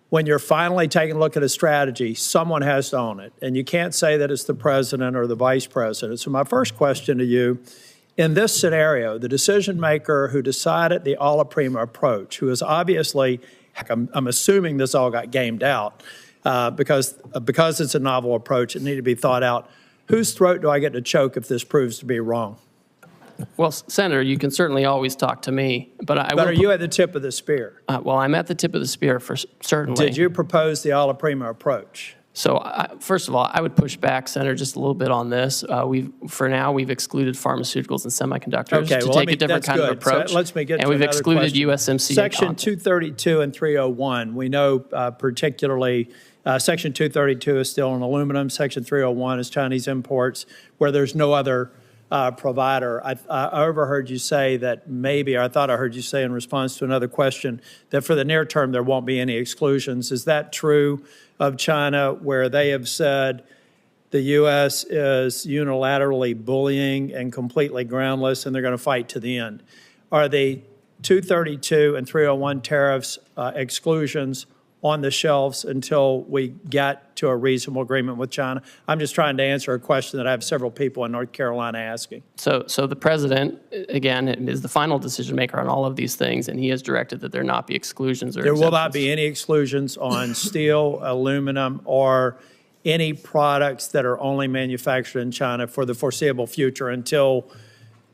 when you're finally taking a look at a strategy, someone has to own it, and you can't say that it's the president or the vice president. So my first question to you, in this scenario, the decision maker who decided the alla prima approach, who is obviously, heck, I'm assuming this all got gamed out, because it's a novel approach, it needed to be thought out. Whose throat do I get to choke if this proves to be wrong? Well, Senator, you can certainly always talk to me, but are you at the tip of the spear? Well, I'm at the tip of the spear, certainly. Did you propose the alla prima approach? So, first of all, I would push back, Senator, just a little bit on this. For now, we've excluded pharmaceuticals and semiconductors to take a different kind of approach. So let's make it. And we've excluded question. USMCA Section content. 232 and 301. We know particularly Section 232 is still on aluminum. Section 301 is Chinese imports, where there's no other provider. I overheard you say that maybe, or I thought I heard you say in response to another question, that for the near term there won't be any exclusions. Is that true of China, where they have said the U.S. is unilaterally bullying and completely groundless, and they're going to fight to the end? Are the 232 and 301 tariffs exclusions on the shelves until we get to a reasonable agreement with China? I'm just trying to answer a question that I have several people in North Carolina asking. So the president, again, is the final decision maker on all of these things, and he has directed that there not be exclusions or There exemptions. will not be any exclusions on steel, aluminum, or any products that are only manufactured in China for the foreseeable future until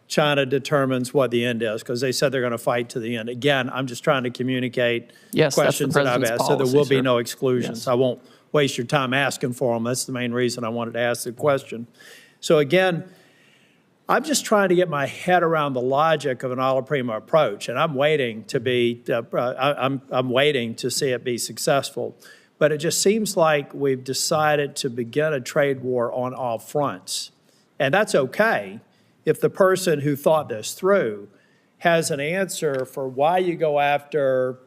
China determines what the end is, because they said they're going to fight to the end. Again, I'm just trying to communicate questions that I've asked, so there will be no exclusions. Yes. I won't waste your time asking for them. That's the main reason I wanted to ask the question. So again, I'm just trying to get my head around the logic of an alla prima approach, and I'm waiting to be, I'm waiting to see it be successful. But it just seems like we've decided to begin a trade war on all fronts. And that's okay if the person who thought this through has an answer for why you go after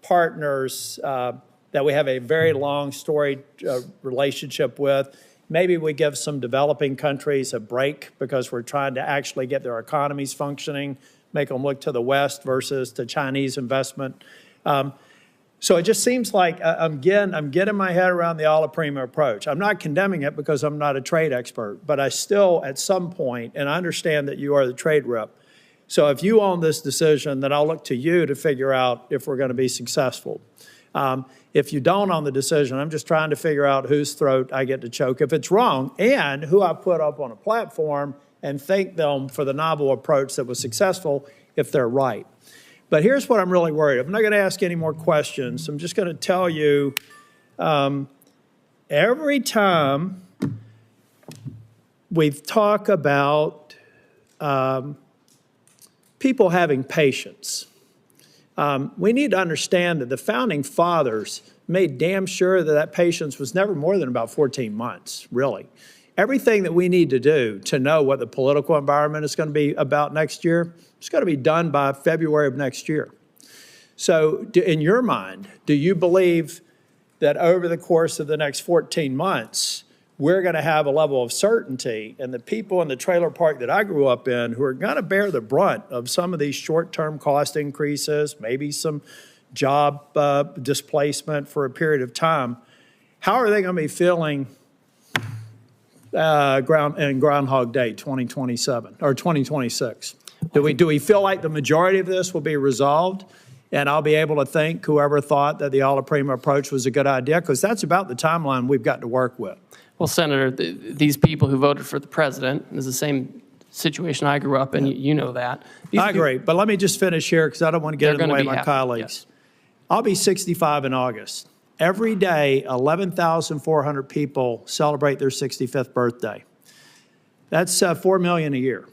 partners that we have a very long storied relationship with. Maybe we give some developing countries a break because we're trying to actually get their economies functioning, make them look to the West versus to Chinese investment. So it just seems like I'm getting my head around the alla prima approach. I'm not condemning it because I'm not a trade expert, but I still, at some point, and I understand that you are the trade rep. So if you own this decision, then I'll look to you to figure out if we're going to be successful. If you don't own the decision, I'm just trying to figure out whose throat I get to choke if it's wrong, and who I put up on a platform and thank them for the novel approach that was successful if they're right. But here's what I'm really worried. I'm not going to ask any more questions. I'm just going to tell you, every time we talk about people having patience, we need to understand that the founding fathers made damn sure that that patience was never more than about 14 months, really. Everything that we need to do to know what the political environment is going to be about next year, it's going to be done by February of next year. So in your mind, do you believe that over the course of the next 14 months, we're going to have a level of certainty, and the people in the trailer park that I grew up in who are going to bear the brunt of some of these short-term cost increases, maybe some job displacement for a period of time, how are they going to be feeling Groundhog Day 2027 or 2026? Do we feel like the majority of this will be resolved and I'll be able to thank whoever thought that the alla prima approach was a good idea? Because that's about the timeline we've got to work with. Well, Senator, these people who voted for the president is the same situation I grew up in. You know that. I agree. But let me just finish here because I don't want to get in the way of my colleagues. Yes. I'll be 65 in August. Every day, 11,400 people celebrate their 65th birthday. That's 4 million a year.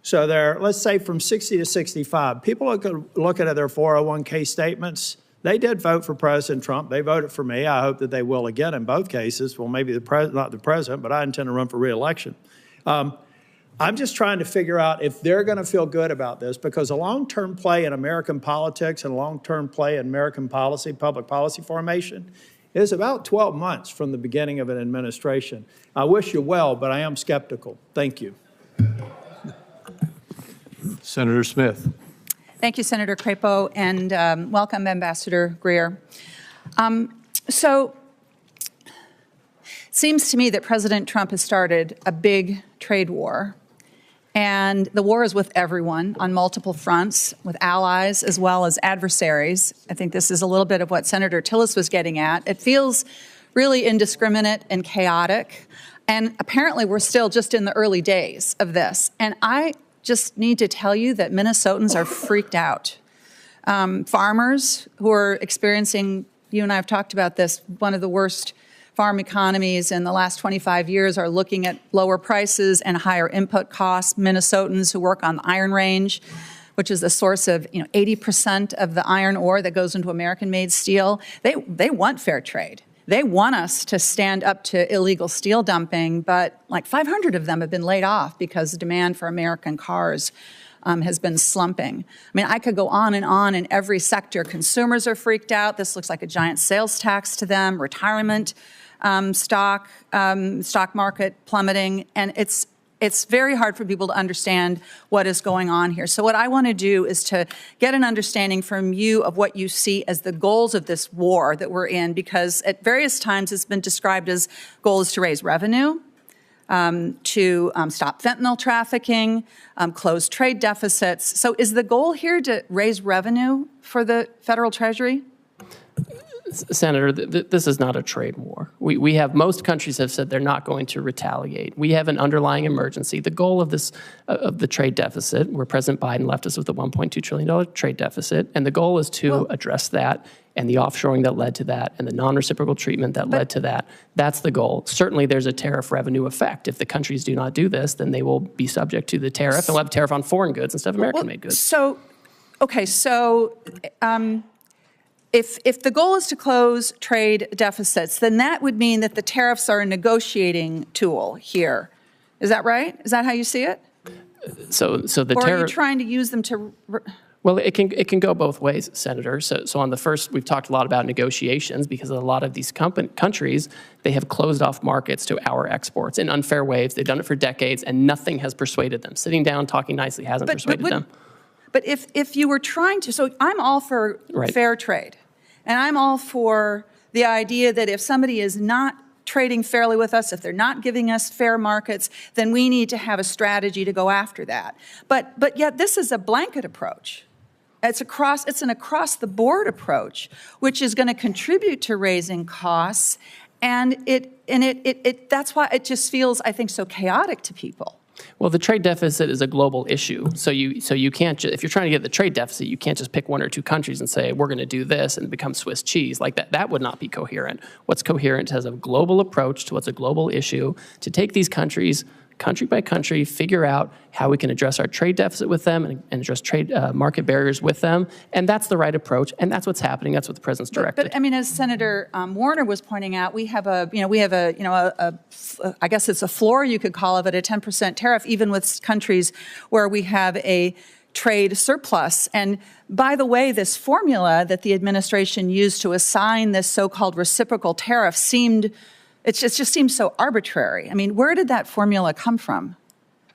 So there, let's say from 60 to 65, people are looking at their 401k statements. They did vote for President Trump. They voted for me. I hope that they will again in both cases. Well, maybe not the president, but I intend to run for re-election. I'm just trying to figure out if they're going to feel good about this, because a long-term play in American politics and a long-term play in American policy, public policy formation, is about 12 months from the beginning of an administration. I wish you well, but I am skeptical. Thank you. Senator Smith. Thank you, Senator Crapo, and welcome, Ambassador Greer. So it seems to me that President Trump has started a big trade war, and the war is with everyone on multiple fronts, with allies as well as adversaries. I think this is a little bit of what Senator Tillis was getting at. It feels really indiscriminate and chaotic, and apparently we're still just in the early days of this. And I just need to tell you that Minnesotans are freaked out. Farmers who are experiencing, you and I have talked about this, one of the worst farm economies in the last 25 years are looking at lower prices and higher input costs. Minnesotans who work on the Iron Range, which is the source of 80% of the iron ore that goes into American-made steel, they want fair trade. They want us to stand up to illegal steel dumping, but like 500 of them have been laid off because the demand for American cars has been slumping. I mean, I could go on in every sector. Consumers are freaked out. This looks like a giant sales tax to them. Retirement stock market plummeting, and it's very hard for people to understand what is going on here. So what I want to do is to get an understanding from you of what you see as the goals of this war that we're in, because at various times it's been described as goals to raise revenue, to stop fentanyl trafficking, close trade deficits. So is the goal here to raise revenue for the federal treasury? Senator, this is not a trade war. We have, most countries have said they're not going to retaliate. We have an underlying emergency. The goal of this, of the trade deficit, where President Biden left us with a $1.2 trillion trade deficit, and the goal is to address that and the offshoring that led to that and the non-reciprocal treatment that led to that. That's the goal. Certainly there's a tariff revenue effect. If the countries do not do this, then they will be subject to the tariff and we'll have a tariff on foreign goods instead of American-made goods. So, okay, so if the goal is to close trade deficits, then that would mean that the tariffs are a negotiating tool here. Is that right? Is that how you see it? So the Or are tariff. you trying to use them to? Well, it can go both ways, Senator. So on the first, we've talked a lot about negotiations because a lot of these countries, they have closed off markets to our exports in unfair ways. They've done it for decades, and nothing has persuaded them. Sitting down, talking nicely hasn't persuaded them. But if you were trying to, so I'm all for fair trade, and I'm all for the idea that if somebody is not trading fairly with us, if they're not giving us fair markets, then we need to have a strategy to go after that. But yet this is a blanket approach. It's an across-the-board approach, which is going to contribute to raising costs, and that's why it just feels, I think, so chaotic to people. Well, the trade deficit is a global issue. So you can't if you're trying to get the trade deficit, you can't just pick one or two countries and say, we're going to do this and become Swiss cheese. Like that would not be coherent. What's coherent is a global approach to what's a global issue, to take these countries, country by country, figure out how we can address our trade deficit with them and address trade market barriers with them. And that's the right approach. And that's what's happening. That's what the president's directed. But I mean, as Senator Warner was pointing out, I guess it's a floor, you could call it, a 10% tariff, even with countries where we have a trade surplus. And by the way, this formula that the administration used to assign this so-called reciprocal tariff it just seems so arbitrary. I mean, where did that formula come from?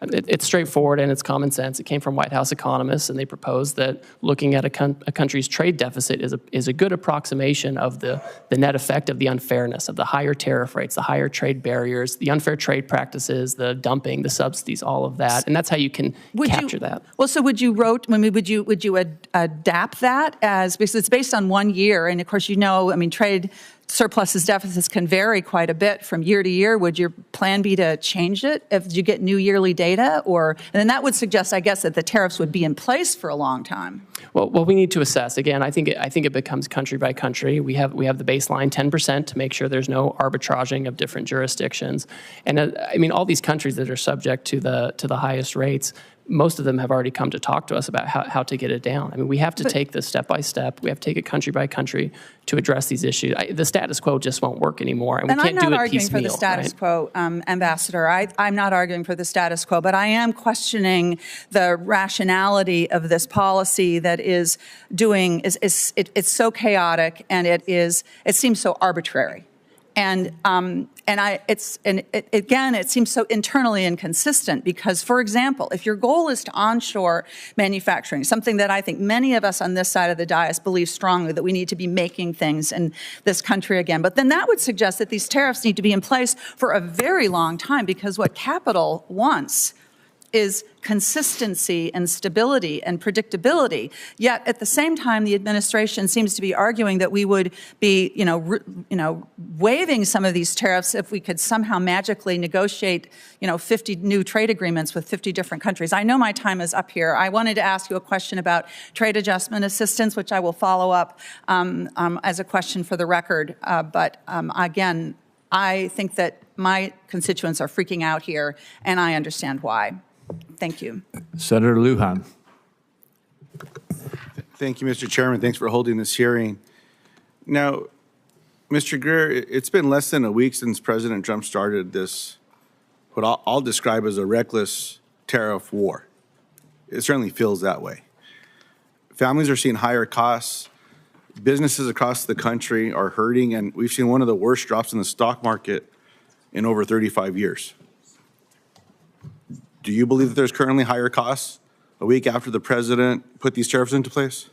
It's straightforward and it's common sense. It came from White House economists, and they proposed that looking at a country's trade deficit is a good approximation of the net effect of the unfairness, of the higher tariff rates, the higher trade barriers, the unfair trade practices, the dumping, the subsidies, all of that. And that's how you can capture that. Well, so would you adapt that because it's based on 1 year, and of course, trade surpluses, deficits can vary quite a bit from year to year. Would your plan be to change it if you get new yearly data? And then that would suggest, I guess, that the tariffs would be in place for a long time. Well, we need to assess. Again, I think it becomes country by country. We have the baseline 10% to make sure there's no arbitraging of different jurisdictions. And all these countries that are subject to the highest rates, most of them have already come to talk to us about how to get it down. I mean, we have to take this step by step. We have to take it country by country to address these issues. The status quo just won't work anymore, and we can't do it piecemeal. I'm not arguing for the status quo, Ambassador. I'm not arguing for the status quo, but I am questioning the rationality of this policy that is it's so chaotic, and it seems so arbitrary. It seems so internally inconsistent because, for example, if your goal is to onshore manufacturing, something that I think many of us on this side of the dais believe strongly that we need to be making things in this country again, but then that would suggest that these tariffs need to be in place for a very long time because what capital wants is consistency and stability and predictability. Yet at the same time, the administration seems to be arguing that we would be, waiving some of these tariffs if we could somehow magically negotiate, 50 new trade agreements with 50 different countries. I know my time is up here. I wanted to ask you a question about trade adjustment assistance, which I will follow up as a question for the record. Again, I think that my constituents are freaking out here, and I understand why. Thank you. Senator Lujan. Thank you, Mr. Chairman. Thanks for holding this hearing. Now, Mr. Greer, it's been less than a week since President Trump started this, what I'll describe as a reckless tariff war. It certainly feels that way. Families are seeing higher costs. Businesses across the country are hurting, and we've seen one of the worst drops in the stock market in over 35 years. Do you believe that there's currently higher costs a week after the president put these tariffs into place?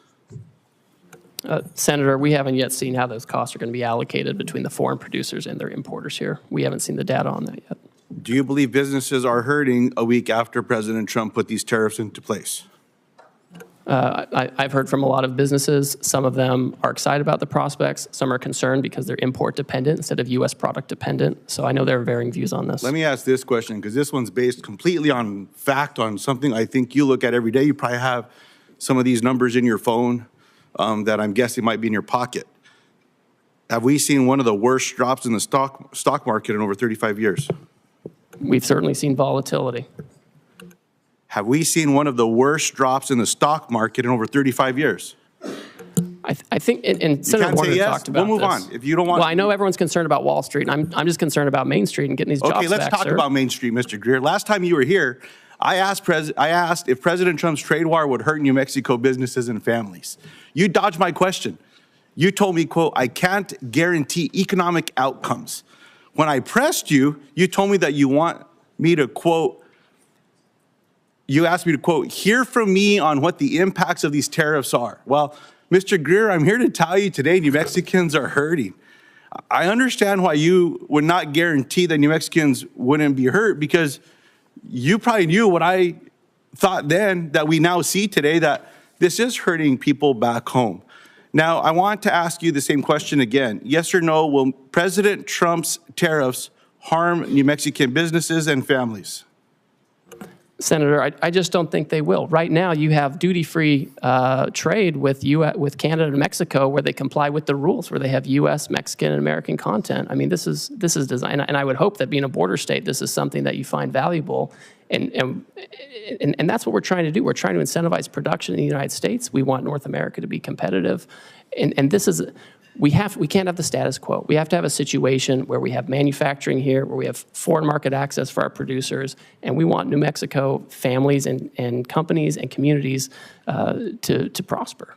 Senator, we haven't yet seen how those costs are going to be allocated between the foreign producers and their importers here. We haven't seen the data on that yet. Do you believe businesses are hurting a week after President Trump put these tariffs into place? I've heard from a lot of businesses. Some of them are excited about the prospects. Some are concerned because they're import dependent instead of U.S. product dependent. So I know there are varying views on this. Let me ask this question, because this one's based completely on fact, on something I think you look at every day. You probably have some of these numbers in your phone that I'm guessing might be in your pocket. Have we seen one of the worst drops in the stock market in over 35 years? We've certainly seen volatility. Have we seen one of the worst drops in the stock market in over 35 years? I think, and Senator Warner talked about We'll move this. on. If you don't want. Well, I know everyone's concerned about Wall Street, and I'm just concerned about Main Street and getting these jobs back, Okay, let's talk sir. about Main Street, Mr. Greer. Last time you were here, I asked if President Trump's trade war would hurt New Mexico businesses and families. You dodged my question. You told me, quote, I can't guarantee economic outcomes. When I pressed you, you told me that you want me to, quote, you asked me to, quote, hear from me on what the impacts of these tariffs are. Well, Mr. Greer, I'm here to tell you today, New Mexicans are hurting. I understand why you would not guarantee that New Mexicans wouldn't be hurt, because you probably knew what I thought then that we now see today, that this is hurting people back home. Now, I want to ask you the same question again. Yes or no, will President Trump's tariffs harm New Mexican businesses and families? Senator, I just don't think they will. Right now, you have duty-free trade with Canada and Mexico, where they comply with the rules, where they have U.S., Mexican, and American content. I mean, this is designed, and I would hope that being a border state, this is something that you find valuable, and that's what we're trying to do. We're trying to incentivize production in the United States. We want North America to be competitive, and this is. We can't have the status quo. We have to have a situation where we have manufacturing here, where we have foreign market access for our producers, and we want New Mexico families and companies and communities to prosper.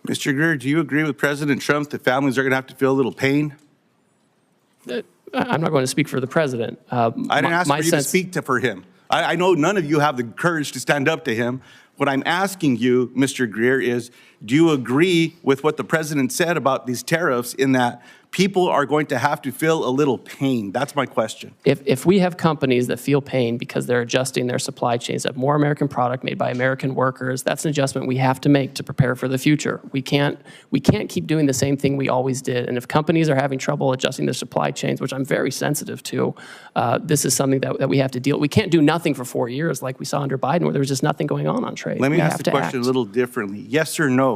Mr. Greer, do you agree with President Trump that families are going to have to feel a little pain? I'm not going to speak for the president. I didn't ask for you to speak for him. I know none of you have the courage to stand up to him. What I'm asking you, Mr. Greer, is do you agree with what the president said about these tariffs, in that people are going to have to feel a little pain? That's my question. If we have companies that feel pain because they're adjusting their supply chains, have more American product made by American workers, that's an adjustment we have to make to prepare for the future. We can't keep doing the same thing we always did. And if companies are having trouble adjusting their supply chains, which I'm very sensitive to, this is something that we have to deal with. We can't do nothing for 4 years like we saw under Biden, where there was just nothing going on trade. Let me ask the question a little differently. Yes or no?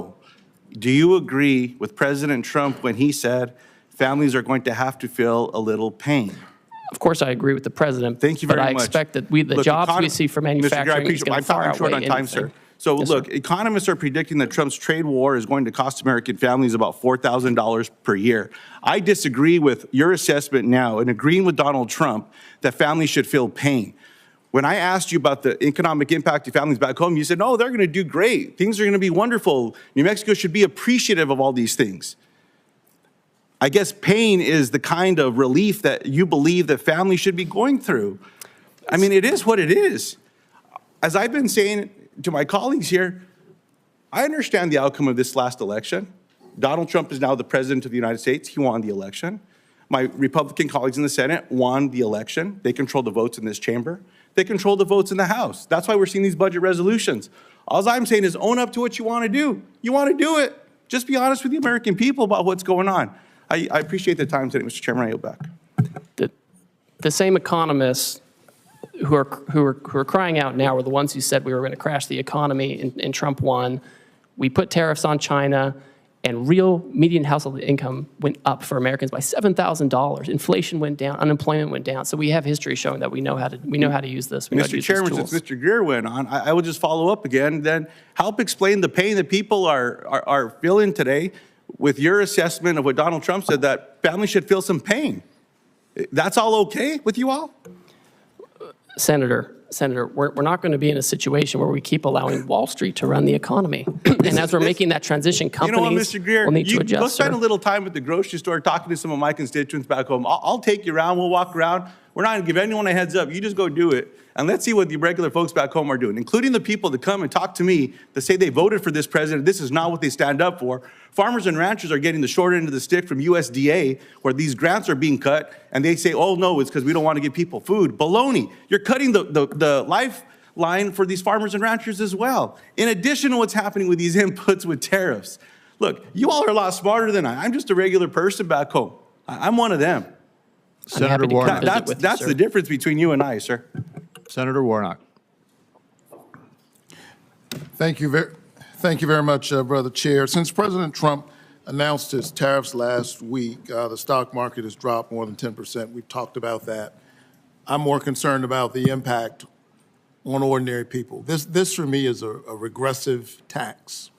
Do you agree with President Trump when he said families are going to have to feel a little pain? Of course, I agree with the president. Thank you very much. But I expect that the jobs we see for manufacturing is going to far outweigh short on time, sir. So look, economists are predicting that Trump's trade war is going to cost American families about $4,000 per year. I disagree with your assessment now, and agreeing with Donald Trump that families should feel pain. When I asked you about the economic impact to families back home, you said, no, they're going to do great. Things are going to be wonderful. New Mexico should be appreciative of all these things. I guess pain is the kind of relief that you believe that families should be going through. I mean, it is what it is. As I've been saying to my colleagues here, I understand the outcome of this last election. Donald Trump is now the president of the United States. He won the election. My Republican colleagues in the Senate won the election. They control the votes in this chamber. They control the votes in the House. That's why we're seeing these budget resolutions. All I'm saying is own up to what you want to do. You want to do it. Just be honest with the American people about what's going on. I appreciate the time today, Mr. Chairman. I yield back. The same economists who are crying out now were the ones who said we were going to crash the economy, and Trump won. We put tariffs on China, and real median household income went up for Americans by $7,000. Inflation went down, unemployment went down. So we have history showing that we know how to use this. Mr. Chairman, since Mr. Greer went on, I will just follow up again. Then help explain the pain that people are feeling today with your assessment of what Donald Trump said, that families should feel some pain. That's all okay with you all? Senator, we're not going to be in a situation where we keep allowing Wall Street to run the economy. And as we're making that transition, companies you know what, Mr. Greer, will need to adjust. Go spend a little time at the grocery store talking to some of my constituents back home. I'll take you around. We'll walk around. We're not going to give anyone a heads up. You just go do it. And let's see what the regular folks back home are doing, including the people that come and talk to me that say they voted for this president. This is not what they stand up for. Farmers and ranchers are getting the short end of the stick from USDA, where these grants are being cut, and they say, oh, no, it's because we don't want to give people food. Baloney. You're cutting the line for these farmers and ranchers as well, in addition to what's happening with these inputs with tariffs. Look, you all are a lot smarter than I. I'm just a regular person back home. I'm one of them. Senator Warnock. That's the difference between you and I, sir. Senator Warnock. Thank you very much, Brother Chair. Since President Trump announced his tariffs last week, the stock market has dropped more than 10%. We've talked about that. I'm more concerned about the impact on ordinary people. This for me is a regressive tax.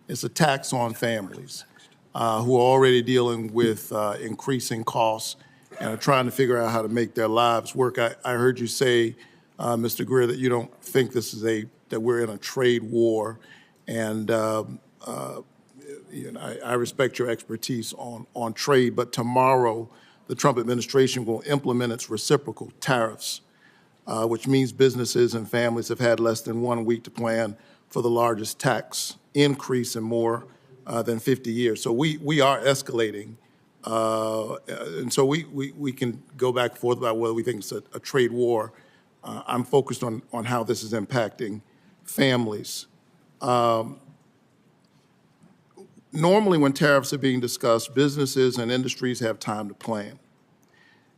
It's a tax on families who are already dealing with increasing costs and are trying to figure out how to make their lives work. I heard you say, Mr. Greer, that you don't think this is that we're in a trade war, and I respect your expertise on trade, but tomorrow the Trump administration will implement its reciprocal tariffs, which means businesses and families have had less than 1 week to plan for the largest tax increase in more than 50 years. So we are escalating, and so we can go back and forth about whether we think it's a trade war. I'm focused on how this is impacting families. Normally when tariffs are being discussed, businesses and industries have time to plan.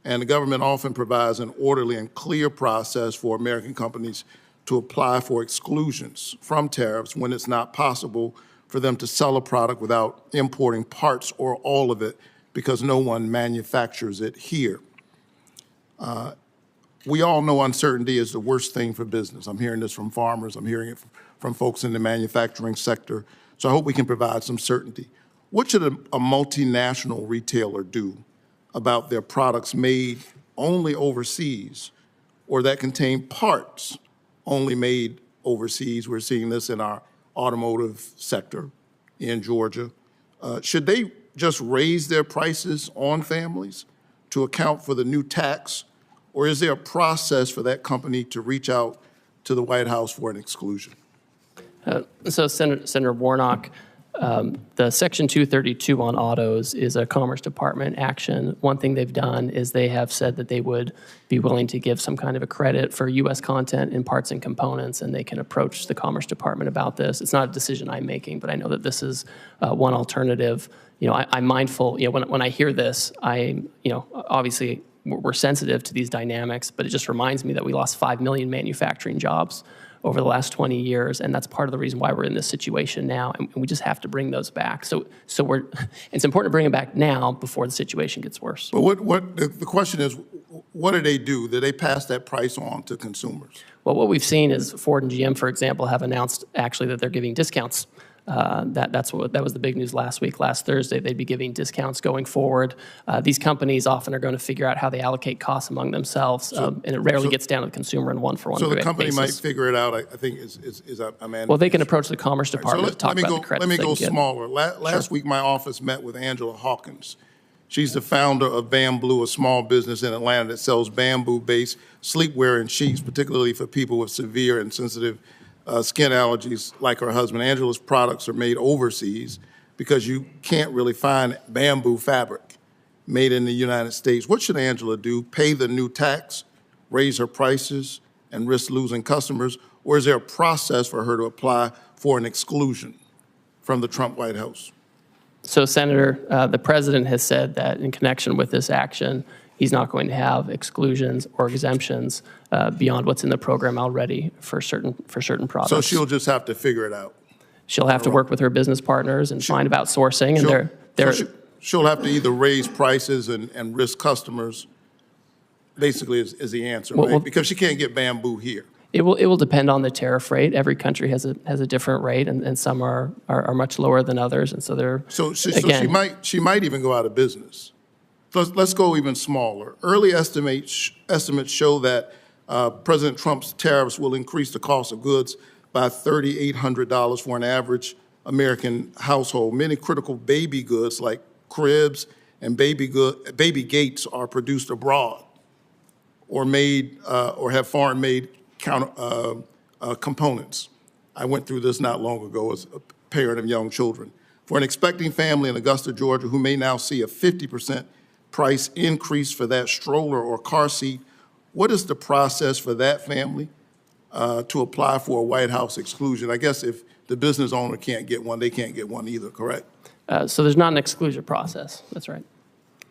And the government often provides an orderly and clear process for American companies to apply for exclusions from tariffs when it's not possible for them to sell a product without importing parts or all of it because no one manufactures it here. We all know uncertainty is the worst thing for business. I'm hearing this from farmers. I'm hearing it from folks in the manufacturing sector. So I hope we can provide some certainty. What should a multinational retailer do about their products made only overseas or that contain parts only made overseas? We're seeing this in our automotive sector in Georgia. Should they just raise their prices on families to account for the new tax? Or is there a process for that company to reach out to the White House for an exclusion? So Senator Warnock, the Section 232 on autos is a Commerce Department action. One thing they've done is they have said that they would be willing to give some kind of a credit for U.S. content in parts and components, and they can approach the Commerce Department about this. It's not a decision I'm making, but I know that this is one alternative. You know, I'm mindful, you know, when I hear this, obviously we're sensitive to these dynamics, but it just reminds me that we lost 5 million manufacturing jobs over the last 20 years, and that's part of the reason why we're in this situation now, and we just have to bring those back. So it's important to bring them back now before the situation gets worse. But the question is, what do they do? Do they pass that price on to consumers? Well, what we've seen is Ford and GM, for example, have announced actually that they're giving discounts. That was the big news last week. Last Thursday, they'd be giving discounts going forward. These companies often are going to figure out how they allocate costs among themselves, and it rarely gets down to the consumer in one-for-one basis. So the company might figure it out, I think, well, they can approach the Commerce Department to talk about the credits. Let me go smaller. Last week, my office met with Angela Hawkins. She's the founder of Bamboo, a small business in Atlanta that sells bamboo-based sleepwear and sheets, particularly for people with severe and sensitive skin allergies like her husband. Angela's products are made overseas because you can't really find bamboo fabric made in the United States. What should Angela do? Pay the new tax, raise her prices, and risk losing customers? Or is there a process for her to apply for an exclusion from the Trump White House? So, Senator, the president has said that in connection with this action, he's not going to have exclusions or exemptions beyond what's in the program already for certain products. So she'll just have to figure it out. She'll have to work with her business partners and find about sourcing, and she'll have to either raise prices and risk customers. Basically, is the answer, right? Because she can't get bamboo here. It will depend on the tariff rate. Every country has a different rate, and some are much lower than others, and so they're she might even go out of business. Let's go even smaller. Early estimates show that President Trump's tariffs will increase the cost of goods by $3,800 for an average American household. Many critical baby goods like cribs and baby gates are produced abroad or made or have foreign-made components. I went through this not long ago as a parent of young children. For an expecting family in Augusta, Georgia, who may now see a 50% price increase for that stroller or car seat, what is the process for that family to apply for a White House exclusion? I guess if the business owner can't get one, they can't get one either, correct? So there's not an exclusion process. That's right.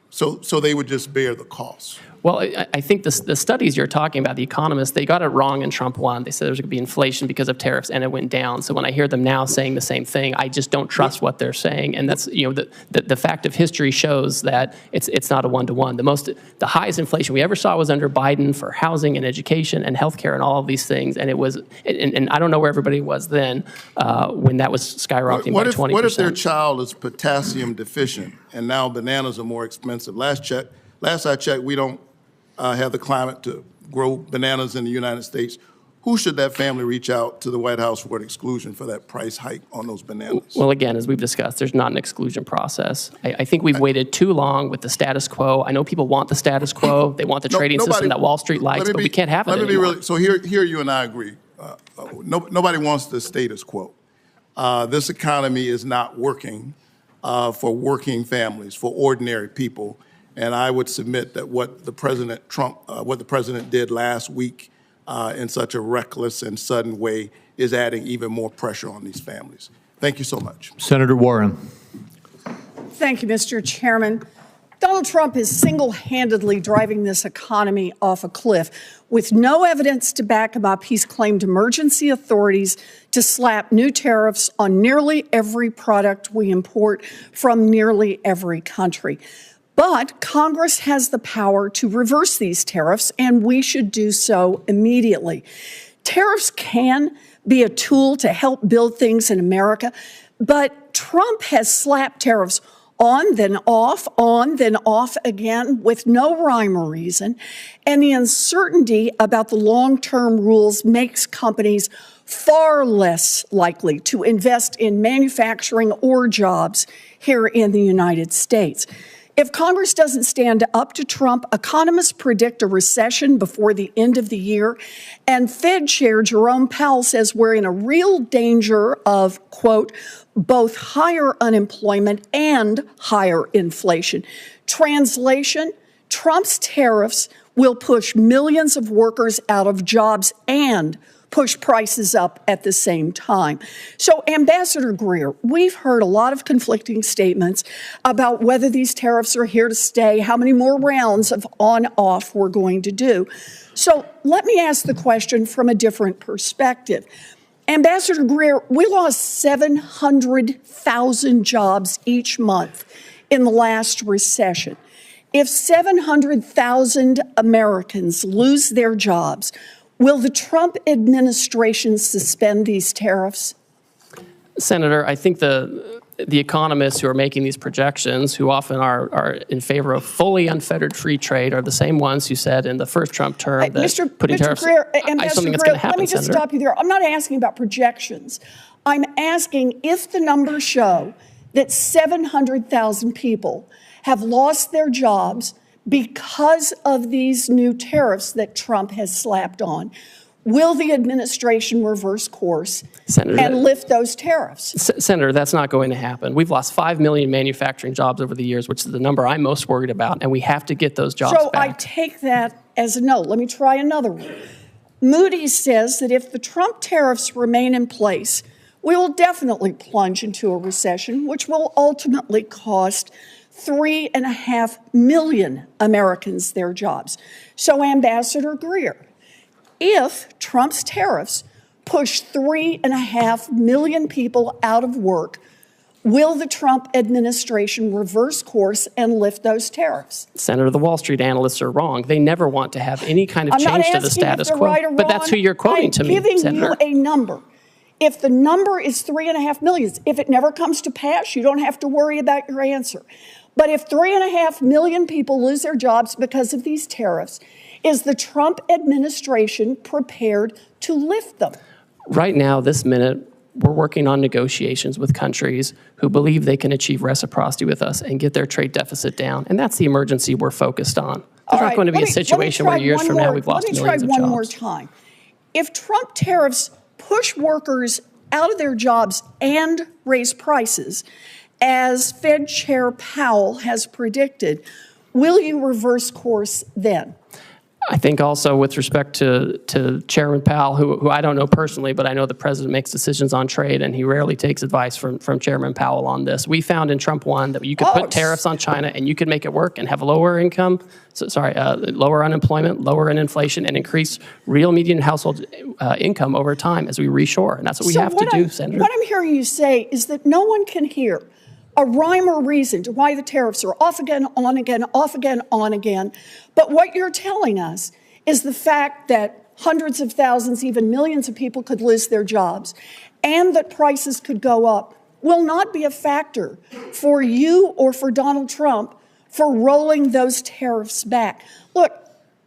So they would just bear the cost? Well, I think the studies you're talking about, the economists, they got it wrong in Trump 1. They said there was going to be inflation because of tariffs, and it went down. So when I hear them now saying the same thing, I just don't trust what they're saying. And that's, the fact of history shows that it's not a one-to-one. The highest inflation we ever saw was under Biden for housing and education and healthcare and all of these things. And it was, and I don't know where everybody was then when that was skyrocketing by 20%. What if their child is potassium deficient and now bananas are more expensive? Last I checked, we don't have the climate to grow bananas in the United States. Who should that family reach out to the White House for an exclusion for that price hike on those bananas? Well, again, as we've discussed, there's not an exclusion process. I think we've waited too long with the status quo. I know people want the status quo. They want the trading system that Wall Street likes, but we can't have it anymore. So here you and I agree. Nobody wants the status quo. This economy is not working for working families, for ordinary people. And I would submit that what the president did last week in such a reckless and sudden way is adding even more pressure on these families. Thank you so much. Senator Warren. Thank you, Mr. Chairman. Donald Trump is single-handedly driving this economy off a cliff. With no evidence to back him up, he's claimed emergency authorities to slap new tariffs on nearly every product we import from nearly every country. But Congress has the power to reverse these tariffs, and we should do so immediately. Tariffs can be a tool to help build things in America, but Trump has slapped tariffs on, then off again with no rhyme or reason, and the uncertainty about the long-term rules makes companies far less likely to invest in manufacturing or jobs here in the United States. If Congress doesn't stand up to Trump, economists predict a recession before the end of the year, and Fed Chair Jerome Powell says we're in a real danger of, quote, both higher unemployment and higher inflation. Translation, Trump's tariffs will push millions of workers out of jobs and push prices up at the same time. So, Ambassador Greer, we've heard a lot of conflicting statements about whether these tariffs are here to stay, how many more rounds of on-off we're going to do. So let me ask the question from a different perspective. Ambassador Greer, we lost 700,000 jobs each month in the last recession. If 700,000 Americans lose their jobs, will the Trump administration suspend these tariffs? Senator, I think the economists who are making these projections, who often are in favor of fully unfettered free trade, are the same ones who said in the first Trump term that putting tariffs Greer, I something that's going to happen, let me just Senator. stop you there. I'm not asking about projections. I'm asking if the numbers show that 700,000 people have lost their jobs because of these new tariffs that Trump has slapped on. Will the administration reverse course and lift those tariffs? Senator, that's not going to happen. We've lost 5 million manufacturing jobs over the years, which is the number I'm most worried about, and we have to get those jobs back. So I take that as a no. Let me try another one. Moody's says that if the Trump tariffs remain in place, we will definitely plunge into a recession, which will ultimately cost 3.5 million Americans their jobs. So, Ambassador Greer, if Trump's tariffs push 3.5 million people out of work, will the Trump administration reverse course and lift those tariffs? Senator, the Wall Street analysts are wrong. They never want to have any kind of change to the status quo. Right or but that's who you're quoting to me, Senator. I'm giving you a number. If the number is 3.5 million, if it never comes to pass, you don't have to worry about your answer. But if 3.5 million people lose their jobs because of these tariffs, is the Trump administration prepared to lift them? Right now, this minute, we're working on negotiations with countries who believe they can achieve reciprocity with us and get their trade deficit down. And that's the emergency we're focused on. There's not going to be a situation where years from now we've lost millions of jobs. Let me try one more time. If Trump tariffs push workers out of their jobs and raise prices, as Fed Chair Powell has predicted, will you reverse course then? I think also with respect to Chairman Powell, who I don't know personally, but I know the president makes decisions on trade, and he rarely takes advice from Chairman Powell on this. We found in Trump 1 that you could put tariffs on China and you could make it work and have lower income, lower unemployment, lower inflation, and increase real median household income over time as we reshore. And that's what we have to do, Senator. What I'm hearing you say is that no one can hear a rhyme or reason to why the tariffs are off again, on again, off again, on again. But what you're telling us is the fact that hundreds of thousands, even millions of people could lose their jobs and that prices could go up will not be a factor for you or for Donald Trump for rolling those tariffs back. Look,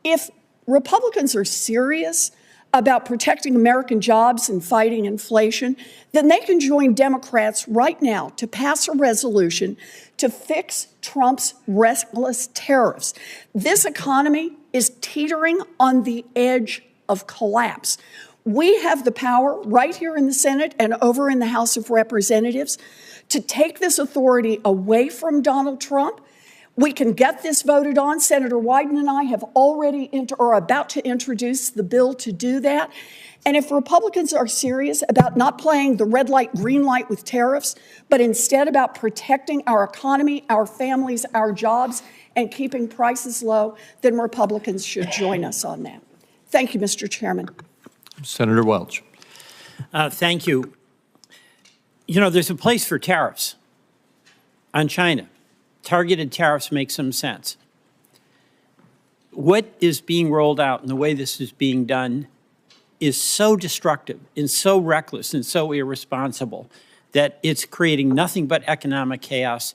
if Republicans are serious about protecting American jobs and fighting inflation, then they can join Democrats right now to pass a resolution to fix Trump's reckless tariffs. This economy is teetering on the edge of collapse. We have the power right here in the Senate and over in the House of Representatives to take this authority away from Donald Trump. We can get this voted on. Senator Wyden and I have already are about to introduce the bill to do that. And if Republicans are serious about not playing the red light, green light with tariffs, but instead about protecting our economy, our families, our jobs, and keeping prices low, then Republicans should join us on that. Thank you, Mr. Chairman. Senator Welch. Thank you. You know, there's a place for tariffs on China. Targeted tariffs make some sense. What is being rolled out and the way this is being done is so destructive and so reckless and so irresponsible that it's creating nothing but economic chaos,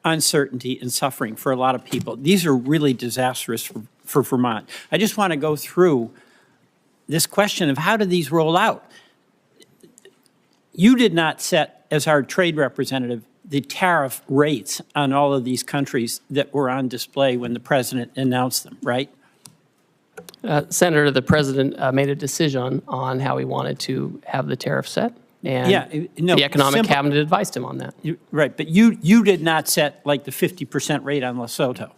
uncertainty, and suffering for a lot of people. These are really disastrous for Vermont. I just want to go through this question of how do these roll out? You did not set, as our trade representative, the tariff rates on all of these countries that were on display when the president announced them, right? Senator, the president made a decision on how he wanted to have the tariff set, and the economic cabinet advised him on that. Right, but you did not set like the 50% rate on Lesotho.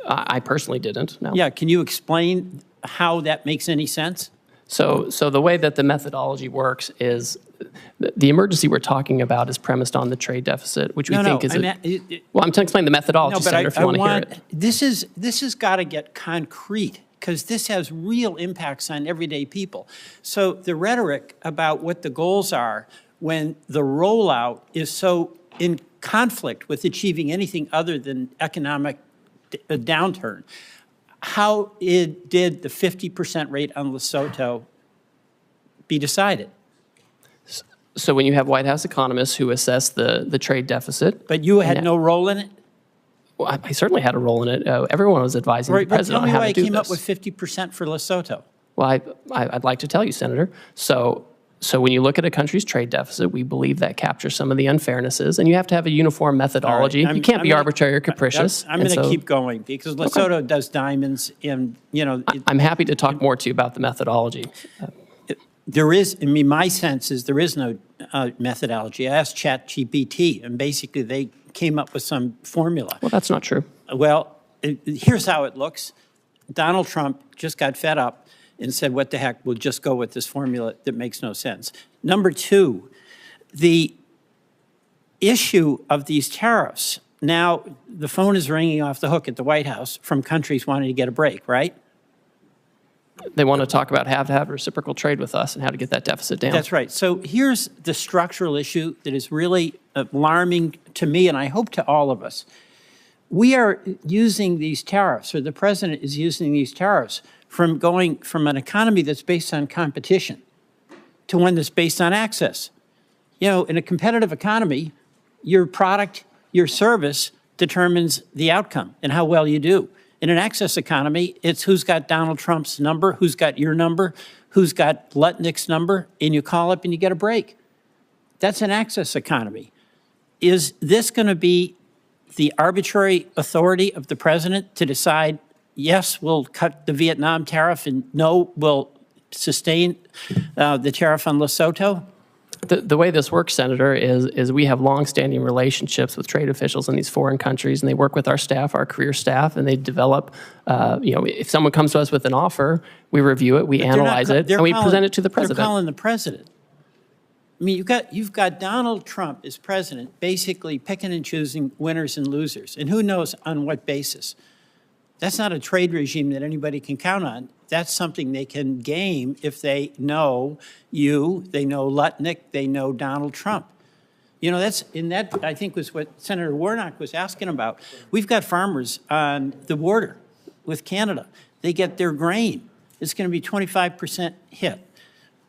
I personally didn't, no. Yeah, can you explain how that makes any sense? So the way that the methodology works is the emergency we're talking about is premised on the trade deficit, which we think is well, I'm trying to explain the methodology, Senator, if you want to hear it. This has got to get concrete because this has real impacts on everyday people. So the rhetoric about what the goals are when the rollout is so in conflict with achieving anything other than economic downturn, how did the 50% rate on Lesotho be decided? So when you have White House economists who assess the trade deficit. But you had no role in it? Well, I certainly had a role in it. Everyone was advising the president on how to do this. Tell me why I came up with 50% for Lesotho. Well, I'd like to tell you, Senator. So when you look at a country's trade deficit, we believe that captures some of the unfairnesses, and you have to have a uniform methodology. You can't be arbitrary or capricious. I'm going to keep going because Lesotho does diamonds in, you know. I'm happy to talk more to you about the methodology. There is, I mean, my sense is there is no methodology. I asked ChatGPT, and basically they came up with some formula. Well, that's not true. Well, here's how it looks. Donald Trump just got fed up and said, what the heck, we'll just go with this formula that makes no sense. Number two, the issue of these tariffs. Now, the phone is ringing off the hook at the White House from countries wanting to get a break, right? They want to talk about how to have reciprocal trade with us and how to get that deficit down. That's right. So here's the structural issue that is really alarming to me, and I hope to all of us. We are using these tariffs, or the president is using these tariffs, from going from an economy that's based on competition to one that's based on access. You know, in a competitive economy, your product, your service determines the outcome and how well you do. In an access economy, it's who's got Donald Trump's number, who's got your number, who's got Lutnick's number, and you call up and you get a break. That's an access economy. Is this going to be the arbitrary authority of the president to decide, yes, we'll cut the Vietnam tariff, and no, we'll sustain the tariff on Lesotho? The way this works, Senator, is we have longstanding relationships with trade officials in these foreign countries, and they work with our staff, our career staff, and they develop, if someone comes to us with an offer, we review it, we analyze it, and we present it to the president. They're calling the president. I mean, you've got Donald Trump as president basically picking and choosing winners and losers, and who knows on what basis. That's not a trade regime that anybody can count on. That's something they can game if they know you, they know Lutnick, they know Donald Trump. You know, that I think was what Senator Warnock was asking about. We've got farmers on the border with Canada. They get their grain. It's going to be 25% hit.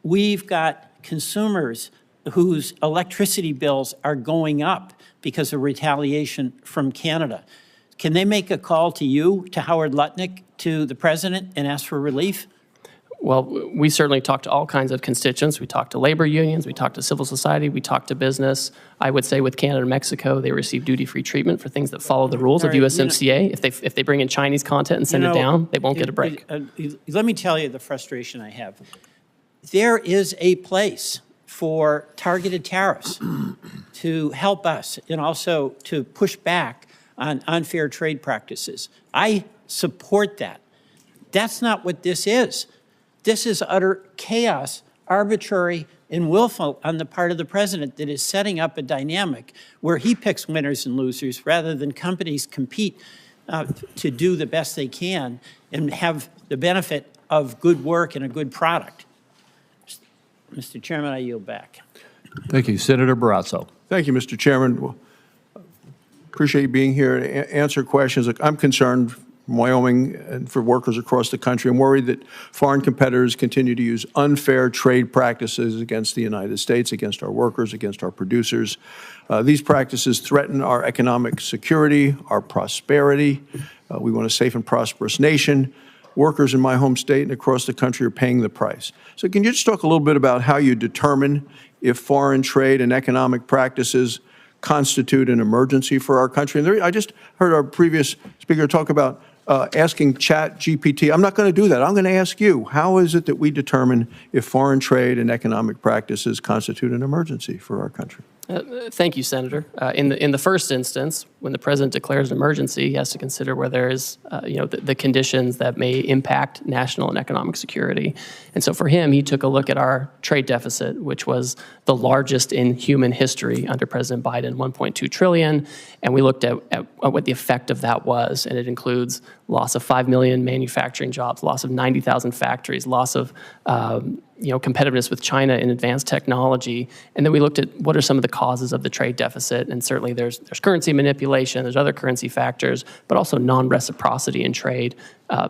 We've got consumers whose electricity bills are going up because of retaliation from Canada. Can they make a call to you, to Howard Lutnick, to the president, and ask for relief? Well, we certainly talk to all kinds of constituents. We talk to labor unions, we talk to civil society, we talk to business. I would say with Canada and Mexico, they receive duty-free treatment for things that follow the rules of USMCA. If they bring in Chinese content and send it down, they won't get a break. Let me tell you the frustration I have. There is a place for targeted tariffs to help us and also to push back on unfair trade practices. I support that. That's not what this is. This is utter chaos, arbitrary and willful on the part of the president that is setting up a dynamic where he picks winners and losers rather than companies compete to do the best they can and have the benefit of good work and a good product. Mr. Chairman, I yield back. Thank you. Senator Barrasso. Thank you, Mr. Chairman. Well, appreciate you being here to answer questions. Look, I'm concerned from Wyoming and for workers across the country. I'm worried that foreign competitors continue to use unfair trade practices against the United States, against our workers, against our producers. These practices threaten our economic security, our prosperity. We want a safe and prosperous nation. Workers in my home state and across the country are paying the price. So can you just talk a little bit about how you determine if foreign trade and economic practices constitute an emergency for our country? And I just heard our previous speaker talk about asking ChatGPT. I'm not going to do that. I'm going to ask you, how is it that we determine if foreign trade and economic practices constitute an emergency for our country? Thank you, Senator. In the first instance, when the president declares an emergency, he has to consider where there is, the conditions that may impact national and economic security. And so for him, he took a look at our trade deficit, which was the largest in human history under President Biden, 1.2 trillion. And we looked at what the effect of that was. And it includes loss of 5 million manufacturing jobs, loss of 90,000 factories, loss of competitiveness with China in advanced technology. And then we looked at what are some of the causes of the trade deficit. And certainly there's currency manipulation, there's other currency factors, but also non-reciprocity in trade,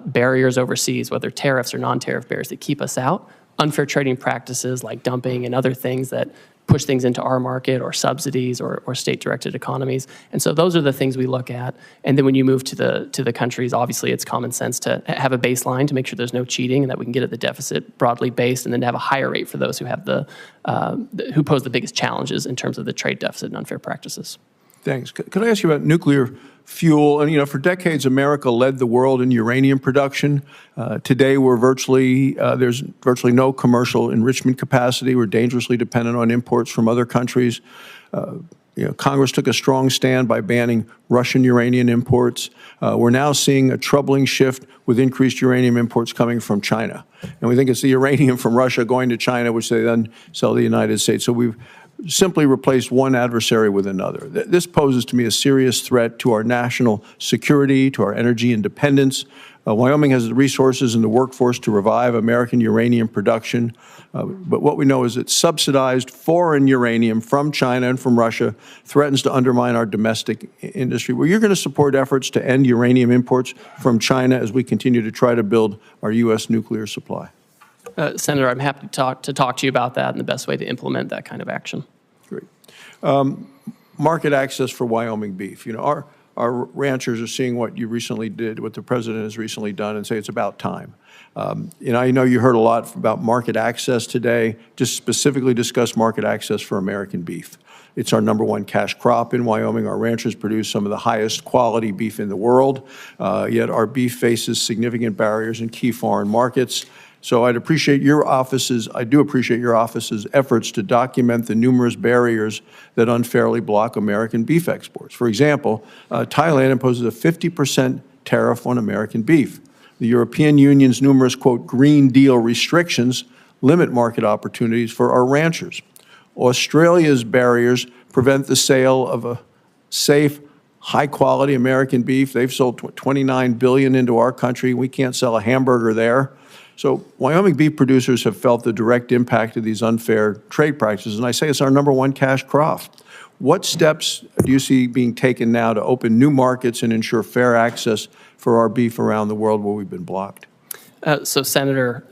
barriers overseas, whether tariffs or non-tariff barriers that keep us out, unfair trading practices like dumping and other things that push things into our market, or subsidies, or state-directed economies. And so those are the things we look at. And then when you move to the countries, obviously it's common sense to have a baseline to make sure there's no cheating and that we can get at the deficit broadly based, and then to have a higher rate for those who have who pose the biggest challenges in terms of the trade deficit and unfair practices. Thanks. Could I ask you about nuclear fuel? And, for decades, America led the world in uranium production. Today, there's virtually no commercial enrichment capacity. We're dangerously dependent on imports from other countries. Congress took a strong stand by banning Russian uranium imports. We're now seeing a troubling shift with increased uranium imports coming from China. And we think it's the uranium from Russia going to China, which they then sell to the United States. So we've simply replaced one adversary with another. This poses to me a serious threat to our national security, to our energy independence. Wyoming has the resources and the workforce to revive American uranium production. But what we know is that subsidized foreign uranium from China and from Russia threatens to undermine our domestic industry. Well, you're going to support efforts to end uranium imports from China as we continue to try to build our U.S. nuclear supply. Senator, I'm happy to talk to you about that and the best way to implement that kind of action. Great. Market access for Wyoming beef. Our ranchers are seeing what you recently did, what the president has recently done, and say it's about time. I know you heard a lot about market access today. Just specifically discuss market access for American beef. It's our #1 cash crop in Wyoming. Our ranchers produce some of the highest quality beef in the world, yet our beef faces significant barriers in key foreign markets. So I do appreciate your office's efforts to document the numerous barriers that unfairly block American beef exports. For example, Thailand imposes a 50% tariff on American beef. The European Union's numerous, quote, Green Deal restrictions limit market opportunities for our ranchers. Australia's barriers prevent the sale of a safe, high-quality American beef. They've sold $29 billion into our country. We can't sell a hamburger there. So Wyoming beef producers have felt the direct impact of these unfair trade practices, and I say it's our #1 cash crop. What steps do you see being taken now to open new markets and ensure fair access for our beef around the world where we've been blocked? So, Senator,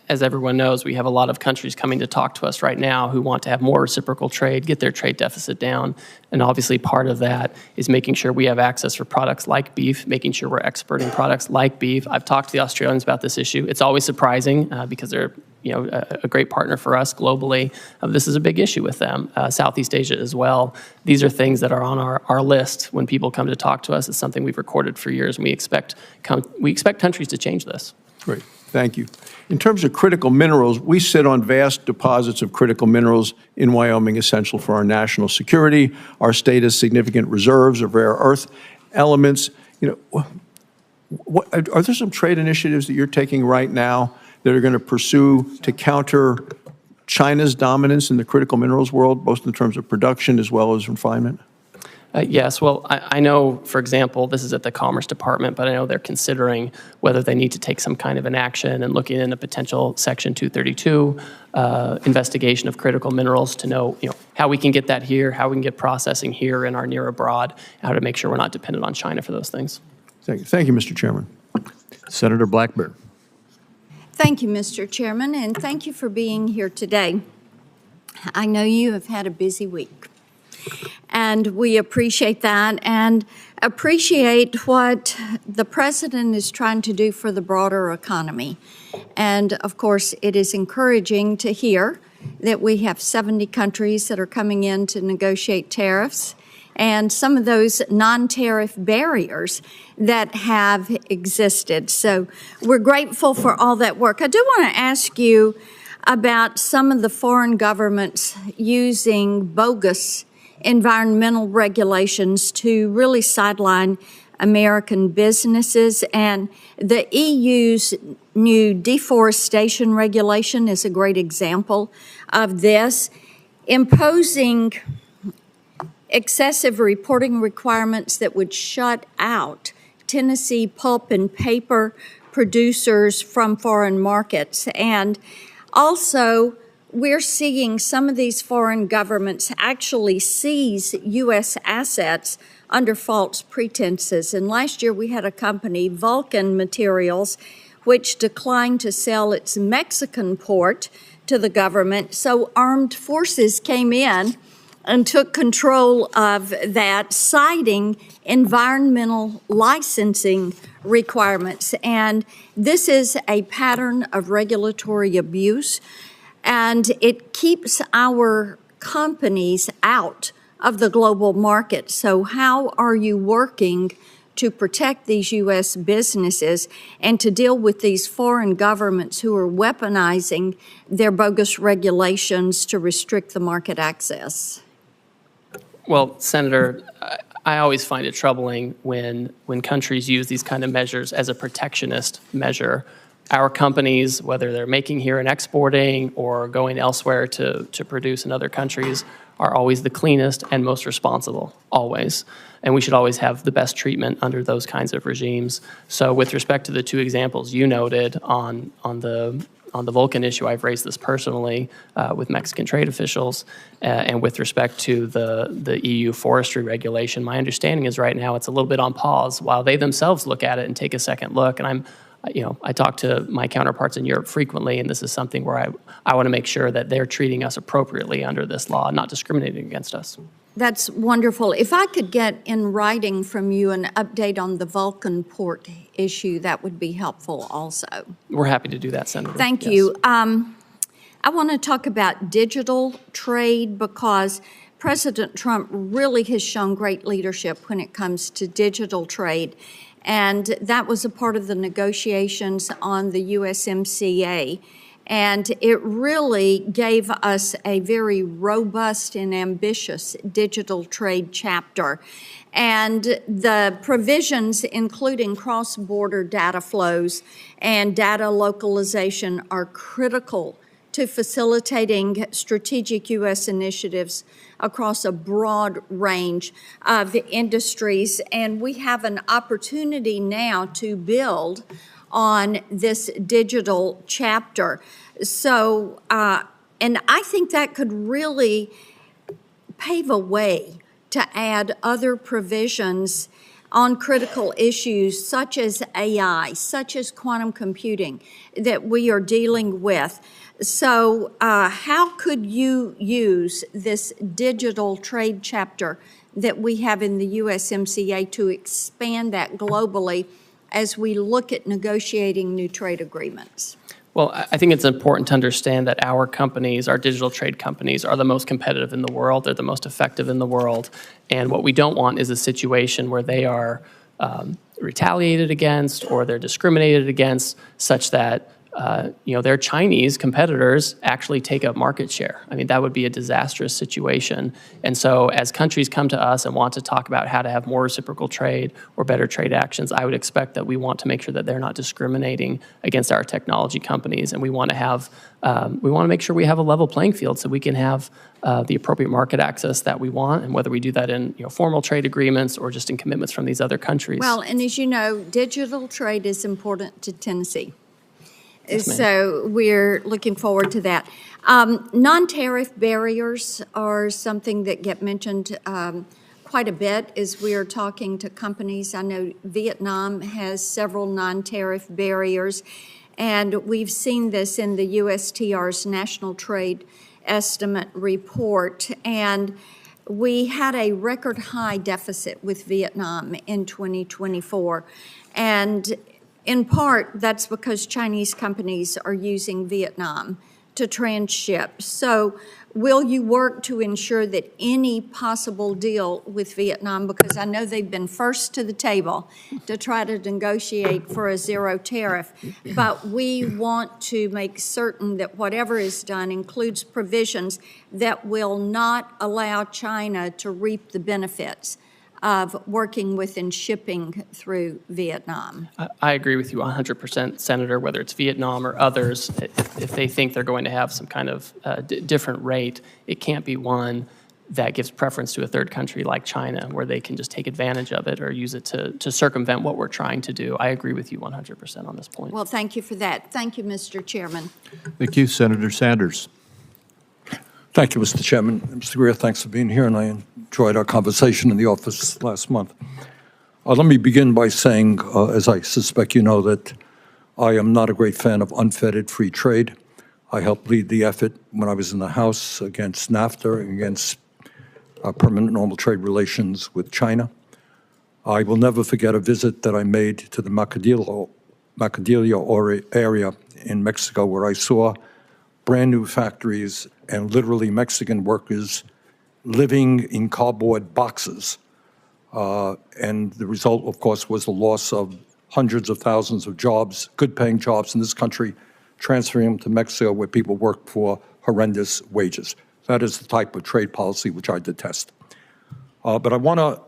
as everyone knows, we have a lot of countries coming to talk to us right now who want to have more reciprocal trade, get their trade deficit down. And obviously part of that is making sure we have access for products like beef, making sure we're exporting products like beef. I've talked to the Australians about this issue. It's always surprising because they're a great partner for us globally. This is a big issue with them. Southeast Asia as well. These are things that are on our list when people come to talk to us. It's something we've recorded for years, and we expect countries to change this. Great, thank you. In terms of critical minerals, we sit on vast deposits of critical minerals in Wyoming essential for our national security. Our state has significant reserves of rare earth elements. Are there some trade initiatives that you're taking right now that are going to pursue to counter China's dominance in the critical minerals world, both in terms of production as well as refinement? Yes, well, I know, for example, this is at the Commerce Department, but I know they're considering whether they need to take some kind of an action and looking in a potential Section 232 investigation of critical minerals to know, how we can get that here, how we can get processing here in our near abroad, how to make sure we're not dependent on China for those things. Thank you, Mr. Chairman. Senator Blackburn. Thank you, Mr. Chairman, and thank you for being here today. I know you have had a busy week. And we appreciate that and appreciate what the president is trying to do for the broader economy. And of course, it is encouraging to hear that we have 70 countries that are coming in to negotiate tariffs and some of those non-tariff barriers that have existed. So we're grateful for all that work. I do want to ask you about some of the foreign governments using bogus environmental regulations to really sideline American businesses. And the EU's new deforestation regulation is a great example of this, imposing excessive reporting requirements that would shut out Tennessee pulp and paper producers from foreign markets. And also, we're seeing some of these foreign governments actually seize U.S. assets under false pretenses. And last year we had a company, Vulcan Materials, which declined to sell its Mexican port to the government. So armed forces came in and took control of that, citing environmental licensing requirements. And this is a pattern of regulatory abuse. And it keeps our companies out of the global market. So how are you working to protect these U.S. businesses and to deal with these foreign governments who are weaponizing their bogus regulations to restrict the market access? Well, Senator, I always find it troubling when countries use these kind of measures as a protectionist measure. Our companies, whether they're making here and exporting or going elsewhere to produce in other countries, are always the cleanest and most responsible, always. And we should always have the best treatment under those kinds of regimes. So with respect to the two examples you noted on the Vulcan issue, I've raised this personally with Mexican trade officials. And with respect to the EU forestry regulation, my understanding is right now it's a little bit on pause while they themselves look at it and take a second look. And I talk to my counterparts in Europe frequently, and this is something where I want to make sure that they're treating us appropriately under this law, not discriminating against us. That's wonderful. If I could get in writing from you an update on the Vulcan port issue, that would be helpful also. We're happy to do that, Senator. Thank you. I want to talk about digital trade because President Trump really has shown great leadership when it comes to digital trade. And that was a part of the negotiations on the USMCA. And it really gave us a very robust and ambitious digital trade chapter. And the provisions, including cross-border data flows and data localization, are critical to facilitating strategic U.S. initiatives across a broad range of industries. And we have an opportunity now to build on this digital chapter. So, and I think that could really pave a way to add other provisions on critical issues such as AI, such as quantum computing that we are dealing with. So how could you use this digital trade chapter that we have in the USMCA to expand that globally as we look at negotiating new trade agreements? Well, I think it's important to understand that our companies, our digital trade companies, are the most competitive in the world. They're the most effective in the world. And what we don't want is a situation where they are retaliated against or they're discriminated against such that their Chinese competitors actually take up market share. I mean, that would be a disastrous situation. And so as countries come to us and want to talk about how to have more reciprocal trade or better trade actions, I would expect that we want to make sure that they're not discriminating against our technology companies. And we want to have, we want to make sure we have a level playing field so we can have the appropriate market access that we want, and whether we do that in formal trade agreements or just in commitments from these other countries. Well, and as you know, digital trade is important to Tennessee. Yes, ma'am. So we're looking forward to that. Non-tariff barriers are something that get mentioned quite a bit as we are talking to companies. I know Vietnam has several non-tariff barriers, and we've seen this in the USTR's National Trade Estimate report. And we had a record high deficit with Vietnam in 2024. And in part, that's because Chinese companies are using Vietnam to transship. So will you work to ensure that any possible deal with Vietnam, because I know they've been first to the table to try to negotiate for a zero tariff, but we want to make certain that whatever is done includes provisions that will not allow China to reap the benefits of working with and shipping through Vietnam. I agree with you 100%, Senator, whether it's Vietnam or others. If they think they're going to have some kind of different rate, it can't be one that gives preference to a third country like China, where they can just take advantage of it or use it to circumvent what we're trying to do. I agree with you 100% on this point. Well, thank you for that. Thank you, Mr. Chairman. Thank you, Senator Sanders. Thank you, Mr. Chairman. Mr. Greer, thanks for being here, and I enjoyed our conversation in the office last month. Let me begin by saying, as I suspect you know, that I am not a great fan of unfettered free trade. I helped lead the effort when I was in the House against NAFTA and against permanent normal trade relations with China. I will never forget a visit that I made to the Macadillo area in Mexico, where I saw brand new factories and literally Mexican workers living in cardboard boxes. And the result, of course, was the loss of hundreds of thousands of jobs, good-paying jobs in this country, transferring them to Mexico where people work for horrendous wages. That is the type of trade policy which I detest. But I want to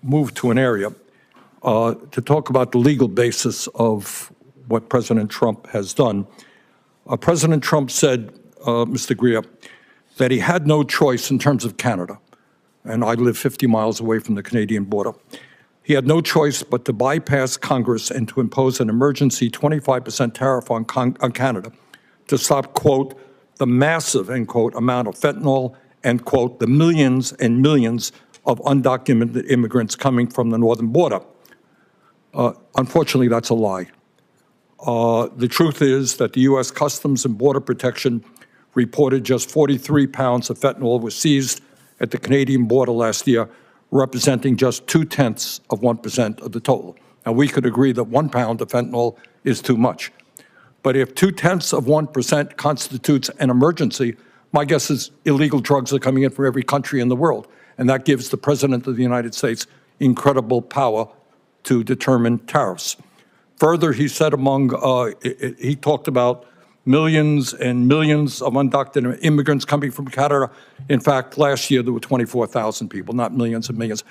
move to an area to talk about the legal basis of what President Trump has done. President Trump said, Mr. Greer, that he had no choice in terms of Canada, and I live 50 miles away from the Canadian border. He had no choice but to bypass Congress and to impose an emergency 25% tariff on Canada to stop, quote, the massive, end quote, amount of fentanyl and, quote, the millions and millions of undocumented immigrants coming from the northern border. Unfortunately, that's a lie. The truth is that the U.S. Customs and Border Protection reported just 43 pounds of fentanyl were seized at the Canadian border last year, representing just 0.2% of the total. Now, we could agree that 1 pound of fentanyl is too much. But if 0.2% constitutes an emergency, my guess is illegal drugs are coming in from every country in the world. And that gives the President of the United States incredible power to determine tariffs. Further, he said he talked about millions and millions of undocumented immigrants coming from Canada. In fact, last year there were 24,000 people, not millions and millions.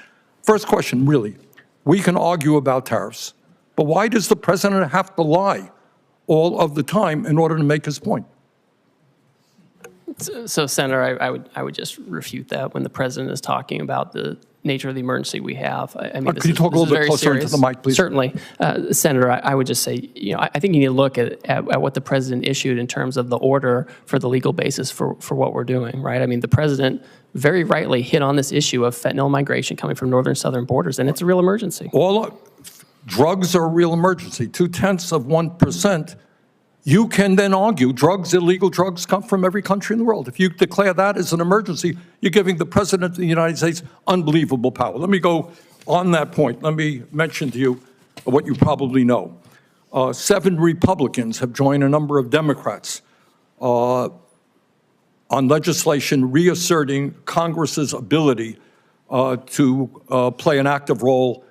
First question, really, we can argue about tariffs, but why does the president have to lie all of the time in order to make his point? So, Senator, I would just refute that when the president is talking about the nature of the emergency we have. I mean, Could you talk a little bit closer into the mic, please? Certainly. Senator, I would just say, I think you need to look at what the president issued in terms of the order for the legal basis for what we're doing, right? I mean, the president very rightly hit on this issue of fentanyl migration coming from northern southern borders, and it's a real emergency. Drugs are a real emergency. 0.2%. You can then argue illegal drugs come from every country in the world. If you declare that as an emergency, you're giving the President of the United States unbelievable power. Let me go on that point. Let me mention to you what you probably know. 7 Republicans have joined a number of Democrats on legislation reasserting Congress's ability to play an active role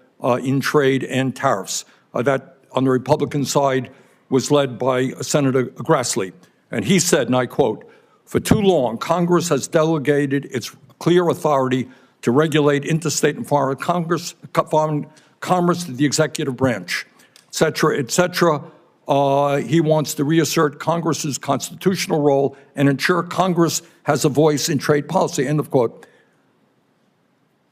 in trade and tariffs. That, on the Republican side, was led by Senator Grassley. And he said, and I quote, "For too long, Congress has delegated its clear authority to regulate interstate and foreign commerce to the executive branch, et cetera, et cetera." He wants to reassert Congress's constitutional role and ensure Congress has a voice in trade policy, end of quote.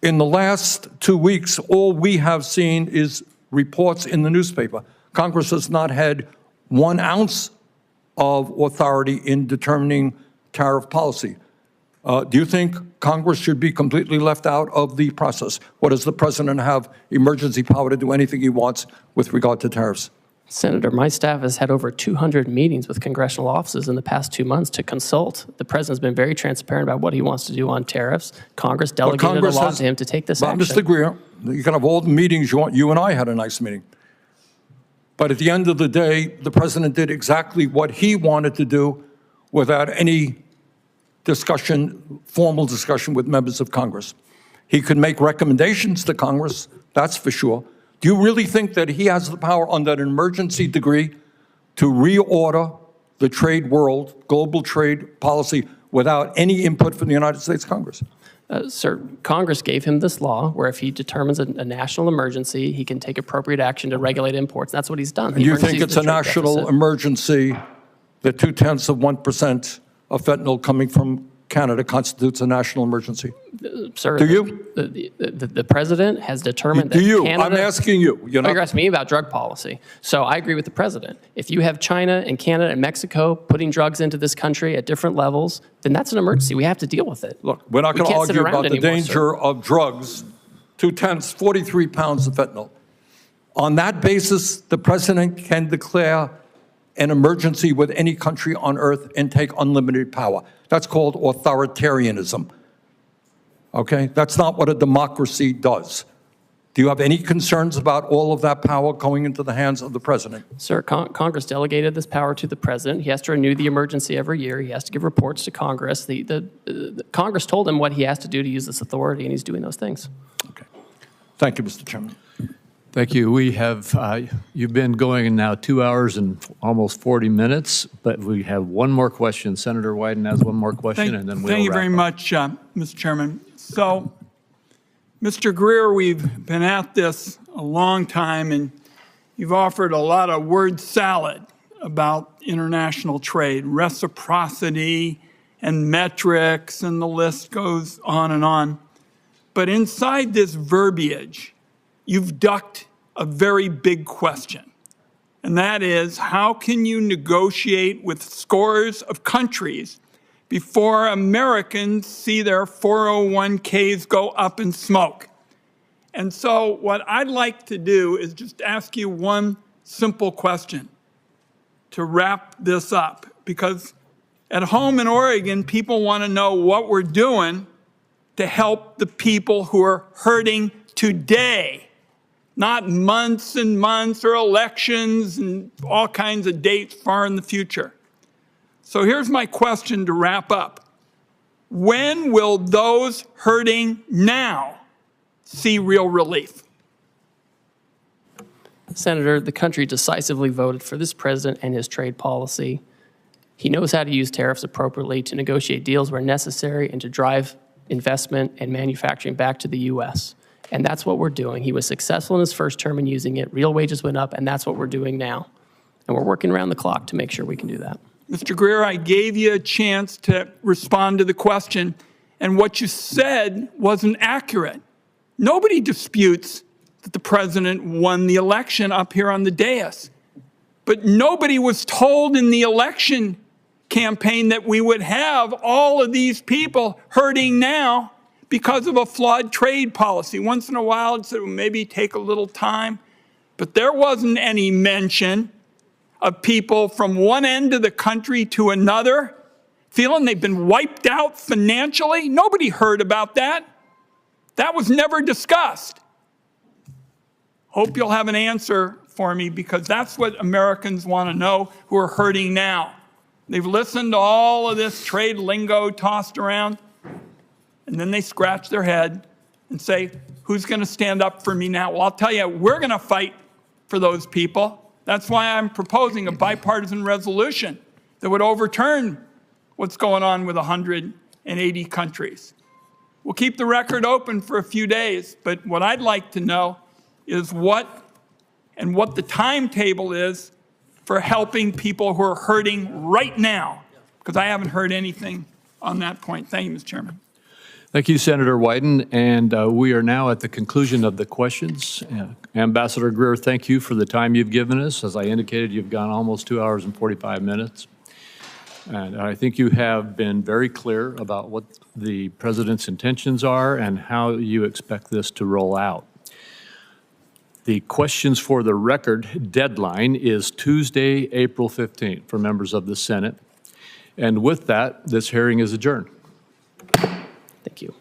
In the last 2 weeks, all we have seen is reports in the newspaper. Congress has not had 1 ounce of authority in determining tariff policy. Do you think Congress should be completely left out of the process? Or does the president have emergency power to do anything he wants with regard to tariffs? Senator, my staff has had over 200 meetings with congressional offices in the past 2 months to consult. The president's been very transparent about what he wants to do on tariffs. Congress delegated a law to him to take this action. Mr. Greer, you can have all the meetings you want. You and I had a nice meeting. But at the end of the day, the president did exactly what he wanted to do without any discussion, formal discussion with members of Congress. He could make recommendations to Congress, that's for sure. Do you really think that he has the power under an emergency degree to reorder the trade world, global trade policy, without any input from the United States Congress? Sir, Congress gave him this law where if he determines a national emergency, he can take appropriate action to regulate imports. That's what he's done. And you think it's a national emergency that 0.2% of fentanyl coming from Canada constitutes a national emergency? Sir, do you? The president has determined that Do you? Canada, I'm asking you. You're asking me about drug policy. So I agree with the president. If you have China and Canada and Mexico putting drugs into this country at different levels, then that's an emergency. We have to deal with it. Look, we're not going to argue about the danger of drugs. 43 pounds of fentanyl. On that basis, the president can declare an emergency with any country on earth and take unlimited power. That's called authoritarianism. Okay? That's not what a democracy does. Do you have any concerns about all of that power going into the hands of the president? Sir, Congress delegated this power to the president. He has to renew the emergency every year. He has to give reports to Congress. The Congress told him what he has to do to use this authority, and he's doing those things. Okay. Thank you, Mr. Chairman. Thank you. We have, you've been going now 2 hours and almost 40 minutes, but we have one more question. Senator Wyden has one more question, and then we'll Thank you wrap very up. much, Mr. Chairman. So, Mr. Greer, we've been at this a long time, and you've offered a lot of word salad about international trade, reciprocity and metrics, and the list goes on and on. But inside this verbiage, you've ducked a very big question, and that is, how can you negotiate with scores of countries before Americans see their 401ks go up in smoke? And so what I'd like to do is just ask you one simple question to wrap this up, because at home in Oregon, people want to know what we're doing to help the people who are hurting today, not months and months or elections and all kinds of dates far in the future. So here's my question to wrap up. When will those hurting now see real relief? Senator, the country decisively voted for this president and his trade policy. He knows how to use tariffs appropriately to negotiate deals where necessary and to drive investment and manufacturing back to the U.S. And that's what we're doing. He was successful in his first term in using it. Real wages went up, and that's what we're doing now. And we're working around the clock to make sure we can do that. Mr. Greer, I gave you a chance to respond to the question, and what you said wasn't accurate. Nobody disputes that the president won the election up here on the dais. But nobody was told in the election campaign that we would have all of these people hurting now because of a flawed trade policy. Once in a while, it said, well, maybe take a little time. But there wasn't any mention of people from one end of the country to another feeling they've been wiped out financially. Nobody heard about that. That was never discussed. Hope you'll have an answer for me, because that's what Americans want to know who are hurting now. They've listened to all of this trade lingo tossed around, and then they scratch their head and say, who's going to stand up for me now? Well, I'll tell you, we're going to fight for those people. That's why I'm proposing a bipartisan resolution that would overturn what's going on with 180 countries. We'll keep the record open for a few days, but what I'd like to know is what the timetable is for helping people who are hurting right now, because I haven't heard anything on that point. Thank you, Mr. Chairman. Thank you, Senator Wyden. And we are now at the conclusion of the questions. Ambassador Greer, thank you for the time you've given us. As I indicated, you've gone almost 2 hours and 45 minutes. And I think you have been very clear about what the President's intentions are and how you expect this to roll out. The questions for the record deadline is Tuesday, April 15th for members of the Senate. And with that, this hearing is adjourned. Thank you.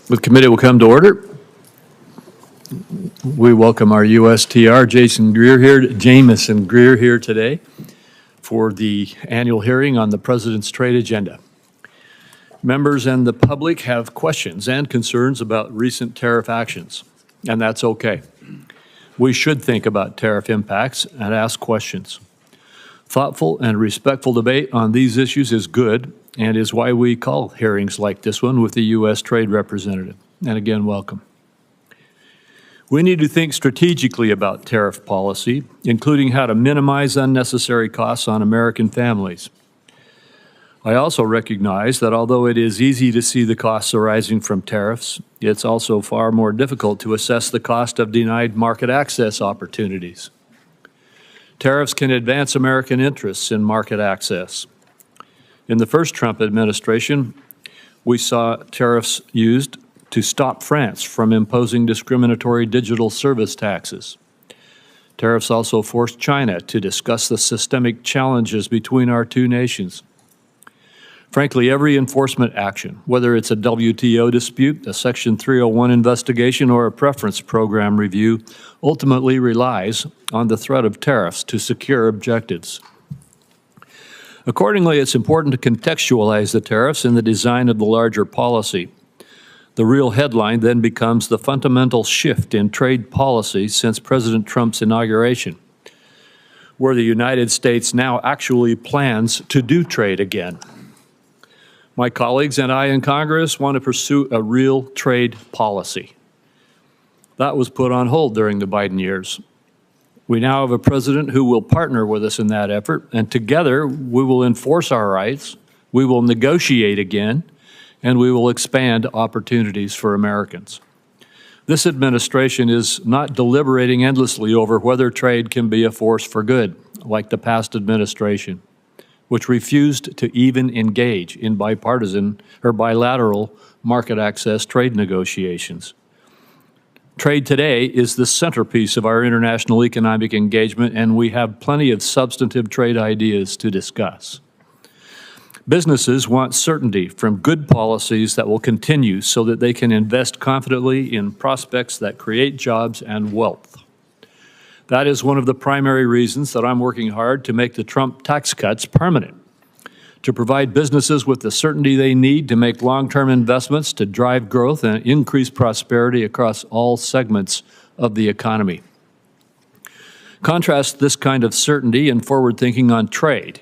The committee will come to order. We welcome our USTR, Jameson Greer here today for the annual hearing on the President's trade agenda. Members and the public have questions and concerns about recent tariff actions, and that's okay. We should think about tariff impacts and ask questions. Thoughtful and respectful debate on these issues is good and is why we call hearings like this one with the U.S. Trade Representative. And again, welcome. We need to think strategically about tariff policy, including how to minimize unnecessary costs on American families. I also recognize that although it is easy to see the costs arising from tariffs, it's also far more difficult to assess the cost of denied market access opportunities. Tariffs can advance American interests in market access. In the first Trump administration, we saw tariffs used to stop France from imposing discriminatory digital service taxes. Tariffs also forced China to discuss the systemic challenges between our two nations. Frankly, every enforcement action, whether it's a WTO dispute, a Section 301 investigation, or a preference program review, ultimately relies on the threat of tariffs to secure objectives. Accordingly, it's important to contextualize the tariffs in the design of the larger policy. The real headline then becomes the fundamental shift in trade policy since President Trump's inauguration, where the United States now actually plans to do trade again. My colleagues and I in Congress want to pursue a real trade policy. That was put on hold during the Biden years. We now have a president who will partner with us in that effort, and together we will enforce our rights, we will negotiate again, and we will expand opportunities for Americans. This administration is not deliberating endlessly over whether trade can be a force for good, like the past administration, which refused to even engage in bipartisan or bilateral market access trade negotiations. Trade today is the centerpiece of our international economic engagement, and we have plenty of substantive trade ideas to discuss. Businesses want certainty from good policies that will continue so that they can invest confidently in prospects that create jobs and wealth. That is one of the primary reasons that I'm working hard to make the Trump tax cuts permanent, to provide businesses with the certainty they need to make long-term investments to drive growth and increase prosperity across all segments of the economy. Contrast this kind of certainty and forward thinking on trade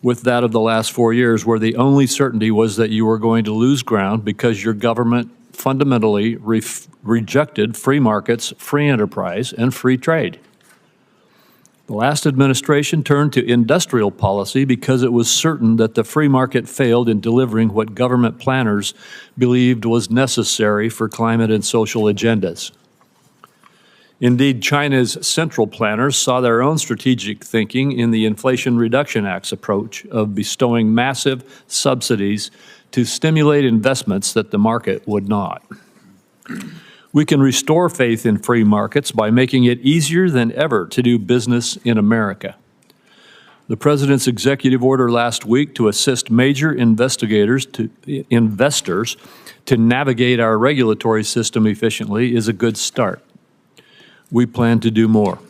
with that of the last 4 years, where the only certainty was that you were going to lose ground because your government fundamentally rejected free markets, free enterprise, and free trade. The last administration turned to industrial policy because it was certain that the free market failed in delivering what government planners believed was necessary for climate and social agendas. Indeed, China's central planners saw their own strategic thinking in the Inflation Reduction Act's approach of bestowing massive subsidies to stimulate investments that the market would not. We can restore faith in free markets by making it easier than ever to do business in America. The President's executive order last week to assist major investors to navigate our regulatory system efficiently is a good start. We plan to do more.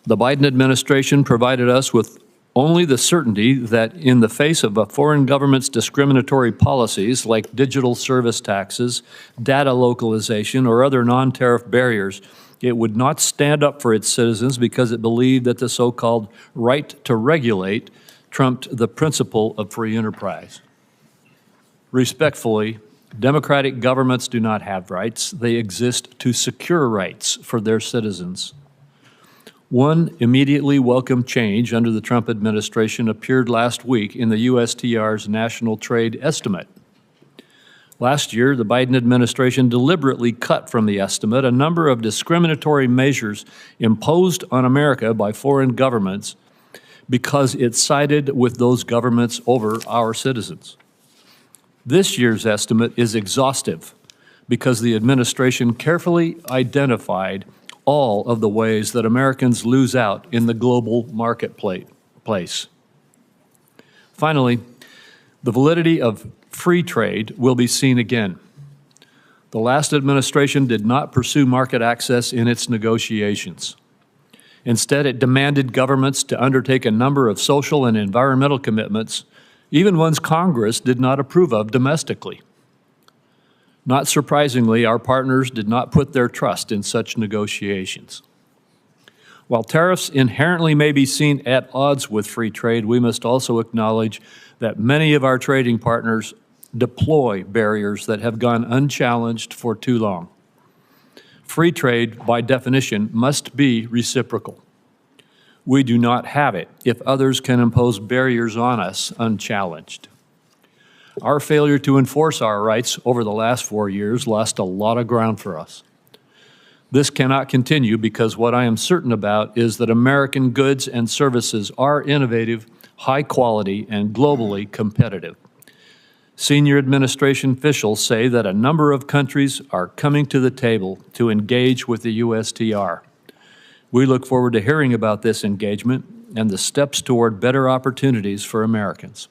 The Biden administration provided us with only the certainty that in the face of a foreign government's discriminatory policies like digital service taxes, data localization, or other non-tariff barriers, it would not stand up for its citizens because it believed that the so-called right to regulate trumped the principle of free enterprise. Respectfully, democratic governments do not have rights. They exist to secure rights for their citizens. One immediately welcome change under the Trump administration appeared last week in the USTR's National Trade Estimate. Last year, the Biden administration deliberately cut from the estimate a number of discriminatory measures imposed on America by foreign governments because it sided with those governments over our citizens. This year's estimate is exhaustive because the administration carefully identified all of the ways that Americans lose out in the global marketplace. Finally, the validity of free trade will be seen again. The last administration did not pursue market access in its negotiations. Instead, it demanded governments to undertake a number of social and environmental commitments, even ones Congress did not approve of domestically. Not surprisingly, our partners did not put their trust in such negotiations. While tariffs inherently may be seen at odds with free trade, we must also acknowledge that many of our trading partners deploy barriers that have gone unchallenged for too long. Free trade, by definition, must be reciprocal. We do not have it if others can impose barriers on us unchallenged. Our failure to enforce our rights over the last 4 years lost a lot of ground for us. This cannot continue because what I am certain about is that American goods and services are innovative, high quality, and globally competitive. Senior administration officials say that a number of countries are coming to the table to engage with the USTR. We look forward to hearing about this engagement and the steps toward better opportunities for Americans.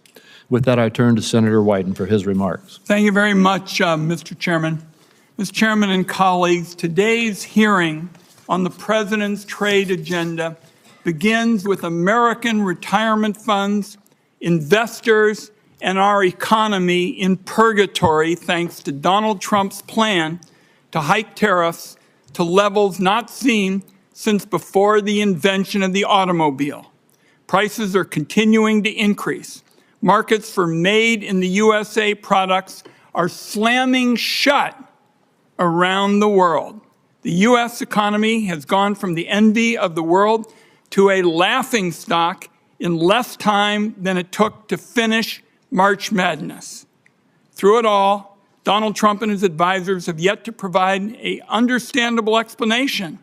With that, I turn to Senator Wyden for his remarks. Thank you very much, Mr. Chairman. Mr. Chairman and colleagues, today's hearing on the President's trade agenda begins with American retirement funds, investors, and our economy in purgatory thanks to Donald Trump's plan to hike tariffs to levels not seen since before the invention of the automobile. Prices are continuing to increase. Markets for made in the USA products are slamming shut around the world. The U.S. economy has gone from the envy of the world to a laughingstock in less time than it took to finish March Madness. Through it all, Donald Trump and his advisors have yet to provide an understandable explanation,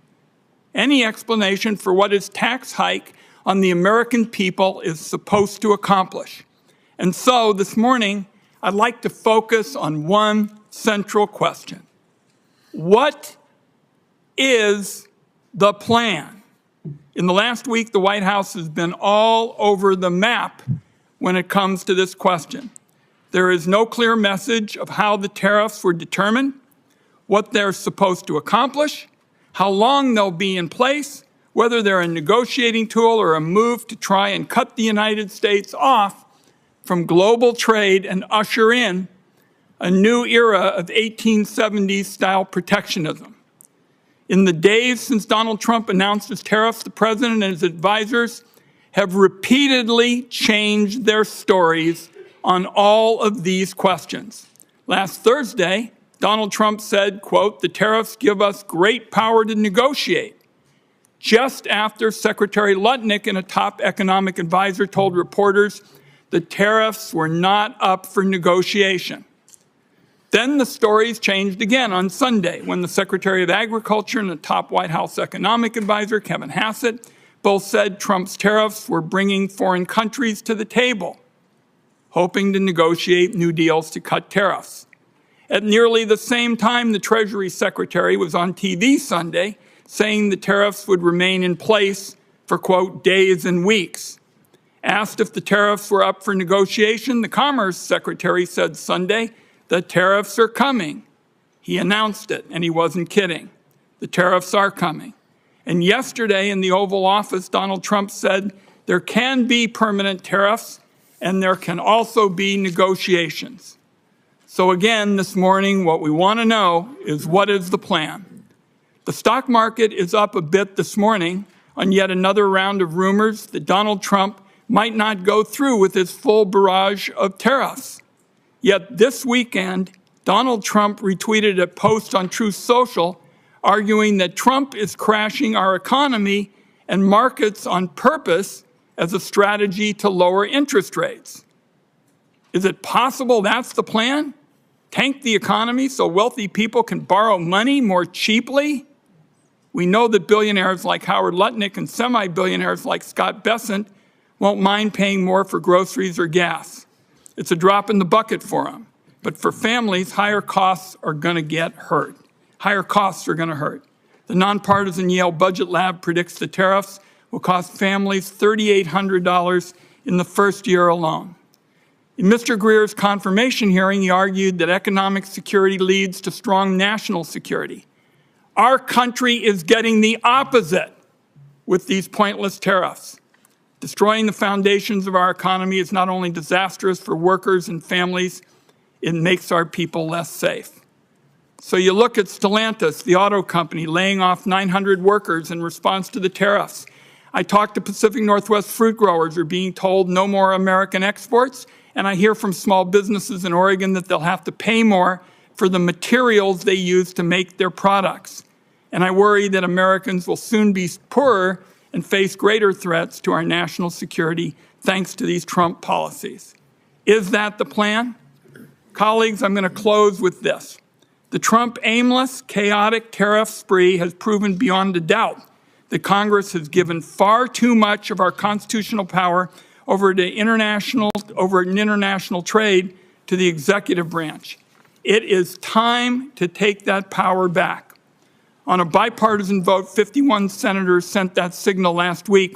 any explanation for what his tax hike on the American people is supposed to accomplish. And so this morning, I'd like to focus on one central question. What is the plan? In the last week, the White House has been all over the map when it comes to this question. There is no clear message of how the tariffs were determined, what they're supposed to accomplish, how long they'll be in place, whether they're a negotiating tool or a move to try and cut the United States off from global trade and usher in a new era of 1870s-style protectionism. In the days since Donald Trump announced his tariffs, the President and his advisors have repeatedly changed their stories on all of these questions. Last Thursday, Donald Trump said, quote, "The tariffs give us great power to negotiate," just after Secretary Lutnick and a top economic advisor told reporters the tariffs were not up for negotiation. Then the stories changed again on Sunday when the Secretary of Agriculture and the top White House economic advisor, Kevin Hassett, both said Trump's tariffs were bringing foreign countries to the table, hoping to negotiate new deals to cut tariffs. At nearly the same time, the Treasury Secretary was on TV Sunday saying the tariffs would remain in place for, quote, days and weeks. Asked if the tariffs were up for negotiation, the Commerce Secretary said Sunday, "The tariffs are coming." He announced it, and he wasn't kidding. The tariffs are coming. And yesterday in the Oval Office, Donald Trump said there can be permanent tariffs and there can also be negotiations. So again, this morning, what we want to know is what is the plan? The stock market is up a bit this morning on yet another round of rumors that Donald Trump might not go through with his full barrage of tariffs. Yet this weekend, Donald Trump retweeted a post on Truth Social arguing that Trump is crashing our economy and markets on purpose as a strategy to lower interest rates. Is it possible that's the plan? Tank the economy so wealthy people can borrow money more cheaply? We know that billionaires like Howard Lutnick and semi-billionaires like Scott Bessent won't mind paying more for groceries or gas. It's a drop in the bucket for them. But for families, higher costs are going to get hurt. Higher costs are going to hurt. The nonpartisan Yale Budget Lab predicts the tariffs will cost families $3,800 in the first year alone. In Mr. Greer's confirmation hearing, he argued that economic security leads to strong national security. Our country is getting the opposite with these pointless tariffs. Destroying the foundations of our economy is not only disastrous for workers and families, it makes our people less safe. So you look at Stellantis, the auto company, laying off 900 workers in response to the tariffs. I talked to Pacific Northwest fruit growers who are being told no more American exports, and I hear from small businesses in Oregon that they'll have to pay more for the materials they use to make their products. And I worry that Americans will soon be poorer and face greater threats to our national security thanks to these Trump policies. Is that the plan? Colleagues, I'm going to close with this. The Trump aimless, chaotic tariff spree has proven beyond a doubt that Congress has given far too much of our constitutional power over an international trade to the executive branch. It is time to take that power back. On a bipartisan vote, 51 senators sent that signal last week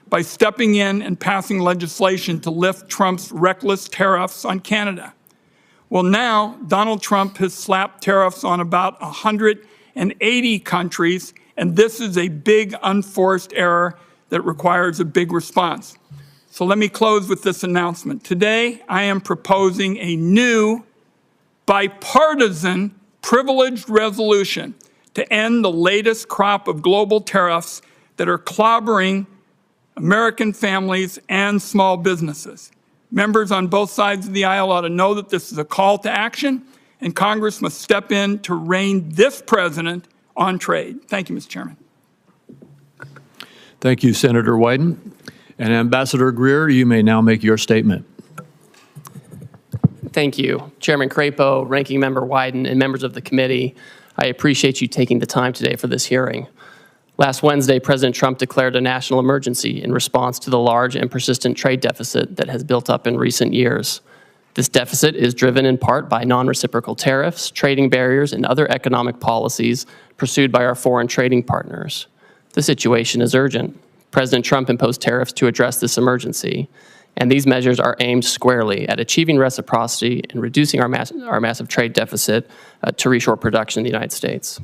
by stepping in and passing legislation to lift Trump's reckless tariffs on Canada. Well, now Donald Trump has slapped tariffs on about 180 countries, and this is a big unforced error that requires a big response. So let me close with this announcement. Today, I am proposing a new bipartisan privileged resolution to end the latest crop of global tariffs that are clobbering American families and small businesses. Members on both sides of the aisle ought to know that this is a call to action, and Congress must step in to rein this president on trade. Thank you, Mr. Chairman. Thank you, Senator Wyden. And Ambassador Greer, you may now make your statement. Thank you. Chairman Crapo, Ranking Member Wyden, and members of the committee, I appreciate you taking the time today for this hearing. Last Wednesday, President Trump declared a national emergency in response to the large and persistent trade deficit that has built up in recent years. This deficit is driven in part by non-reciprocal tariffs, trading barriers, and other economic policies pursued by our foreign trading partners. The situation is urgent. President Trump imposed tariffs to address this emergency, and these measures are aimed squarely at achieving reciprocity and reducing our massive trade deficit to reshore production in the United States.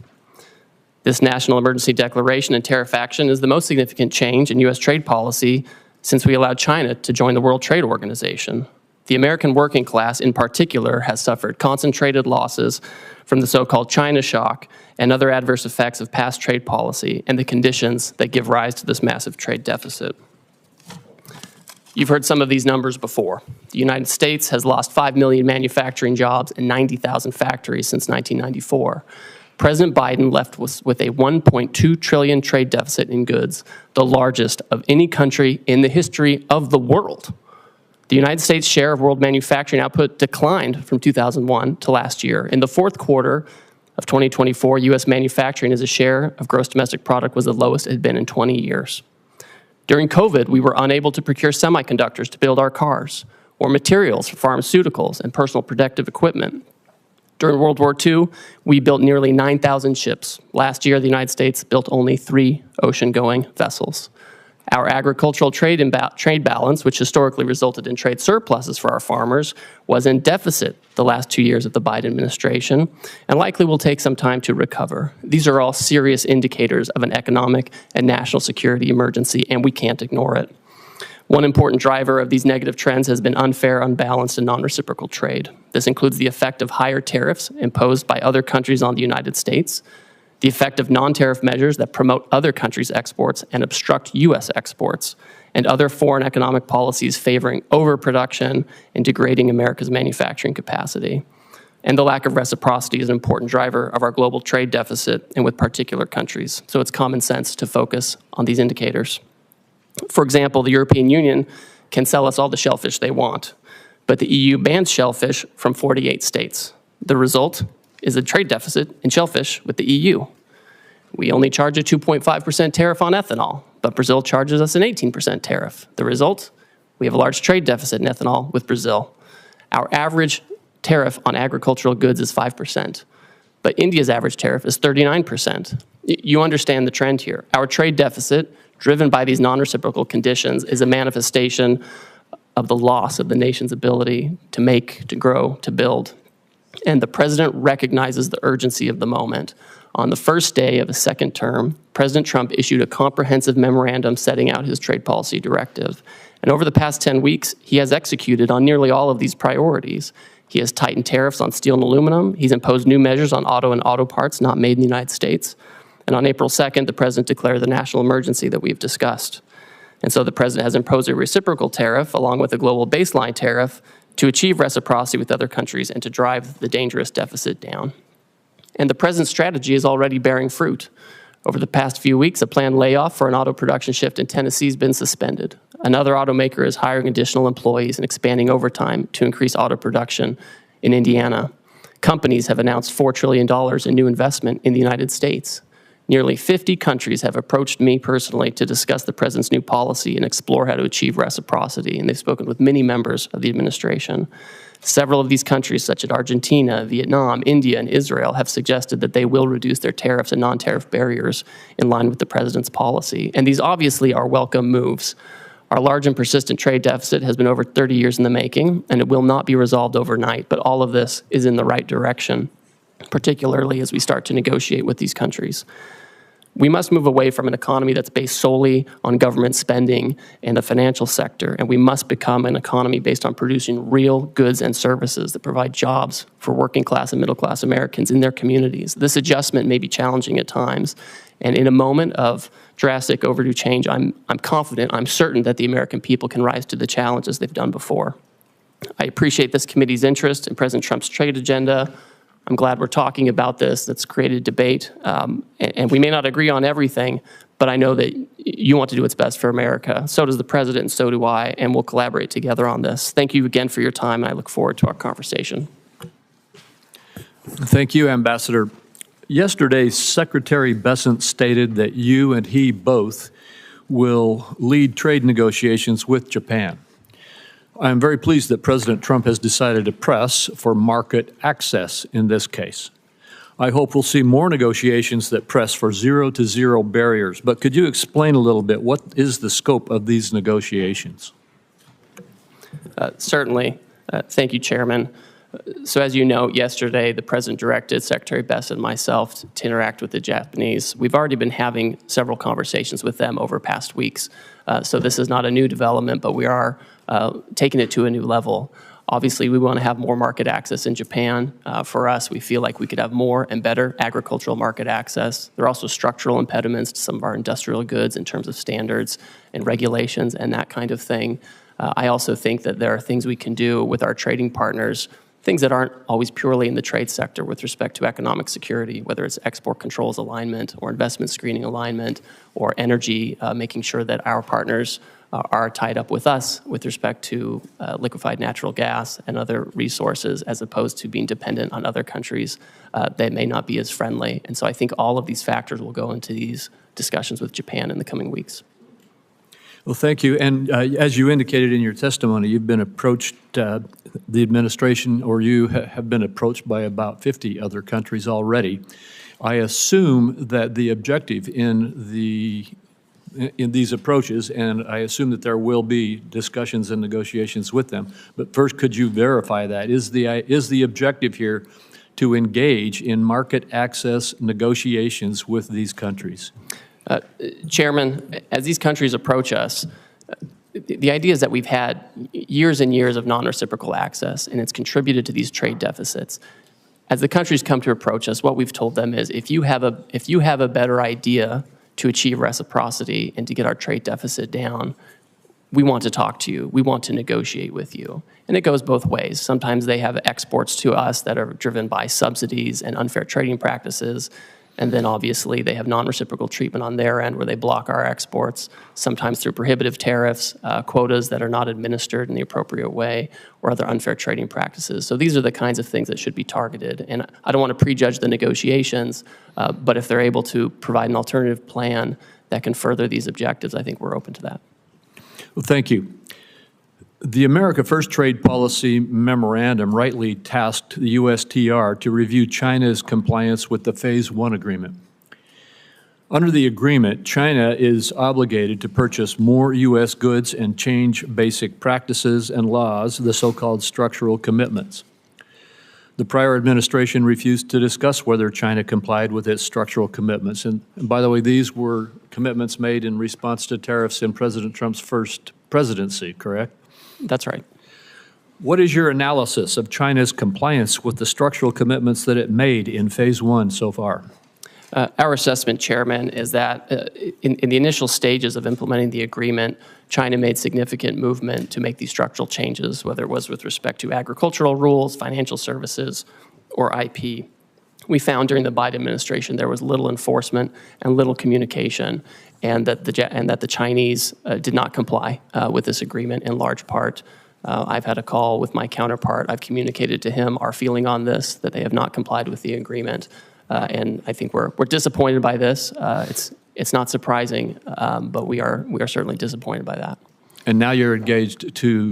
This national emergency declaration and tariff action is the most significant change in U.S. trade policy since we allowed China to join the World Trade Organization. The American working class, in particular, has suffered concentrated losses from the so-called China shock and other adverse effects of past trade policy and the conditions that give rise to this massive trade deficit. You've heard some of these numbers before. The United States has lost 5 million manufacturing jobs and 90,000 factories since 1994. President Biden left with a $1.2 trillion trade deficit in goods, the largest of any country in the history of the world. The United States' share of world manufacturing output declined from 2001 to last year. In the fourth quarter of 2024, U.S. manufacturing as a share of gross domestic product was the lowest it had been in 20 years. During COVID, we were unable to procure semiconductors to build our cars or materials for pharmaceuticals and personal protective equipment. During World War II, we built nearly 9,000 ships. Last year, the United States built only 3 ocean-going vessels. Our agricultural trade balance, which historically resulted in trade surpluses for our farmers, was in deficit the last 2 years of the Biden administration and likely will take some time to recover. These are all serious indicators of an economic and national security emergency, and we can't ignore it. One important driver of these negative trends has been unfair, unbalanced, and non-reciprocal trade. This includes the effect of higher tariffs imposed by other countries on the United States, the effect of non-tariff measures that promote other countries' exports and obstruct U.S. exports, and other foreign economic policies favoring overproduction and degrading America's manufacturing capacity. And the lack of reciprocity is an important driver of our global trade deficit and with particular countries. So it's common sense to focus on these indicators. For example, the European Union can sell us all the shellfish they want, but the EU bans shellfish from 48 states. The result is a trade deficit in shellfish with the EU. We only charge a 2.5% tariff on ethanol, but Brazil charges us an 18% tariff. The result? We have a large trade deficit in ethanol with Brazil. Our average tariff on agricultural goods is 5%, but India's average tariff is 39%. You understand the trend here. Our trade deficit, driven by these non-reciprocal conditions, is a manifestation of the loss of the nation's ability to make, to grow, to build. And the president recognizes the urgency of the moment. On the first day of his second term, President Trump issued a comprehensive memorandum setting out his trade policy directive. And over the past 10 weeks, he has executed on nearly all of these priorities. He has tightened tariffs on steel and aluminum. He's imposed new measures on auto and auto parts not made in the United States. And on April 2nd, the president declared the national emergency that we've discussed. And so the president has imposed a reciprocal tariff along with a global baseline tariff to achieve reciprocity with other countries and to drive the dangerous deficit down. And the president's strategy is already bearing fruit. Over the past few weeks, a planned layoff for an auto production shift in Tennessee has been suspended. Another automaker is hiring additional employees and expanding overtime to increase auto production in Indiana. Companies have announced $4 trillion in new investment in the United States. Nearly 50 countries have approached me personally to discuss the president's new policy and explore how to achieve reciprocity, and they've spoken with many members of the administration. Several of these countries, such as Argentina, Vietnam, India, and Israel, have suggested that they will reduce their tariffs and non-tariff barriers in line with the president's policy. And these obviously are welcome moves. Our large and persistent trade deficit has been over 30 years in the making, and it will not be resolved overnight, but all of this is in the right direction, particularly as we start to negotiate with these countries. We must move away from an economy that's based solely on government spending and the financial sector, and we must become an economy based on producing real goods and services that provide jobs for working class and middle class Americans in their communities. This adjustment may be challenging at times, and in a moment of drastic overdue change, I'm confident, I'm certain that the American people can rise to the challenge as they've done before. I appreciate this committee's interest in President Trump's trade agenda. I'm glad we're talking about this. That's created debate. And we may not agree on everything, but I know that you want to do what's best for America. So does the president, and so do I, and we'll collaborate together on this. Thank you again for your time, and I look forward to our conversation. Thank you, Ambassador. Yesterday, Secretary Bessent stated that you and he both will lead trade negotiations with Japan. I am very pleased that President Trump has decided to press for market access in this case. I hope we'll see more negotiations that press for zero-to-zero barriers, but could you explain a little bit what is the scope of these negotiations? Certainly. Thank you, Chairman. So as you know, yesterday the President directed Secretary Bessent and myself to interact with the Japanese. We've already been having several conversations with them over past weeks. So this is not a new development, but we are taking it to a new level. Obviously, we want to have more market access in Japan. For us, we feel like we could have more and better agricultural market access. There are also structural impediments to some of our industrial goods in terms of standards and regulations and that kind of thing. I also think that there are things we can do with our trading partners, things that aren't always purely in the trade sector with respect to economic security, whether it's export controls alignment or investment screening alignment or energy, making sure that our partners are tied up with us with respect to liquefied natural gas and other resources, as opposed to being dependent on other countries that may not be as friendly. And so I think all of these factors will go into these discussions with Japan in the coming weeks. Well, thank you. And as you indicated in your testimony, you've been approached, the administration or you have been approached by about 50 other countries already. I assume that the objective in these approaches, and I assume that there will be discussions and negotiations with them, but first, could you verify that? Is the objective here to engage in market access negotiations with these countries? Chairman, as these countries approach us, the idea is that we've had years and years of non-reciprocal access, and it's contributed to these trade deficits. As the countries come to approach us, what we've told them is, if you have a better idea to achieve reciprocity and to get our trade deficit down, we want to talk to you. We want to negotiate with you. And it goes both ways. Sometimes they have exports to us that are driven by subsidies and unfair trading practices. And then obviously they have non-reciprocal treatment on their end where they block our exports, sometimes through prohibitive tariffs, quotas that are not administered in the appropriate way, or other unfair trading practices. So these are the kinds of things that should be targeted. And I don't want to prejudge the negotiations, but if they're able to provide an alternative plan that can further these objectives, I think we're open to that. Well, thank you. The America First Trade Policy Memorandum rightly tasked the USTR to review China's compliance with the Phase 1 agreement. Under the agreement, China is obligated to purchase more U.S. goods and change basic practices and laws, the so-called structural commitments. The prior administration refused to discuss whether China complied with its structural commitments. And by the way, these were commitments made in response to tariffs in President Trump's first presidency, correct? That's right. What is your analysis of China's compliance with the structural commitments that it made in Phase 1 so far? Our assessment, Chairman, is that in the initial stages of implementing the agreement, China made significant movement to make these structural changes, whether it was with respect to agricultural rules, financial services, or IP. We found during the Biden administration there was little enforcement and little communication, and that the Chinese did not comply with this agreement in large part. I've had a call with my counterpart. I've communicated to him our feeling on this, that they have not complied with the agreement. And I think we're disappointed by this. It's not surprising, but we are certainly disappointed by that. And now you're engaged to